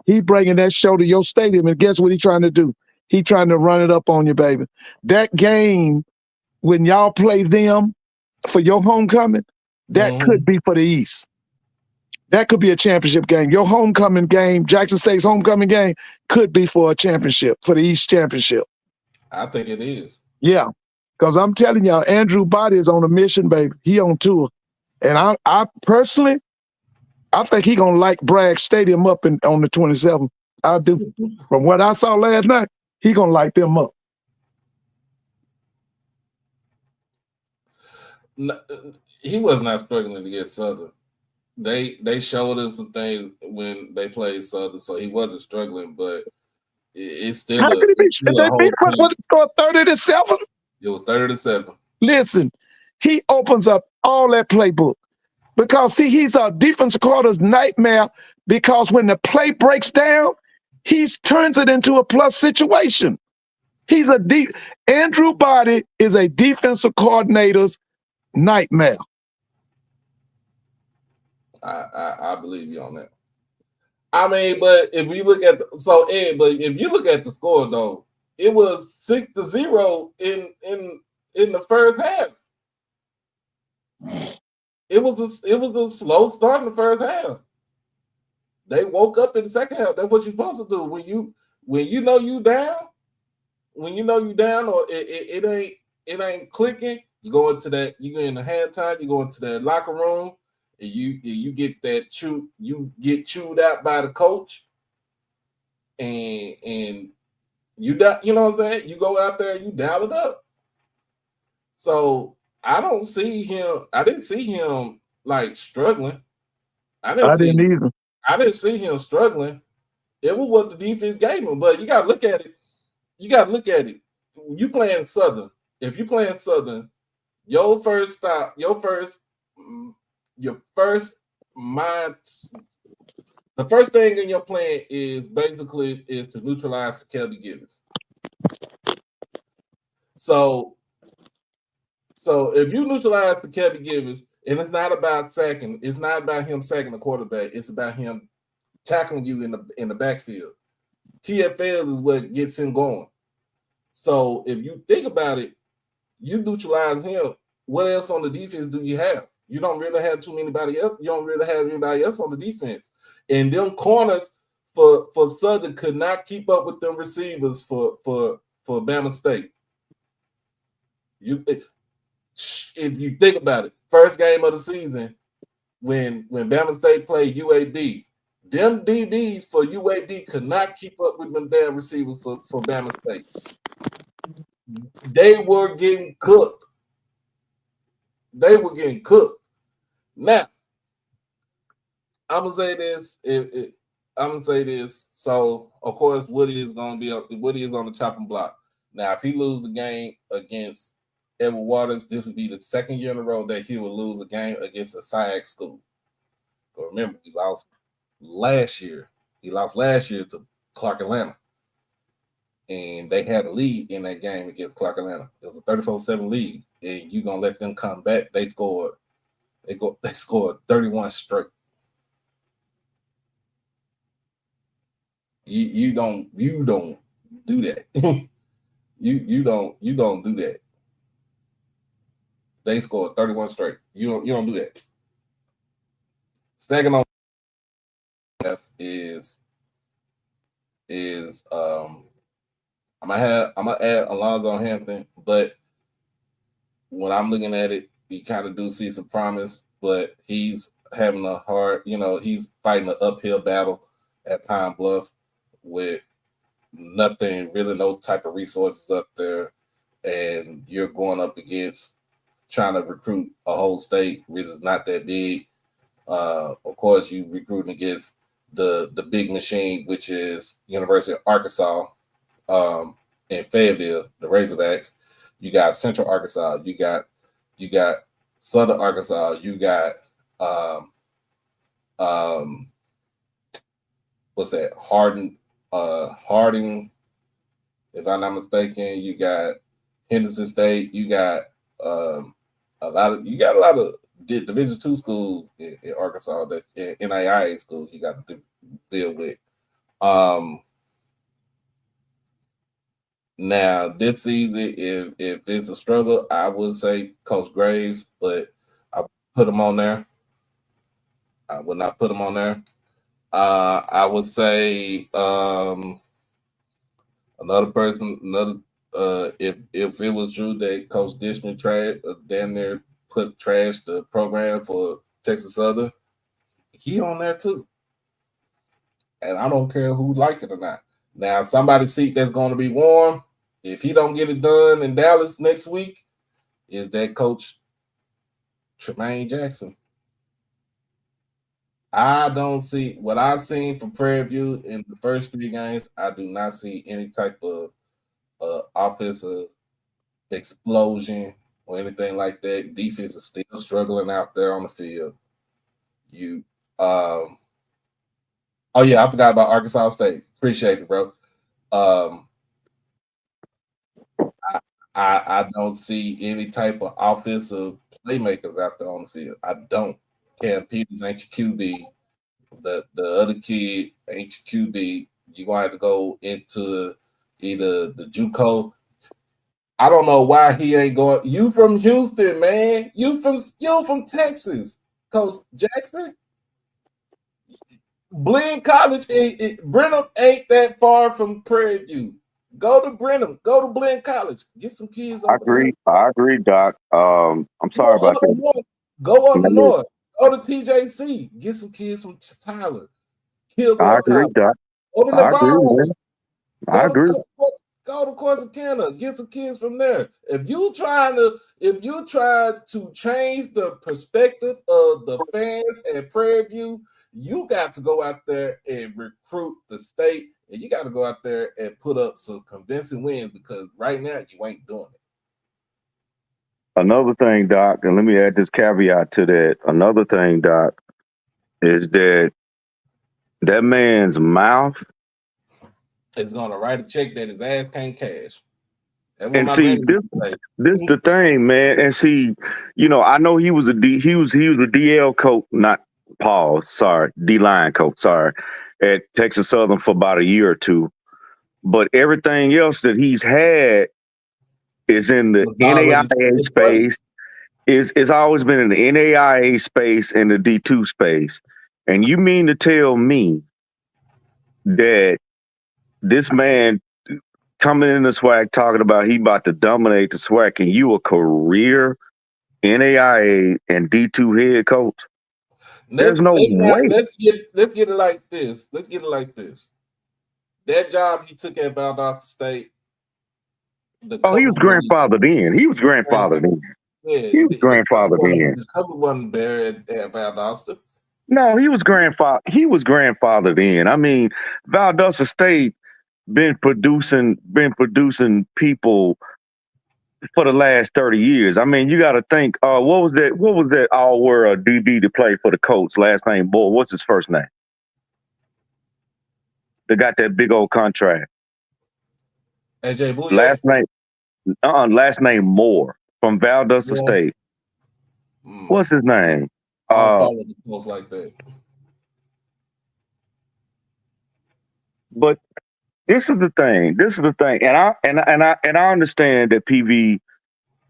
He bringing that show to your stadium, and guess what he trying to do? He trying to run it up on you, baby. That game, when y'all play them for your homecoming, that could be for the East. That could be a championship game. Your homecoming game, Jackson State's homecoming game, could be for a championship, for the East championship. I think it is. Yeah, because I'm telling y'all, Andrew Body is on a mission, baby. He on tour. And I personally, I think he going to light Bragg Stadium up on the 27th. I do. From what I saw last night, he going to light them up. No, he was not struggling to get Southern. They showed us some things when they played Southern, so he wasn't struggling, but it's still How could he be? They beat what scored 30-7? It was 30-7. Listen, he opens up all that playbook because see, he's a defensive quarter's nightmare because when the play breaks down, he turns it into a plus situation. He's Andrew Body is a defensive coordinator's nightmare. I believe you on that. I mean, but if you look at if you look at the score though, it was 6-0 in the first half. It was a slow start in the first half. They woke up in the second half. That's what you're supposed to do when you know you down. When you know you down or it ain't clicking, you go into that. You go in the halftime. You go into that locker room. And you get chewed out by the coach, and you know what I'm saying? You go out there and you dial it up. So I didn't see him like struggling. I didn't either. I didn't see him struggling. It was what the defense gave him. But you gotta look at it. You playing Southern. If you playing Southern, your first mind, the first thing in your plan is basically to neutralize Kelby Givens. So if you neutralize the Kelby Givens, and it's not about sacking, it's not about him sacking the quarterback, it's about him tackling you in the backfield. TFL is what gets him going. So if you think about it, you neutralize him. What else on the defense do you have? You don't really have anybody else. You don't really have anybody else on the defense. And them corners for Southern could not keep up with them receivers for Bama State. If you think about it, first game of the season, when Bama State played UAB, them DBs for UAB could not keep up with them damn receivers for Bama State. They were getting cooked. Now, I'm gonna say this. So, of course, Woody is on the chopping block. Now, if he loses the game against Edward Waters, this would be the second year in a row that he will lose a game against a SWAC school. But remember, he lost last year. He lost last year to Clark Atlanta. And they had a lead in that game against Clark Atlanta. It was a 34-7 lead. And you're gonna let them come back. They scored 31 straight. You don't do that. you don't do that. They scored 31 straight. You don't do that. Stacking on is I'm gonna add Alonzo Hampton, but when I'm looking at it, you kind of do see some promise, but he's having a hard, he's fighting an uphill battle at Pine Bluff with nothing, really no type of resources up there, and you're going up against trying to recruit a whole state, which is not that big. Of course, you recruiting against the big machine, which is University of Arkansas in Fayetteville, the Razorbacks. You got Central Arkansas. You got You got Southern Arkansas. You got what's that? Harding, if I'm not mistaken. You got Henderson State. You got a lot of Division II schools in Arkansas, that NAIA schools you got to deal with. Now this season, if it's a struggle, I would say Coach Graves, but I would put him on there. I would not put him on there. I would say another person, if it was true that Coach Dishman damn near trashed the program for Texas Southern, he on there too. And I don't care who liked it or not. Now, somebody's seat that's going to be warm, if he don't get it done in Dallas next week, is that Coach Tremaine Jackson. I don't see what I've seen from Prairie View in the first 3 games. I do not see any type of offensive explosion or anything like that. Defense is still struggling out there on the field. Oh yeah, I forgot about Arkansas State. Appreciate it, bro. I don't see any type of offensive playmakers out there on the field. I don't. Cam Peters ain't your QB. The other kid ain't your QB. You're gonna have to go into either the JUCO. I don't know why he ain't going. You from Houston, man. You from Texas, Coach Jackson. Blenheim College, Brenham ain't that far from Prairie View. Go to Brenham. Go to Blenheim College. Get some kids. I agree, Doc. I'm sorry about that. Go up north. Go to TJC. Get some kids from Tyler. I agree, Doc. Go to Navarro. I agree. Go to Corsicana. Get some kids from there. If you try to change the perspective of the fans at Prairie View, you got to go out there and recruit the state, and you got to go out there and put up some convincing wins, because right now you ain't doing it. Another thing, Doc, and let me add this caveat to that. Another thing, Doc, is that man's mouth is going to write a check that his ass can't cash. And see, this the thing, man. And see, I know he was a DL coach, not Paul, sorry, D-line coach, sorry, at Texas Southern for about a year or two. But everything else that he's had is in the NAIA space. It's always been in the NAIA space and the D2 space. And you mean to tell me that this man coming in the SWAC talking about he about to dominate the SWAC, and you a career NAIA and D2 head coach? There's no way. Let's get it like this. That job he took at Valdosta State. He was grandfathered in. He was grandfathered in. Yeah, he was grandfathered in. The cover wasn't there at Valdosta. No, he was grandfathered in. I mean, Valdosta State been producing people for the last 30 years. I mean, you got to think. What was that all-world DB to play for the Colts? Last name Bull. What's his first name? They got that big old contract. AJ Bouye. Last name Moore from Valdosta State. What's his name? I don't follow the Colts like that. But this is the thing, and I understand that PV,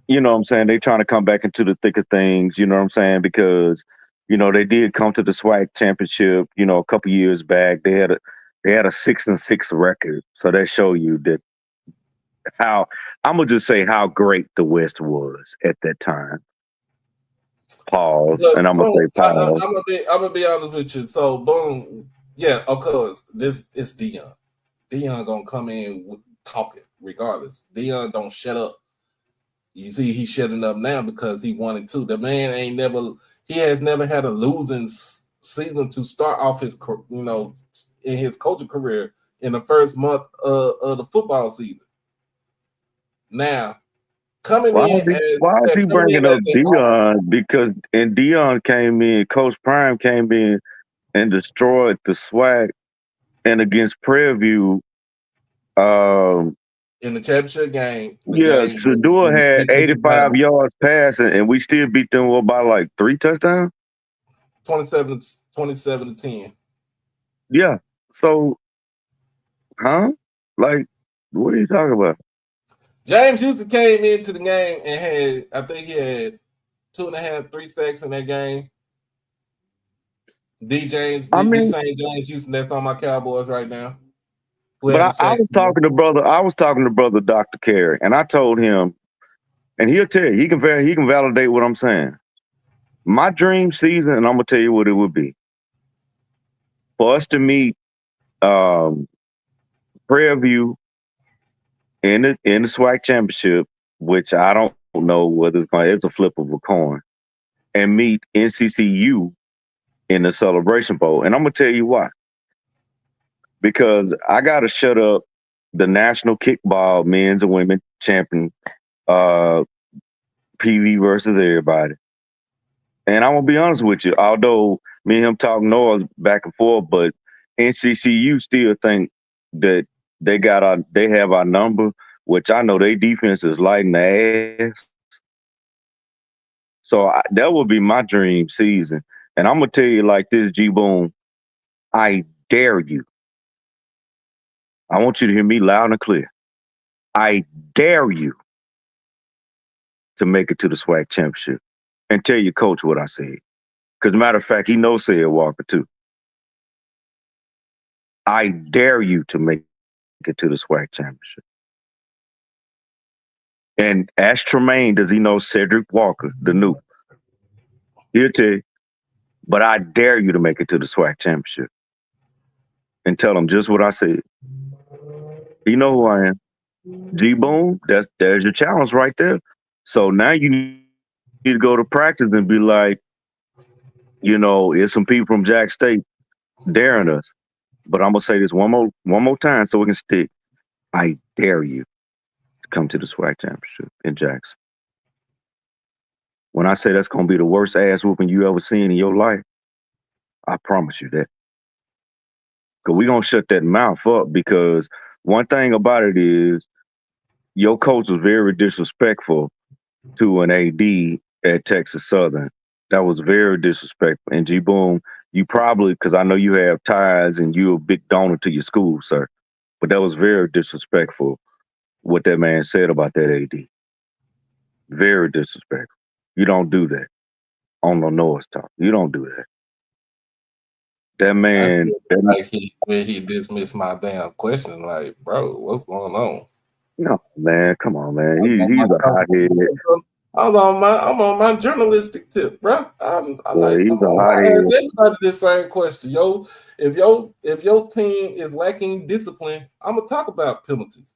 you know what I'm saying, they trying to come back into the thick of things, you know what I'm saying, because they did come to the SWAC championship, a couple years back. They had a 6-6 record, so that show you that how I'm gonna just say how great the West was at that time. Pause. Look, and I'm gonna say pause. I'm gonna be honest with you. So boom, yeah, of course, this is Dion. Dion gonna come in talking regardless. Dion don't shut up. You see, he's shutting up now because he wanted to. The man has never had a losing season to start off his, in his coaching career in the first month of the football season. Now, coming Why in is he bringing up Dion? Because Dion came in, Coach Prime came in and destroyed the SWAC, and against Prairie View, in the championship game. Yeah, Shador had 85 yards passing, and we still beat them by like 3 touchdowns. 27 to 10. Yeah. So, like, what are you talking about? James Houston came into the game and had, I think he had 2.5, 3 sacks in that game. D. St. James Houston, that's on my Cowboys right now. But I was talking to brother Dr. Carey, and I told him, and he'll tell you, he can validate what I'm saying. My dream season, and I'm gonna tell you what it would be, for us to meet Prairie View in the SWAC championship, which I don't know whether it's a flip of a coin, and meet NCCU in the Celebration Bowl. And I'm gonna tell you why. Because I gotta shut up the national kickball men's and women champion, PV versus everybody. And I'm gonna be honest with you, although me and him talk noise back and forth, but NCCU still think that they have our number, which I know their defense is lighting the ass. So that would be my dream season. And I'm gonna tell you like this, G-Boom, I dare you. I want you to hear me loud and clear. I dare you to make it to the SWAC championship and tell your coach what I said. Because matter of fact, he knows Said Walker too. I dare you to make it to the SWAC championship. And ask Tremaine, does he know Cedric Walker, the new? He'll tell you. But I dare you to make it to the SWAC championship. And tell him just what I said. You know who I am. G-Boom, there's your challenge right there. So now you need to go to practice and be like, it's some people from Jack State daring us. But I'm gonna say this one more time so we can stick. I dare you to come to the SWAC championship in Jackson. When I say that's gonna be the worst ass whooping you ever seen in your life, I promise you that. Because we're gonna shut that mouth up, because one thing about it is your coach was very disrespectful to an AD at Texas Southern. That was very disrespectful. And G-Boom, you probably, because I know you have ties and you're a big donor to your school, sir. But that was very disrespectful what that man said about that AD. Very disrespectful. You don't do that on the noise talk. You don't do that. That man, when he dismissed my damn question, like, bro, what's going on? No, man, come on, man. He's a hothead. I'm on my journalistic tip, bro. I ask everybody this same question. If your team is lacking discipline, I'm gonna talk about penalties.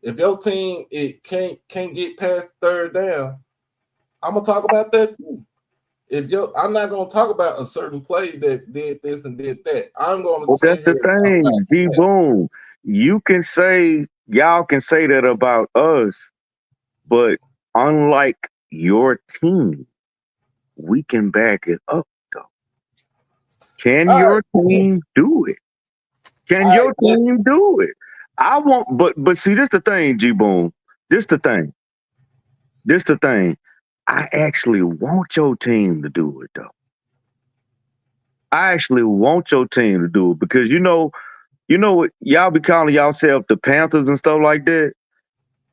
If your team can't get past third down, I'm gonna talk about that too. I'm not gonna talk about a certain play that did this and did that. I'm gonna. Well, that's the thing, G-Boom. You can say, y'all can say that about us, but unlike your team, we can back it up though. Can your team do it? Can your team do it? I want, but see, this the thing, G-Boom. This the thing. I actually want your team to do it though. I actually want your team to do it, because you know what, y'all be calling yourself the Panthers and stuff like that.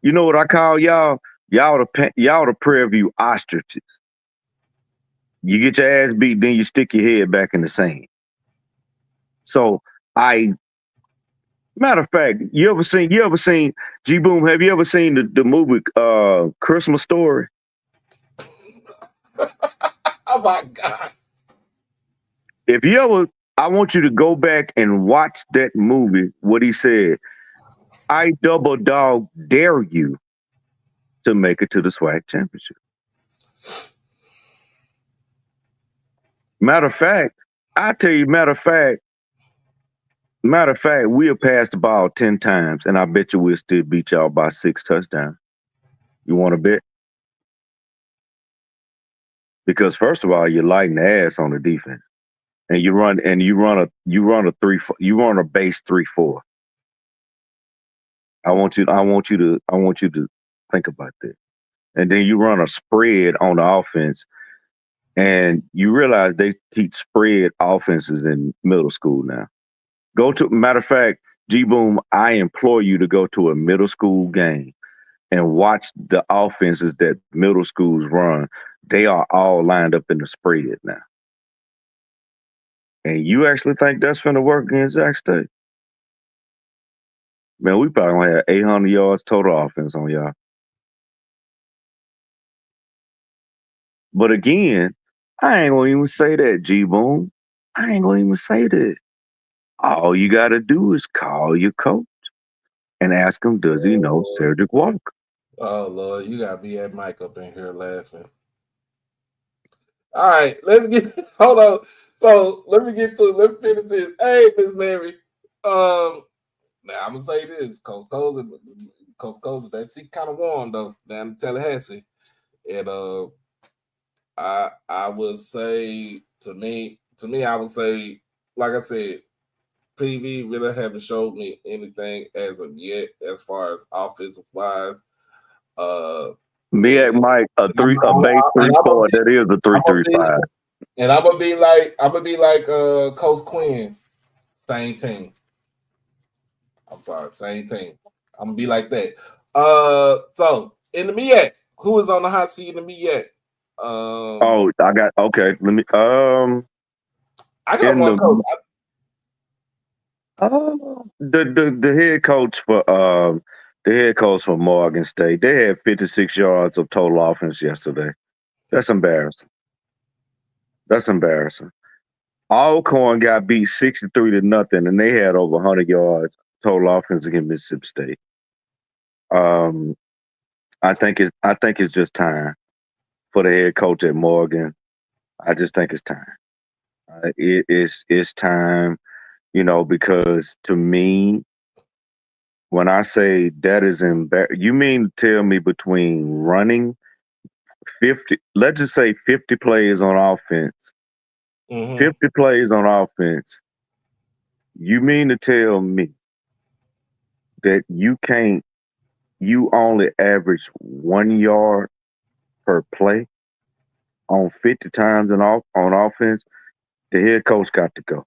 You know what I call y'all? Y'all the Prairie View ostriches. You get your ass beat, then you stick your head back in the sand. So matter of fact, you ever seen G-Boom? Have you ever seen the movie Christmas Story? Oh my God. I want you to go back and watch that movie, what he said. I double dog dare you to make it to the SWAC championship. Matter of fact, we'll pass the ball 10 times, and I bet you we'll still beat y'all by 6 touchdowns. You want to bet? because first of all, you're lighting the ass on the defense, and you run a base 3-4. I want you to think about that. And then you run a spread on the offense, and you realize they teach spread offenses in middle school now. Matter of fact, G Boom, I implore you to go to a middle school game and watch the offenses that middle schools run. They are all lined up in the spread now. And you actually think that's going to work against Jack State? Man, we probably gonna have 800 yards total offense on y'all. But again, I ain't gonna even say that, G Boom. I ain't gonna even say that. All you gotta do is call your coach and ask him, does he know Cedric Walker? Oh Lord, you got me at Mike up in here laughing. All right, hold on. So let me finish this. Hey, Miss Mary. Now I'm gonna say this. Coach Coles, that seat kind of warm though down in Tallahassee. And I would say to me, I would say, like I said, PV really haven't showed me anything as of yet as far as offensive wise. MEAC Mike, a base 3-4. That is a 3-3-5. And I'm gonna be like Coach Quinn, same team. I'm sorry, same team. I'm gonna be like that. So in the MEAC, who is on the hot seat in the MEAC? I got okay. Let me I got one coach. The head coach for Morgan State. They had 56 yards of total offense yesterday. That's embarrassing. Alcorn got beat 63-0, and they had over 100 yards total offense against Mississippi State. I think it's just time for the head coach at Morgan. I just think it's time. It's time, because to me, when I say that is embarrassing, you mean to tell me between running 50, let's just say 50 plays on offense, 50 plays on offense, you mean to tell me that you only average 1 yard per play on 50 times on offense? The head coach got to go.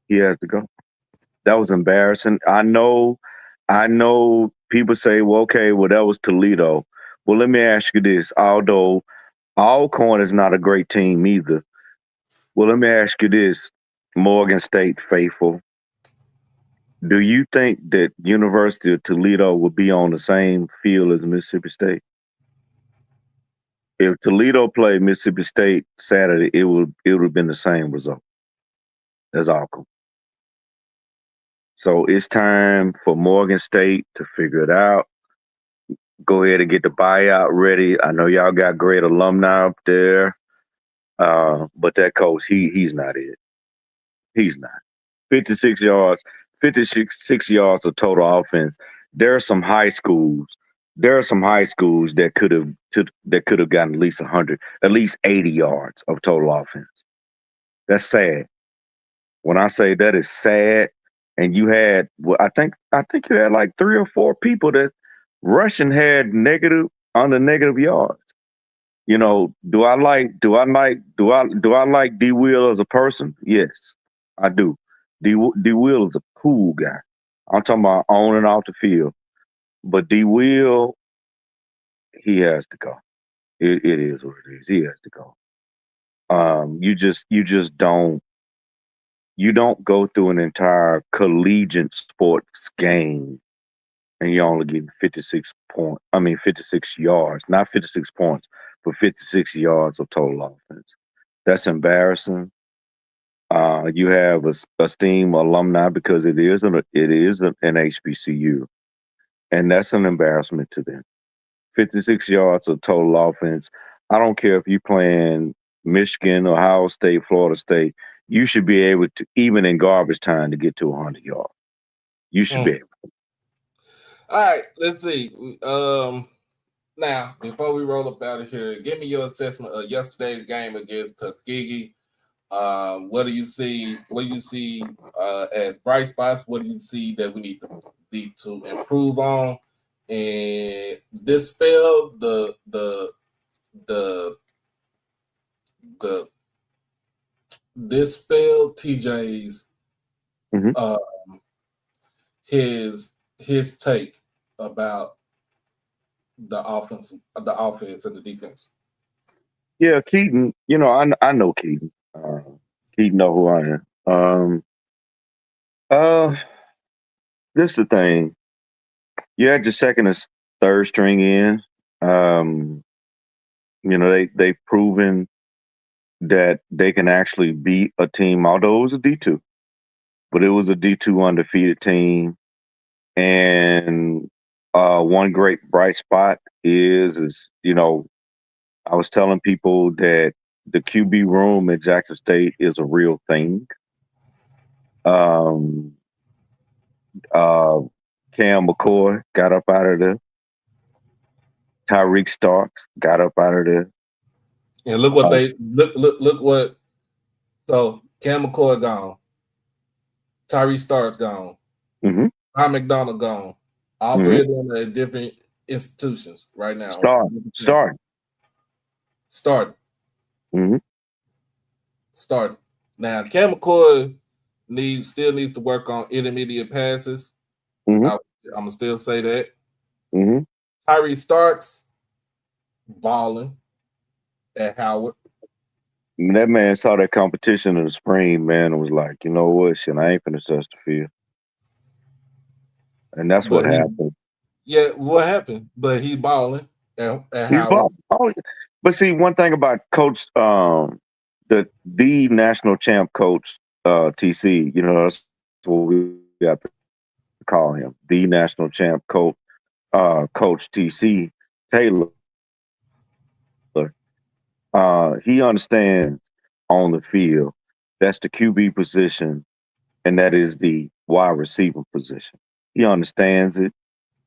He has to go. That was embarrassing. I know people say, well, okay, well, that was Toledo. Well, let me ask you this. Although Alcorn is not a great team either. Well, let me ask you this, Morgan State faithful. Do you think that University of Toledo would be on the same field as Mississippi State? If Toledo played Mississippi State Saturday, it would have been the same result as Alcorn. So it's time for Morgan State to figure it out. Go ahead and get the buyout ready. I know y'all got great alumni up there, but that coach, he's not it. He's not. 56 yards of total offense. There are some high schools that could have gotten at least 100, at least 80 yards of total offense. That's sad. When I say that is sad, and you had, well, I think you had like 3 or 4 people that rushing had under negative yards. Do I like D Will as a person? Yes, I do. D Will is a cool guy. I'm talking about on and off the field. But D Will, he has to go. It is what it is. He has to go. You don't go through an entire collegiate sports game and you're only getting 56 yards, not 56 points, but 56 yards of total offense. That's embarrassing. You have a STEAM alumni because it is an HBCU, and that's an embarrassment to them. 56 yards of total offense. I don't care if you're playing Michigan, Ohio State, Florida State. You should be able to, even in garbage time, to get to 100 yards. You should be able to. All right, let's see. Now, before we roll up out of here, give me your assessment of yesterday's game against Tuskegee. What do you see? What do you see as bright spots? What do you see that we need to improve on and dispel the dispel TJ's Mhm. His take about the offense and the defense. Yeah, Keaton. You know, I know Keaton. Keaton know who I am. Uh, this is the thing. You had your second and third string in. Um, you know, they've proven that they can actually beat a team, although it was a D2, but it was a D2 undefeated team. And one great bright spot is you know, I was telling people that the QB room at Jackson State is a real thing. Um, Cam McCoy got up out of there. Tyreek Starks got up out of there. And look what they look what. So Cam McCoy gone, Tyree Starks gone, Mm-hmm. Tom McDonald gone. All three of them are at different institutions right now. Start. Mm-hmm. Start. Now Cam McCoy still needs to work on intermediate passes. Mm-hmm. I'm gonna still say that. Mm-hmm. Tyree Starks balling at Howard. And that man saw that competition in the spring, man, and was like, you know what, shit, I ain't finna touch the field. And that's what happened. Yeah, what happened? But he's balling at He's Howard. balling. Oh, but see, one thing about Coach, the national champ coach, TC, you know, that's what we got to call him, the national champ coach, Coach TC Taylor. He understands on the field that's the QB position, and that is the wide receiver position. He understands it.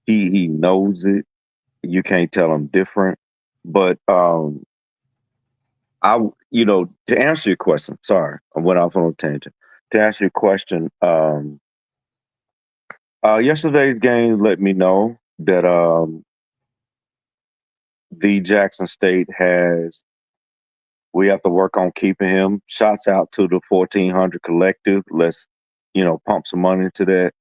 He knows it. You can't tell him different. But to answer your question, sorry, I went off on a tangent. To answer your question, yesterday's game let me know that the Jackson State we have to work on keeping him. Shots out to the 1400 collective. Let's, pump some money into that.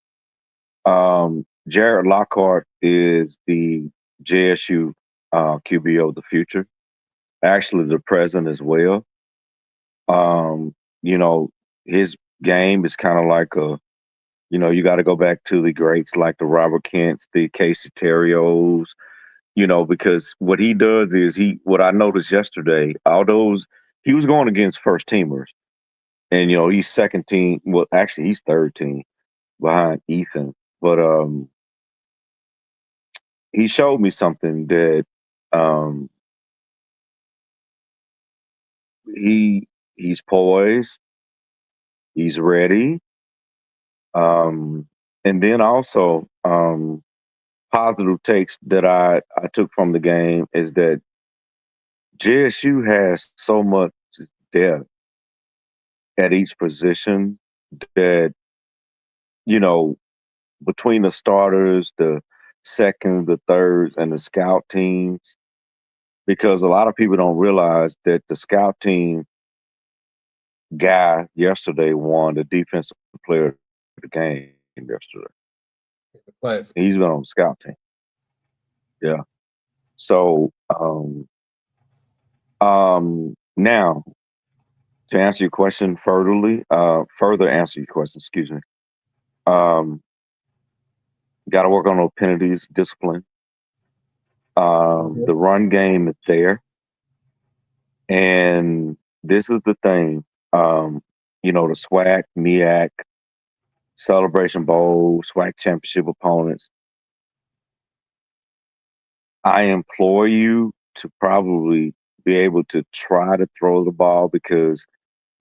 Jared Lockhart is the JSU QB of the future, actually the present as well. You know, his game is kind of like you got to go back to the greats like the Robert Kents, the Casey Terrios, because what he does is what I noticed yesterday, although he was going against first teamers, and he's second team. Well, actually, he's third team behind Ethan, but he showed me something that he's poised, he's ready, and then also positive takes that I took from the game is that JSU has so much depth at each position that between the starters, the seconds, the thirds, and the scout teams, because a lot of people don't realize that the scout team guy yesterday won the defensive player of the game yesterday. He's been on the scout team. Yeah. So now to answer your question further answer your question, excuse me. Got to work on those penalties, discipline. The run game is there. And this is the thing, the SWAC, MEAC, Celebration Bowl, SWAC championship opponents. I implore you to probably be able to try to throw the ball, because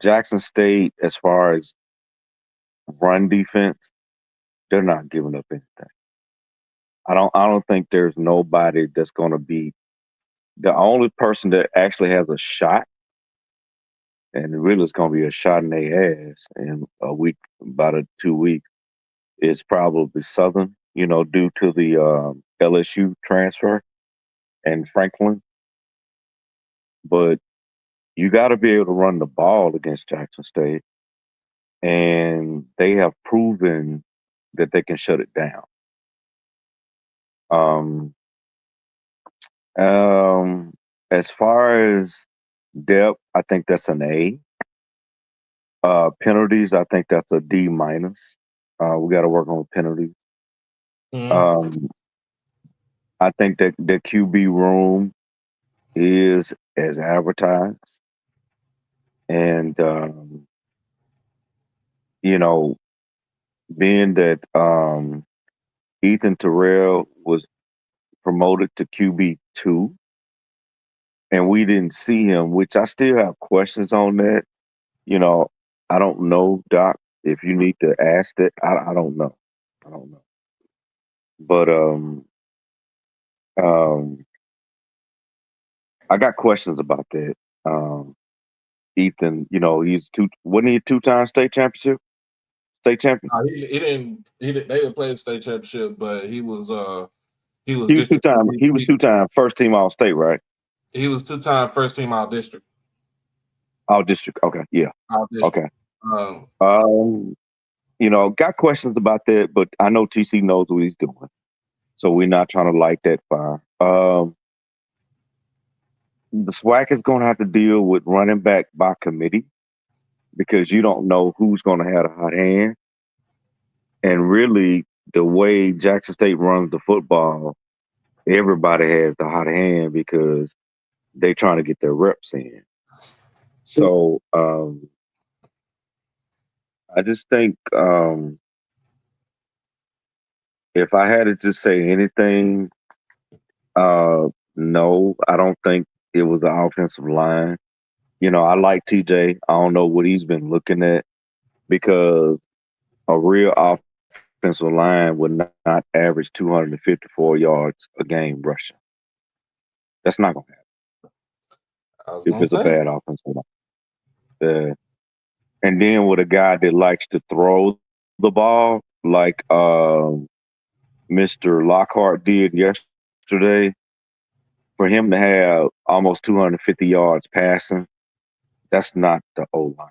Jackson State, as far as run defense, they're not giving up anything. I don't think there's nobody that's going to beat the only person that actually has a shot, and really it's going to be a shot in their ass in a week, about 2 weeks, is probably Southern, due to the LSU transfer and Franklin. But you got to be able to run the ball against Jackson State. And they have proven that they can shut it down. As far as depth, I think that's an A. Penalties, I think that's a D minus. We got to work on penalties. Mhm. I think that the QB room is as advertised, and being that Ethan Terrell was promoted to QB2, and we didn't see him, which I still have questions on that. I don't know, Doc, if you need to ask that. I don't know. I don't know. But I got questions about that. Ethan, wasn't he a 2-time state champion? He didn't. They didn't play the state championship, but he was district. 2-time. He was 2-time first team All State, right? He was 2-time first team All District. All District. Okay, yeah. All District. Okay. Got questions about that, but I know TC knows what he's doing, so we're not trying to light that fire. The SWAC is going to have to deal with running back by committee because you don't know who's going to have a hot hand. And really, the way Jackson State runs the football, everybody has the hot hand because they're trying to get their reps in. So I just think if I had to just say anything, no, I don't think it was the offensive line. I like TJ. I don't know what he's been looking at because a real offensive line would not average 254 yards a game rushing. That's not going to happen if it's a bad offensive line. And then with a guy that likes to throw the ball like Mr. Lockhart did yesterday, for him to have almost 250 yards passing, that's not the O-line.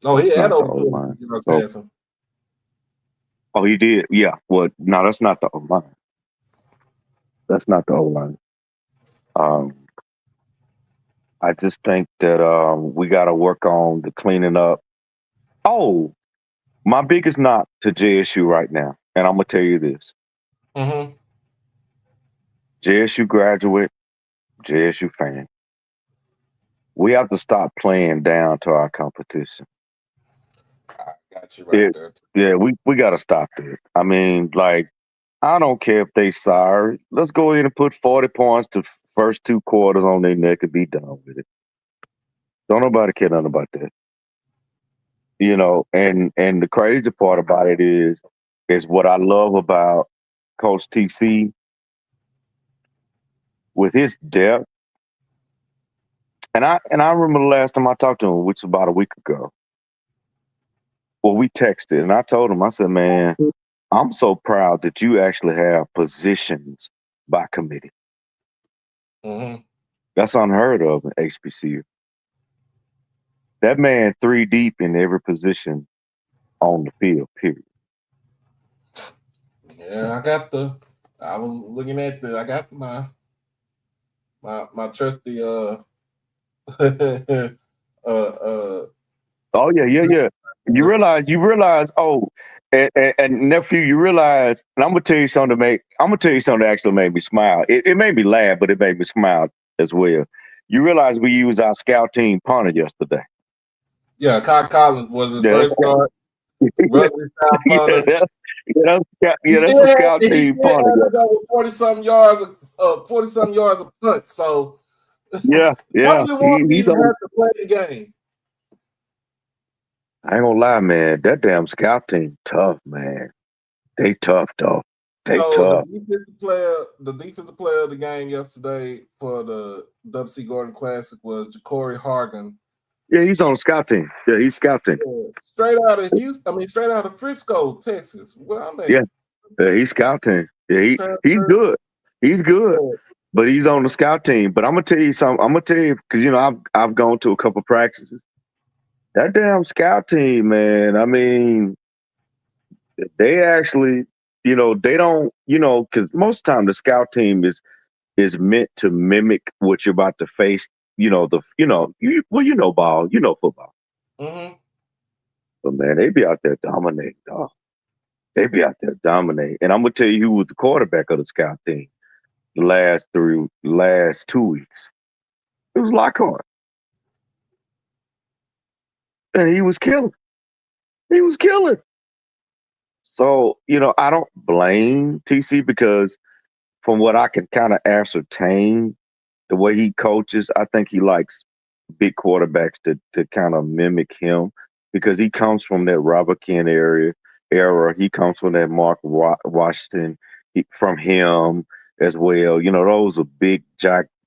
Oh, he had over 250 yards passing. Oh, he did? Yeah. Well, no, that's not the O-line. That's not the O-line. I just think that we got to work on the cleaning up. Oh, my biggest knock to JSU right now, and I'm going to tell you this. Mm-hmm. JSU graduate, JSU fan. We have to stop playing down to our competition. I got you right there. Yeah, we got to stop that. I mean, I don't care if they sorry. Let's go ahead and put 40 points the first 2 quarters on their neck and be done with it. Don't nobody care nothing about that. And the crazy part about it is what I love about Coach TC with his depth. And I remember the last time I talked to him, which was about a week ago. Well, we texted, and I told him, I said, man, I'm so proud that you actually have positions by committee. Mm-hmm. That's unheard of in HBCU. That man 3 deep in every position on the field, period. Yeah, I was looking at I got my trusty Oh yeah. You realize, and nephew, you realize, and I'm gonna tell you something that actually made me smile. It made me laugh, but it made me smile as well. You realize we used our scout team punter yesterday. Yeah, Kyle Collins was his first guard. That's a scout team punter. 40-something yards of punt. So yeah. What do you want him to have to play the game? I ain't gonna lie, man. That damn scout team tough, man. They tough though. They So tough. the defensive player of the game yesterday for the WC Gordon Classic was Ja'Cory Hargan. Yeah, he's on the scout team. Yeah, he's scout team. Straight out of Houston. I mean, straight out of Frisco, Texas. Well, I mean, Yeah, he's scout team. Yeah, he's good. He's good. But he's on the scout team. But I'm gonna tell you something. I'm gonna tell you because I've gone to a couple practices. That damn scout team, man. I mean, they actually, they don't, because most of the time the scout team is meant to mimic what you're about to face. Ball, football. Mm-hmm. But man, they be out there dominating, dog. They be out there dominating. And I'm gonna tell you who was the quarterback of the scout team the last 2 weeks. It was Lockhart. And he was killing. He was killing. So, I don't blame TC because from what I can kind of ascertain, the way he coaches, I think he likes big quarterbacks to kind of mimic him because he comes from that Robert Ken era. He comes from that Mark Washington, from him as well. Those are big,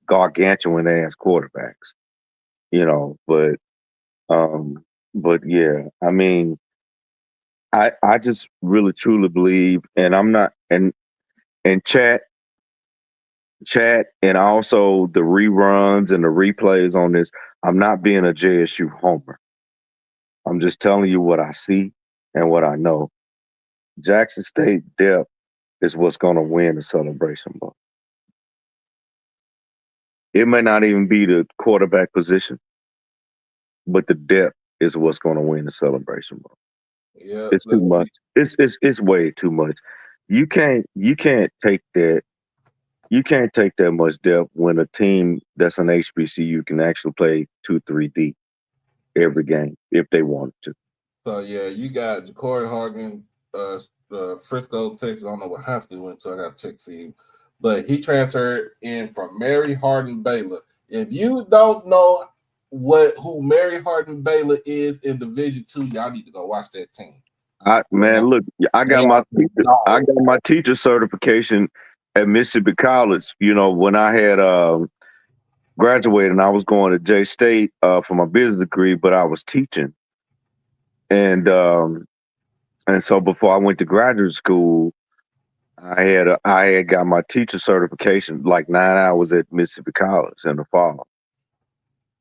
gargantuan ass quarterbacks. But yeah, I mean, I just really truly believe, and I'm not, and chat, and also the reruns and the replays on this, I'm not being a JSU homer. I'm just telling you what I see and what I know. Jackson State depth is what's going to win the Celebration Bowl. It may not even be the quarterback position, but the depth is what's going to win the Celebration Bowl. Yeah, it's too much. It's way too much. You can't take that. You can't take that much depth when a team that's an HBCU can actually play 2-3 deep every game if they wanted to. So yeah, you got Ja'Cory Hargan, Frisco, Texas. I don't know what high school he went to. I got to check to see, but he transferred in from Mary Hardin Baylor. If you don't know who Mary Hardin Baylor is in Division II, y'all need to go watch that team. Look, I got my teacher certification at Mississippi College. When I had graduated, and I was going to J State for my business degree, but I was teaching, and so before I went to graduate school, I had got my teacher certification like 9 hours at Mississippi College in the fall.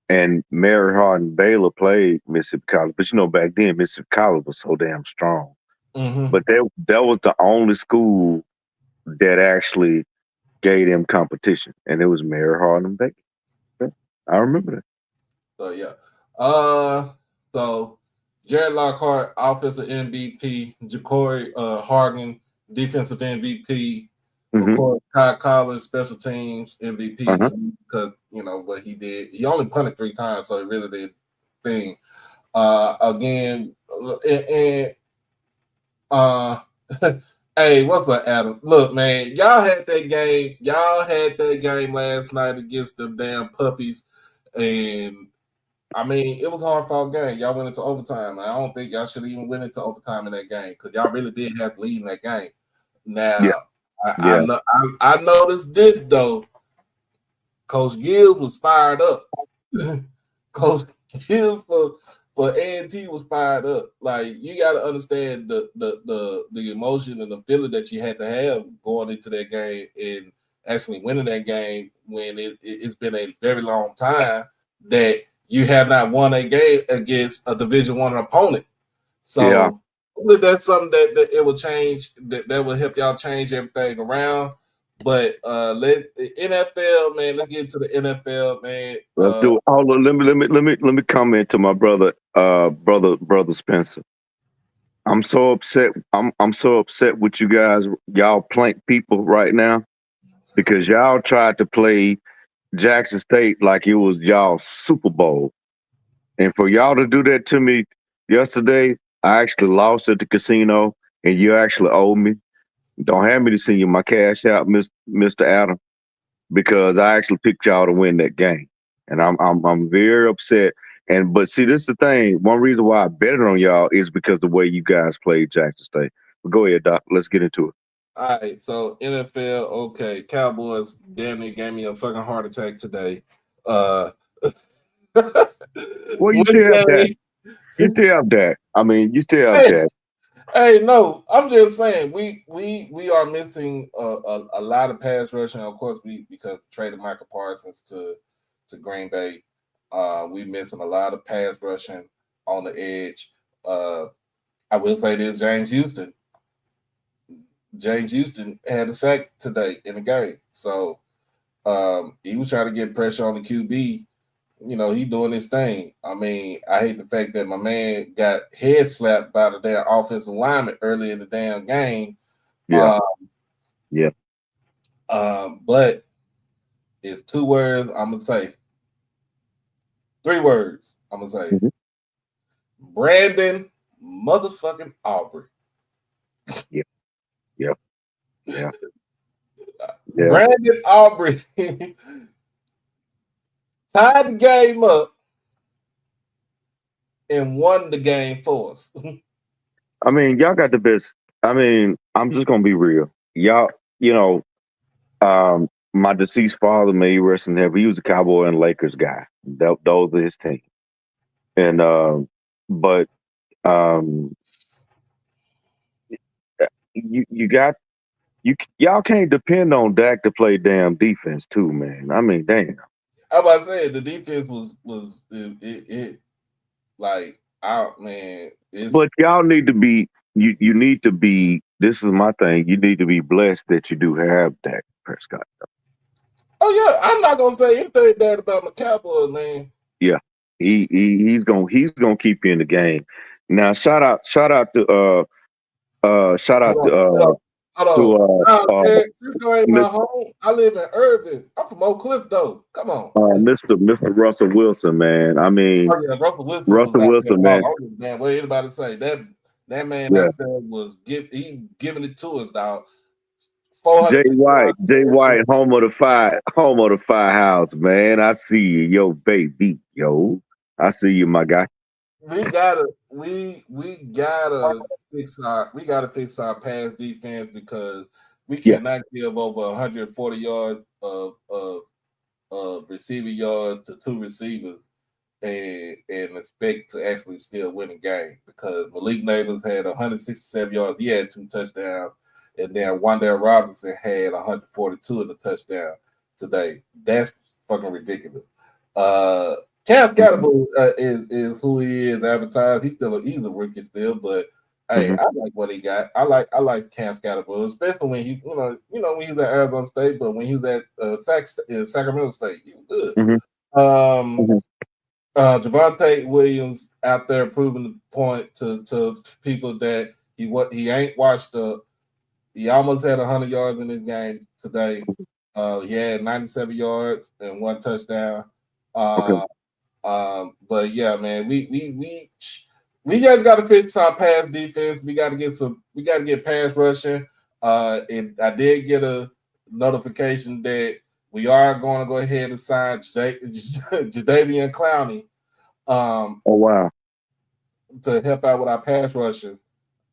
And Mary Hardin Baylor played Mississippi College, but back then Mississippi College was so damn strong. Mm-hmm. But that was the only school that actually gave them competition, and it was Mary Hardin Baylor. I remember that. So yeah, so Jared Lockhart, offensive MVP, Ja'Cory Hargan, defensive MVP. Of course, Kyle Collins, special teams MVP, because what he did. He only punted 3 times, so he really did thing. Again, hey, what's up, Adam? Look, man, y'all had that game. Y'all had that game last night against the damn puppies, and I mean, it was a hard-fought game. Y'all went into overtime. I don't think y'all should even went into overtime in that game because y'all really did have to lead in that game. Now. Yeah. I noticed this though. Coach Gibbs was fired up. Coach Gibbs for A&T was fired up. Like, you got to understand the emotion and the feeling that you had to have going into that game and actually winning that game when it's been a very long time that you have not won a game against a Division I opponent. So. Yeah. That's something that it will change. That will help y'all change everything around. But NFL, man, let's get into the NFL, man. Let's do it. Hold on, let me comment to my brother Spencer. I'm so upset. I'm so upset with you guys, y'all plank people right now, because y'all tried to play Jackson State like it was y'all Super Bowl, and for y'all to do that to me yesterday. I actually lost at the casino, and you actually owe me. Don't have me to send you my cash out, Mr. Adam, because I actually picked y'all to win that game, and I'm very upset. But see, this is the thing. One reason why I betted on y'all is because the way you guys played Jackson State. But go ahead, Doc. Let's get into it. All right, so NFL, okay. Cowboys damn near gave me a fucking heart attack today. Uh Well, you What still have that. game? You still have that. I mean, you still have Hey, that. hey, no, I'm just saying we are missing a lot of pass rushing. Of course, we because we traded Michael Parsons to Green Bay. We missing a lot of pass rushing on the edge. I will say this: James Houston had a sack today in the game, so he was trying to get pressure on the QB. You know, he doing his thing. I mean, I hate the fact that my man got head slapped by the damn offensive lineman early in the damn game. Yeah. Yeah. But it's 2 words I'm gonna say. 3 words I'm gonna say. Mhm. Brandon motherfucking Aubrey. Yeah. Yeah. Yeah. Yeah. Brandon Aubrey tied the game up and won the game for us. I mean, y'all got the best. I mean, I'm just gonna be real. Y'all, my deceased father, may he rest in heaven, he was a Cowboy and Lakers guy. Those are his team. And but um, you got y'all can't depend on Dak to play damn defense too, man. I mean, damn. I was about to say the defense was it like out, man. But y'all need to be you need to be. This is my thing. You need to be blessed that you do have Dak Prescott. Oh yeah, I'm not gonna say anything bad about my Cowboys, man. Yeah, he's gonna keep you in the game. Now, shout out to Frisco ain't my home. I live in Irving. I'm from Oak Cliff, though. Come on, Mr. Russell Wilson, man. I mean, Russell Russell Wilson, man. Man, what anybody say that man out there was giving it to us, dog. Jay White, home of the firehouse, man. I see you, yo, baby, yo. I see you, my guy. We gotta fix our pass defense because we cannot give over 140 yards of receiving yards to 2 receivers and expect to actually still win a game because Malik Neighbors had 167 yards. He had 2 touchdowns, and then Wandale Robinson had 142 in the touchdown today. That's fucking ridiculous. Cam Scatterbull is who he is advertised. He's a rookie still, but hey, I like what he got. I like Cam Scatterbull, especially when he when he was at Arizona State, but when he was at Sacramento State, he was good. Javonte Williams out there proving the point to people that he ain't washed up. He almost had 100 yards in this game today. He had 97 yards and 1 touchdown. But yeah, man, we just got to fix our pass defense. We got to get pass rushing. And I did get a notification that we are going to go ahead and sign Jadeveon Clowney. Oh wow! To help out with our pass rushing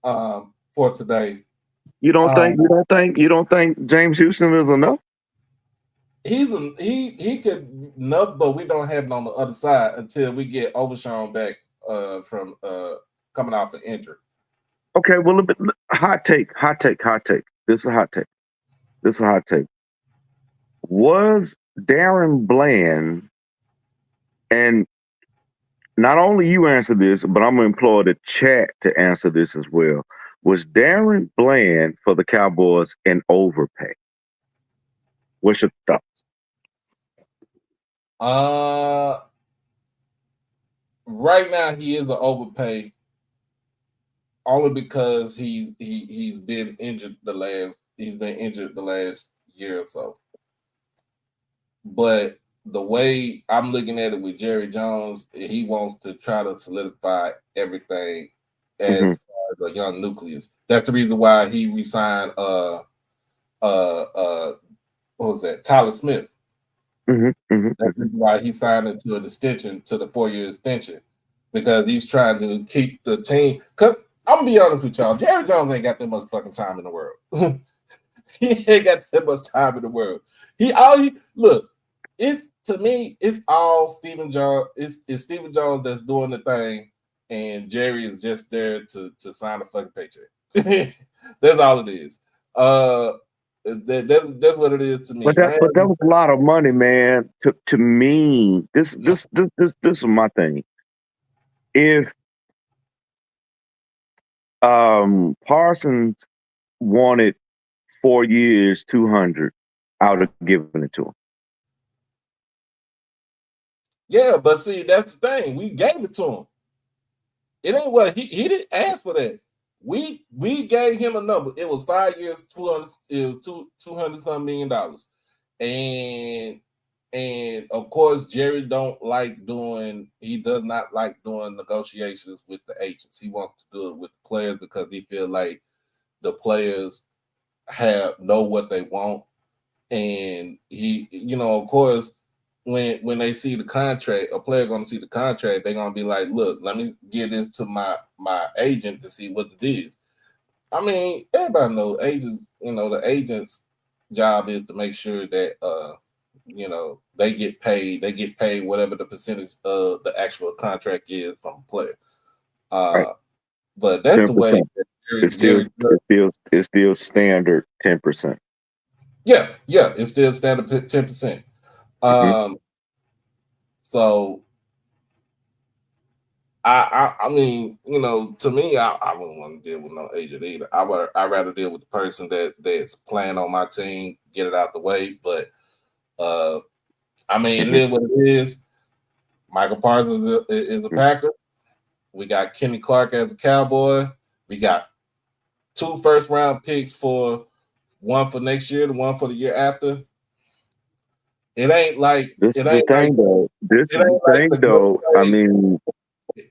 for today. You don't think James Houston is enough? He could enough, but we don't have it on the other side until we get Overshawn back from coming off an injury. Okay, well, hot take. This is a hot take. Was Darren Bland, and not only you answer this, but I'm going to implore the chat to answer this as well. Was Darren Bland for the Cowboys an overpay? What's your thoughts? Right now he is an overpay, only because he's been injured the last year or so. But the way I'm looking at it with Jerry Jones, he wants to try to solidify everything as far as a young nucleus. That's the reason why he resigned what was that? Tyler Smith. That's why he signed into an extension, to the 4-year extension, because he's trying to keep the team. Cause I'm gonna be honest with y'all, Jerry Jones ain't got that much fucking time in the world. He ain't got that much time in the world. Look. It's to me. It's all Stephen Jones. It's Stephen Jones that's doing the thing, and Jerry is just there to sign a fucking paycheck. That's all it is. That's what it is to me. But that was a lot of money, man. To me, this is my thing. If Parsons wanted 4 years, 200, I would have given it to him. Yeah, but see, that's the thing. We gave it to him. It ain't what he didn't ask for that. We gave him a number. It was 5 years, 200. It was $200 million, and of course Jerry don't like doing. He does not like doing negotiations with the agents. He wants to do it with the players because he feel like the players know what they want, and he, of course. When they see the contract, a player going to see the contract, they're going to be like, look, let me give this to my agent to see what it is. I mean, everybody knows agents, the agent's job is to make sure that, they get paid. They get paid whatever the percentage of the actual contract is from a player. Right. But that's 10%. The way it's still standard 10%. Yeah, it's still standard 10%. So I mean, to me, I wouldn't want to deal with no agent either. I'd rather deal with the person that's playing on my team, get it out the way. But I mean, it is what it is. Michael Parsons is a Packer. We got Kenny Clark as a Cowboy. We got 2 first-round picks one for next year, the one for the year after. It ain't like this is the thing, though. I mean,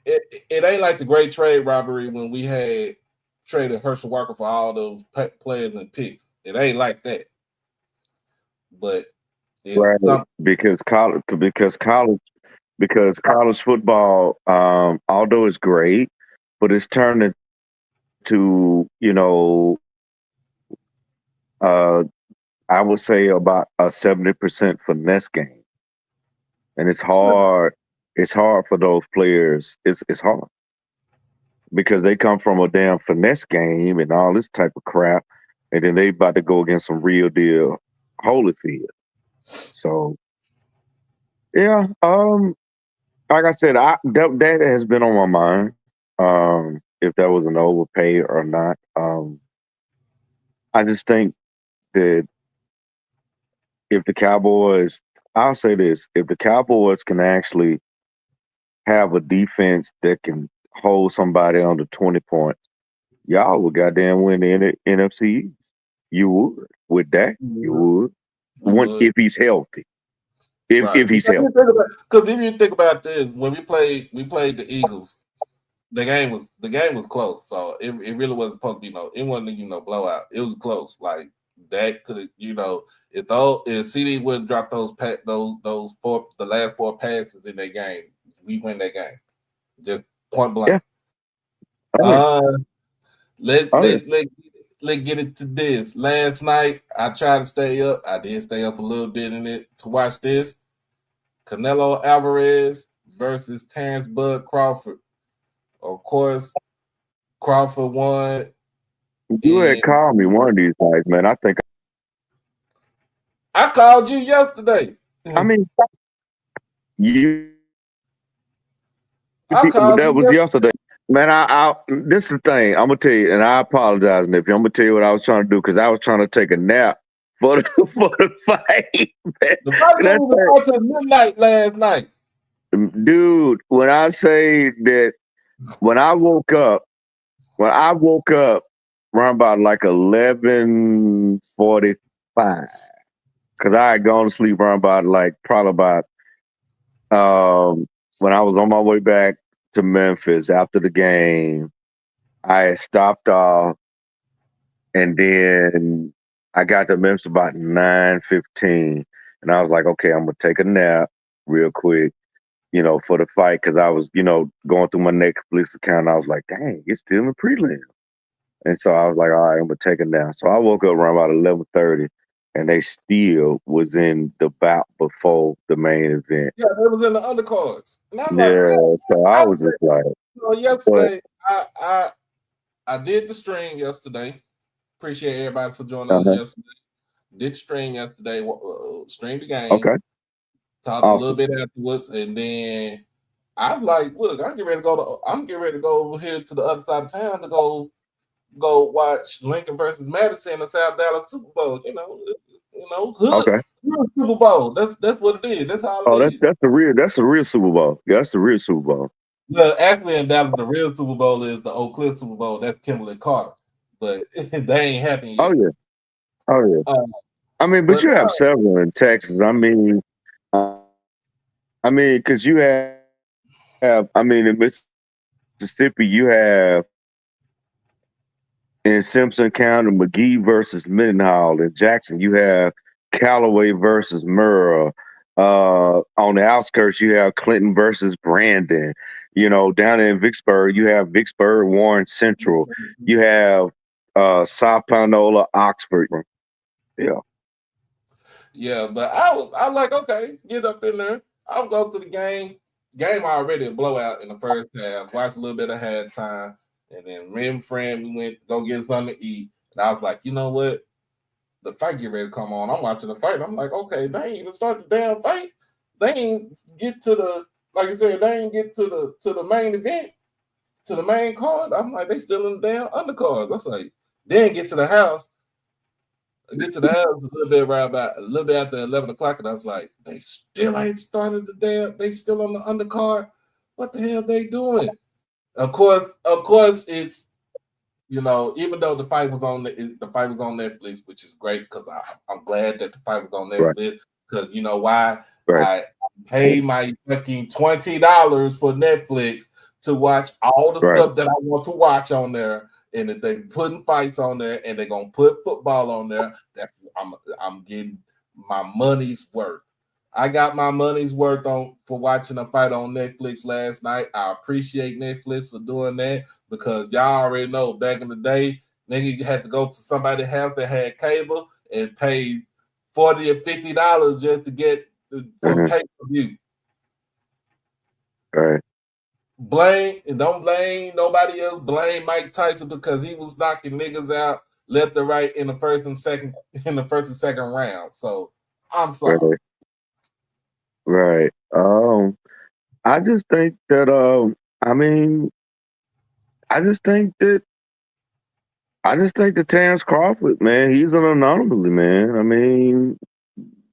it ain't like the great trade robbery when we had traded Herschel Walker for all those players and picks. It ain't like that. But it's right, because college football, although it's great, but it's turned into I would say about a 70% finesse game. And it's hard. It's hard for those players. It's hard because they come from a damn finesse game and all this type of crap. And then they about to go against some real deal Holyfield. So yeah, like I said, that has been on my mind. If that was an overpay or not. I just think that if the Cowboys, I'll say this, if the Cowboys can actually have a defense that can hold somebody under 20 points, y'all would goddamn win the NFC East. You would. With that, you would. If he's healthy. If he's healthy. Because if you think about this, when we played the Eagles, the game was close. So it really wasn't supposed to be it wasn't blowout. It was close. Like that could have, if CD wouldn't drop those the last 4 passes in that game, we win that game. Just point blank. Yeah. Let's get into this. Last night I tried to stay up. I did stay up a little bit in it to watch this. Canelo Alvarez versus Terrence Bud Crawford. Of course, Crawford won. You had called me one of these nights, man. I think I called you yesterday. I mean, that was yesterday. Man, I this is the thing. I'm gonna tell you, and I apologize, nephew. I'm gonna tell you what I was trying to do because I was trying to take a nap for the fight. The fight was until midnight last night. Dude, when I say that, when I woke up around about like 11:45, because I had gone to sleep around about when I was on my way back to Memphis after the game. I had stopped off, and then I got to Memphis about 9:15, and I was like, okay, I'm gonna take a nap real quick, for the fight, because I was, going through my Netflix account. And I was like, dang, it's still in the prelim. And so I was like, all right, I'm gonna take a nap. So I woke up around about 11:30, and they still was in the bout before the main event. Yeah, they was in the undercards, and I'm like, Yeah, man, so I was just like, but yesterday I did the stream yesterday. Appreciate everybody for joining us uh-huh. yesterday. Did stream yesterday. Streamed the game. Okay, Talked a little awesome. bit afterwards, and then I was like, "Look, I'm getting ready to go over here to the other side of town to go watch Lincoln versus Madison in the South Dallas Super Bowl. Hood Okay. Super Bowl. That's what it is. That's all Oh, it is. that's the real Super Bowl. That's the real Super Bowl. Well, actually, in Dallas, the real Super Bowl is the Oak Cliff Super Bowl. That's Kimberly Carter, but they ain't happened yet. Oh yeah, oh yeah. I mean, but you have several in Texas. I mean, because you have, I mean, in Mississippi, you have in Simpson County, McGee versus Mendenhall. In Jackson, you have Callaway versus Murrah. On the outskirts, you have Clinton versus Brandon. Down in Vicksburg, you have Vicksburg, Warren Central. You have South Panola, Oxford. Yeah. Yeah, but I like, okay, get up in there. I'll go to the game. Game already a blowout in the first half. Watch a little bit of halftime. And then me and friend, we went to go get something to eat. And I was like, you know what? The fight get ready to come on. I'm watching the fight. I'm like, okay, they ain't even start the damn fight. They ain't get to the, like I said, they ain't get to the main event, to the main card. I'm like, they still in the damn undercard. That's like, then get to the house. I get to the house a little bit after 11 o'clock, and I was like, they still ain't started the damn, they still on the undercard. What the hell they doing? Of course, it's, even though the fight was on Netflix, which is great because I'm glad that the fight was on Netflix, because you know why? Right. I paid my fucking $20 for Netflix to watch all the stuff that I want to watch on there. And if they putting fights on there and they're gonna put football on there, I'm getting my money's worth. I got my money's worth for watching a fight on Netflix last night. I appreciate Netflix for doing that because y'all already know back in the day, nigga, you had to go to somebody's house that had cable and pay $40 or $50 just to get for pay-per-view. Right. Don't blame nobody else. Blame Mike Tyson because he was knocking niggas out left and right in the first and second round. So I'm sorry. Right. I just think that I just think that Terrence Crawford, man, he's an anomaly, man.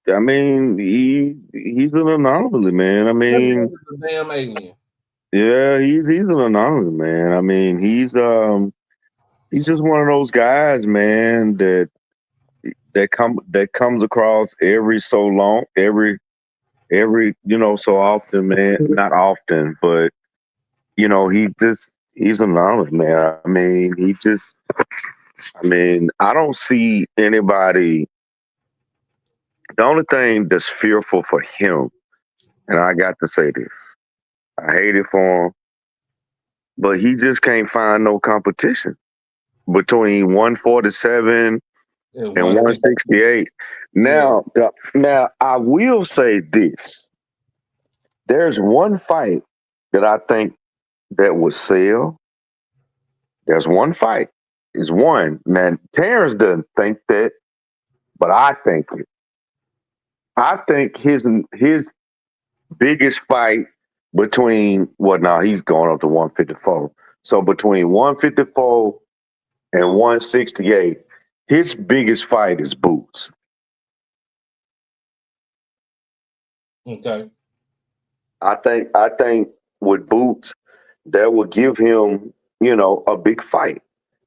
He's an anomaly, man. Damn alien. Yeah, he's an anomaly, man. He's just one of those guys, man, that comes across every so often, man. Not often, but he's an anomaly, man. I don't see anybody. The only thing that's fearful for him, and I got to say this, I hate it for him, but he just can't find no competition between 147 and 168. Now I will say this. There's one fight that I think that would sell. There's one fight. Is one. Man, Terrence doesn't think that, but I think it. I think his biggest fight between he's going up to 154. So between 154 and 168, his biggest fight is Boots. Okay. I think with Boots, that will give him, a big fight.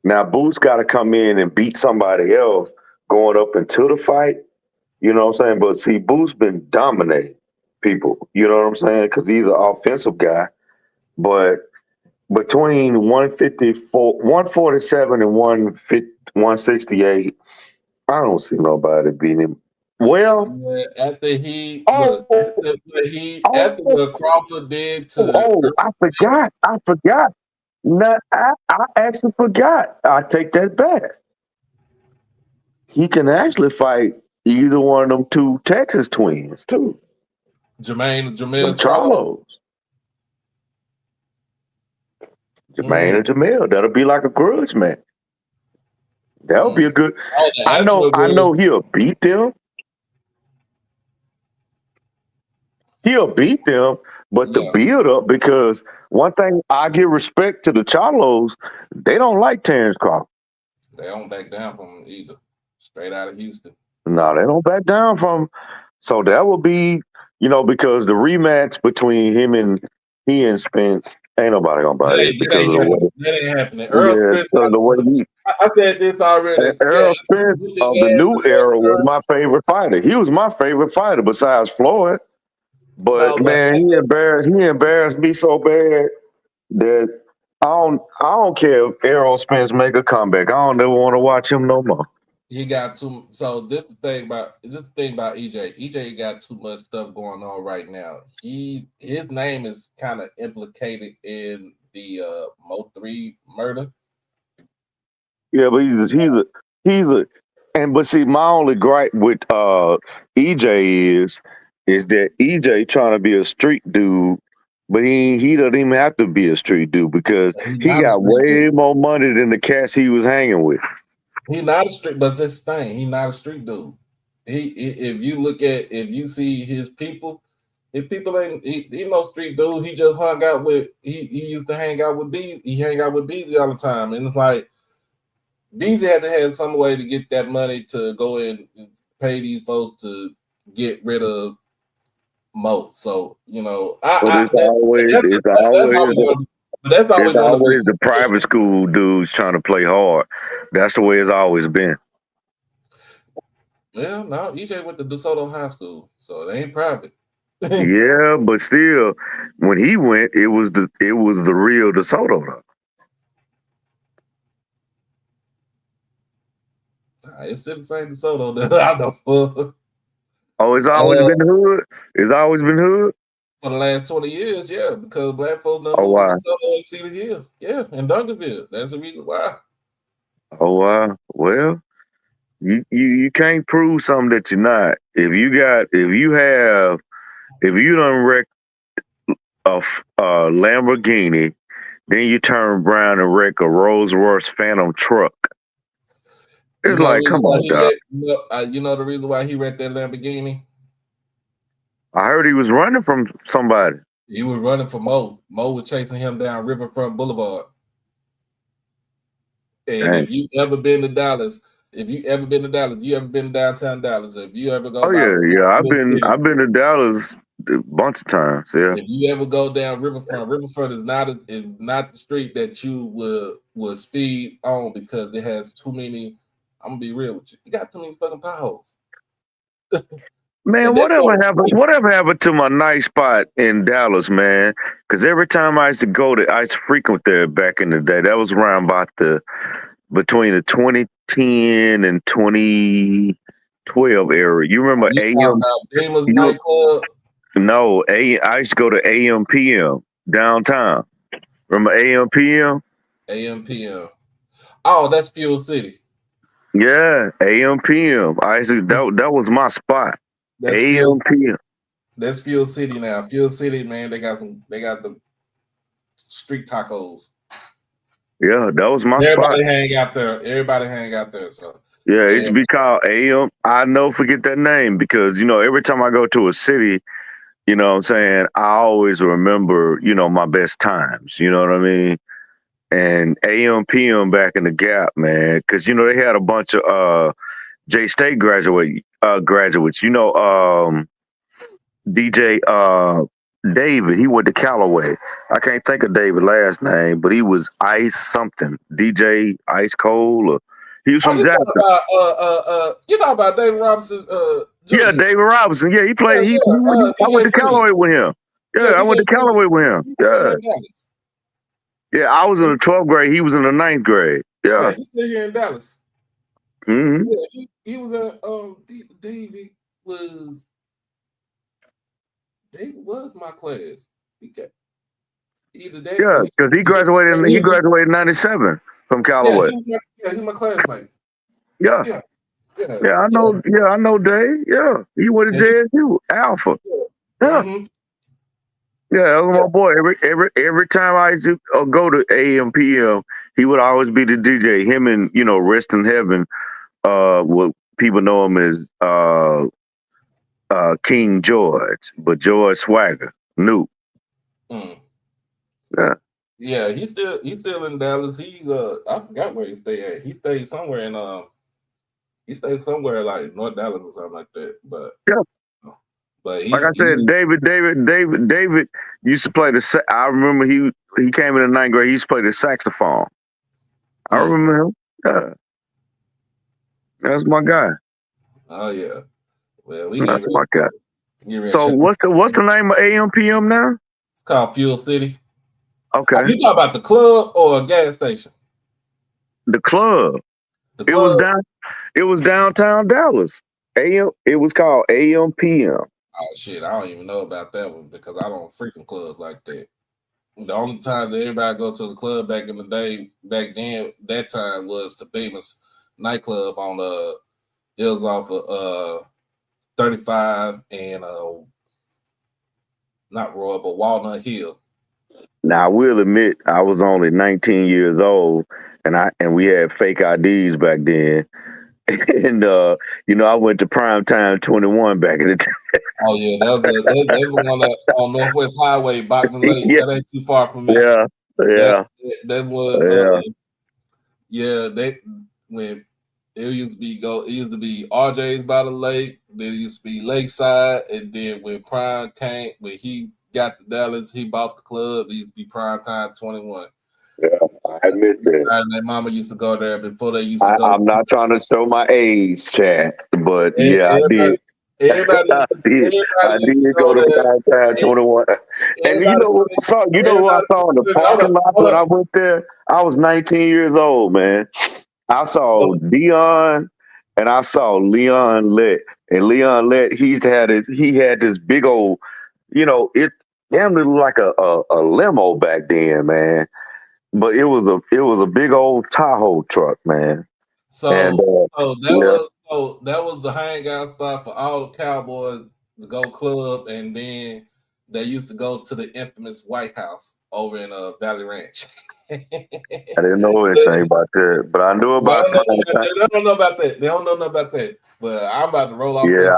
Now Boots got to come in and beat somebody else going up into the fight. You know what I'm saying? But see, Boots been dominating people. You know what I'm saying? Because he's an offensive guy. But between 147 and 168, I don't see nobody beating him. Well, after what Crawford did to. I forgot. No, I actually forgot. I take that back. He can actually fight either one of them two Texas twins too. Jamel Them Charlo. Charlos. Jermaine and Jamel. That'll be like a grudge match. That'll be a good. Oh, the I actual know he'll beat them. He'll beat them, but the yeah, build up, because one thing I give respect to the Charlos, they don't like Terrence Crawford. they don't back down from him either. Straight out of Houston. No, they don't back down from. So that will be, because the rematch between he and Spence, ain't nobody gonna buy it because of the way. That ain't happening. Earl Yeah, Spence, because of the way I said this already. Earl Spence of the new era was my favorite fighter. He was my favorite fighter besides Floyd. But man, he embarrassed me so bad that I don't care if Errol Spence make a comeback. I don't ever want to watch him no more. He got too. So this the thing about EJ. EJ got too much stuff going on right now. His name is kind of implicated in the Mo3 murder. Yeah, but he's a but see, my only gripe with EJ is that EJ trying to be a street dude, but he doesn't even have to be a street dude because he got way more money than the cats he was hanging with. He not a street, but this thing, he not a street dude. If you see his people, if people ain't he no street dude. He just hung out with he used to hang out with Beezy. He hang out with Beezy all the time, and it's like Beezy had to have some way to get that money to go in and pay these folks to get rid of Mo. So It's always the private school dudes trying to play hard. That's the way it's always been. Yeah, no, EJ went to DeSoto High School, so it ain't private. Yeah, but still, when he went, it was the real DeSoto though. It's still the same DeSoto that I know. Oh, it's always been hood. It's always been hood for the last 20 years. Yeah, because black folks don't move to DeSoto and Cedar Hill. Yeah, in Duncanville. That's the reason why. Oh wow. Well, you can't prove something that you're not. If you done wreck a Lamborghini, then you turn around and wreck a Rolls Royce Phantom truck. It's like, come on, dog. You know the reason why he wrecked that Lamborghini? I heard he was running from somebody. He was running from Mo. Mo was chasing him down Riverfront Boulevard. And if you ever been to Dallas, you ever been to downtown Dallas, if you ever go, I've been to Dallas a bunch of times. Yeah. If you ever go down Riverfront is not the street that you would speed on because it has too many. I'm gonna be real with you. You got too many fucking potholes. Man, whatever happened to my nice spot in Dallas, man? Because every time I used to go there, I used to frequent there back in the day. That was around between the 2010 and 2012 era. You remember AM? Nightclub? No, I used to go to AM/PM downtown. Remember AM/PM? AM/PM. Oh, that's Fuel City. Yeah, AM/PM. That was my spot. AM/PM. That's Fuel City now. Fuel City, man, they got the street tacos. Yeah, that was my spot. Everybody hang out there. So yeah, it should be called AM. I never forget that name because every time I go to a city, you know what I'm saying, I always remember, my best times. You know what I mean? And AM/PM back in the Gap, man, because they had a bunch of J State graduates. DJ David, he went to Callaway. I can't think of David's last name, but he was Ice something. DJ Ice Cole, or he was from Jackson. You talking about David Robinson? Yeah, David Robinson. Yeah, he played. I went to Callaway with him. Yeah, I went to Callaway with him. Yeah. Yeah, I was in the 12th grade. He was in the 9th grade. Yeah. He's still here in Dallas. Mm-hmm. Yeah, he was David was my class. Either that, Yeah, because he graduated. He graduated in '97 from Callaway. He's my classmate. Yeah. Yeah, I know. Yeah, I know Dave. Yeah, he went to JSU Alpha. Yeah, yeah, that was my boy. Every time I used to go to AM PM, he would always be the DJ. Him and rest in heaven. What people know him as King George, but George Swagger, New. Yeah. Yeah, he's still in Dallas. I forgot where he stayed at. He stayed somewhere in like North Dallas or something like that. But yeah. But like I said, David used to play the. I remember he came in the 9th grade. He used to play the saxophone. I remember him. Yeah, that's my guy. Oh yeah, well that's my guy. So what's the name of AMPM now? It's called Fuel City. Okay. You talking about the club or a gas station? The club. It was downtown Dallas. It was called AMPM. Oh shit, I don't even know about that one because I don't frequent clubs like that. The only time that everybody go to the club back in the day, back then, that time was the famous nightclub on it was off of 35 and not Roy, but Walnut Hill. Now I will admit I was only 19 years old and we had fake IDs back then. And I went to Primetime 21 back in the day. Oh yeah, that's the one on Northwest Highway, Bachman Lake. Yeah. That ain't too far from me. Yeah. That's what. When it used to be RJ's by the lake. Then it used to be Lakeside, and then when Prime came, when he got to Dallas, he bought the club. It used to be Primetime 21. Yeah, I admit that. And their mama used to go there before they used to go. I'm not trying to show my age, chat, but yeah, I did. Everybody I did go to Primetime 21. And you know what I saw? You know what I saw in the parking lot when I went there? I was 19 years old, man. I saw Dion and I saw Leon Lett. And Leon Lett, he had this big old, it damn looked like a limo back then, man. But it was a big old Tahoe truck, man. So that was the hangout spot for all the Cowboys to go club, and then they used to go to the infamous White House over in Valley Ranch. I didn't know anything about that, but I knew about They don't know about that. They don't know nothing about that. But I'm about to roll off. Yeah,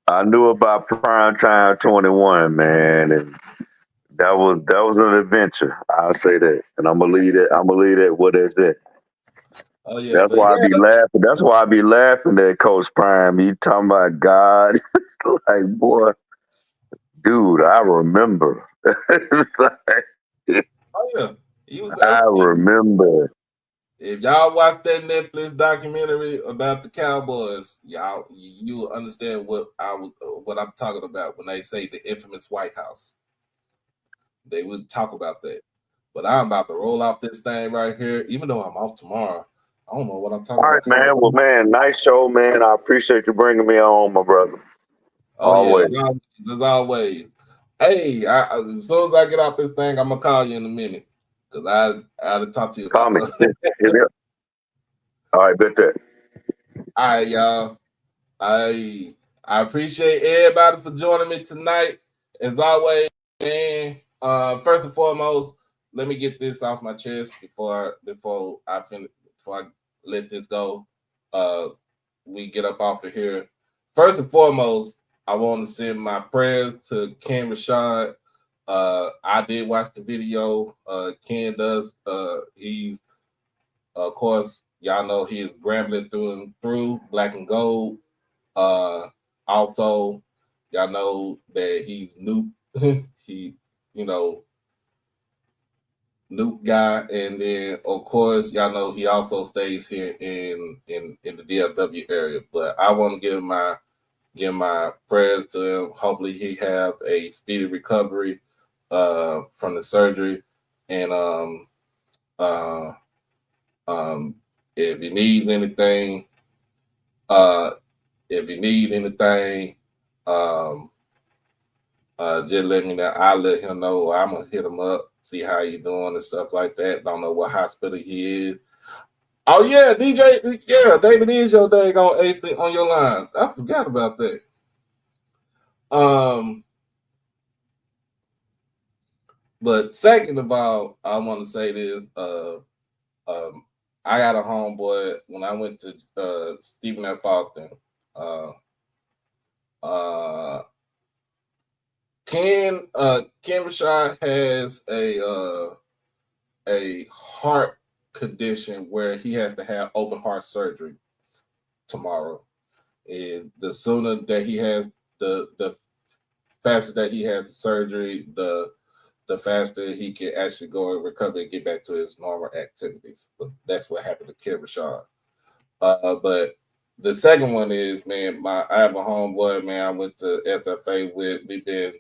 I knew about Primetime 21, man, and that was an adventure. I'll say that, and I'm gonna leave that. What is it? Oh yeah, that's why I be laughing. That's why I be laughing at Coach Prime. You talking about God? Like, boy, dude, I remember. Oh yeah. I remember. If y'all watch that Netflix documentary about the Cowboys, you will understand what I'm talking about when they say the infamous White House. They would talk about that. But I'm about to roll off this thing right here, even though I'm off tomorrow. I don't know what I'm talking about. All right, man. Well, man, nice show, man. I appreciate you bringing me on, my brother. Always. Yeah, as always. Hey, as soon as I get off this thing, I'm gonna call you in a minute because I had to talk to you. Call me. All right, bet that. All right, y'all. I appreciate everybody for joining me tonight. As always, man. First and foremost, let me get this off my chest before I let this go. We get up off of here. First and foremost, I want to send my prayers to Ken Rashad. I did watch the video. Ken does. He's, of course, y'all know he is Grambling through and through, black and gold. Also, y'all know that he's Nuke. He, Nuke guy, and then of course y'all know he also stays here in the DFW area. But I want to give my prayers to him. Hopefully he have a speedy recovery from the surgery, and if he needs anything, just let me know. I'll let him know. I'm gonna hit him up see how you doing and stuff like that. Don't know what hospital he is. Oh yeah, DJ, yeah, David is your daggone ace on your line. I forgot about that. But second of all, I want to say this. I got a homeboy when I went to Stephen F. Austin. Ken Rashad has a heart condition where he has to have open heart surgery tomorrow. And the sooner that he has the faster that he has the surgery, the faster he can actually go and recover and get back to his normal activities. But that's what happened to Ken Rashad. But the second one is, man, I have a homeboy, man, I went to SFA with. We've been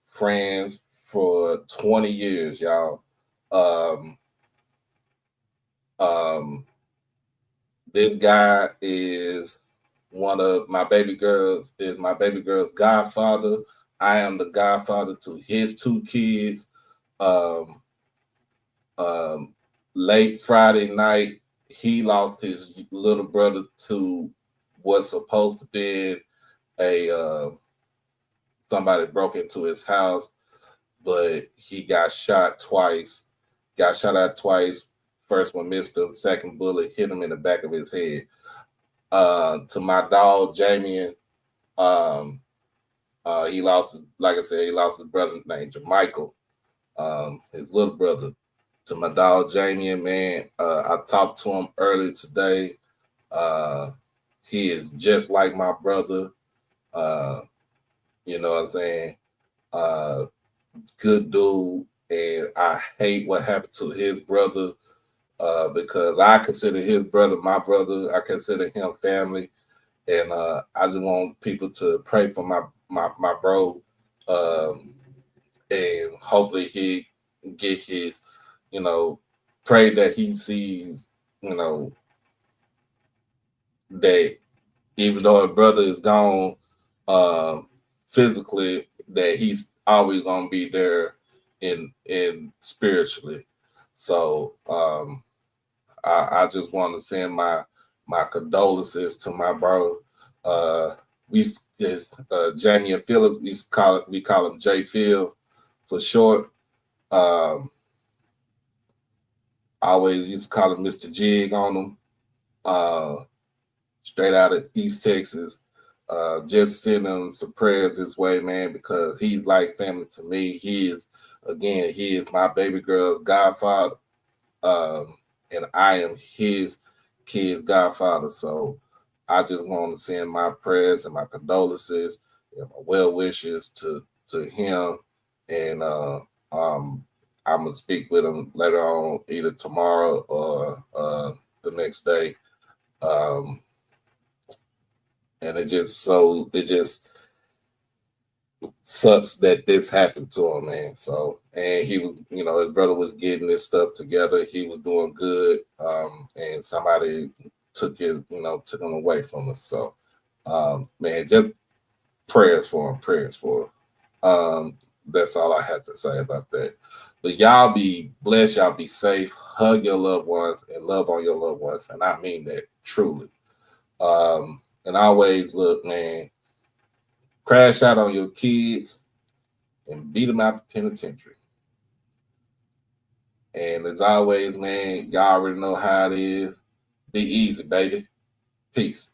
friends for 20 years, y'all. This guy is one of my baby girls, is my baby girl's godfather. I am the godfather to his two kids. Late Friday night, he lost his little brother to what's supposed to be somebody broke into his house, but he got shot twice. Got shot out twice. First one missed him. Second bullet hit him in the back of his head. To my dog Jamie, he lost, like I said, he lost his brother named Jermichael, his little brother. To my dog Jamie, man, I talked to him earlier today. He is just like my brother. You know what I'm saying? Good dude, and I hate what happened to his brother because I consider his brother my brother. I consider him family, and I just want people to pray for my bro, and hopefully he get his, pray that he sees, that even though his brother is gone physically, that he's always gonna be there in spiritually. So I just want to send my condolences to my brother. Jamie and Phillips, we call him J Phil for short. I always used to call him Mr. Jig on him. Straight out of East Texas. Just sending him some prayers his way, man, because he's like family to me. He is my baby girl's godfather, and I am his kid's godfather. So I just want to send my prayers and my condolences and my well wishes to him, and I'm gonna speak with him later on, either tomorrow or the next day. And it just sucks that this happened to him, man. So, and he was, his brother was getting this stuff together. He was doing good, and somebody took him away from us. So, man, just prayers for him. That's all I have to say about that. But y'all be blessed, y'all be safe, hug your loved ones, and love on your loved ones, and I mean that truly. And always look, man, crash out on your kids and beat them out the penitentiary. And as always, man, y'all already know how it is. Be easy, baby. Peace.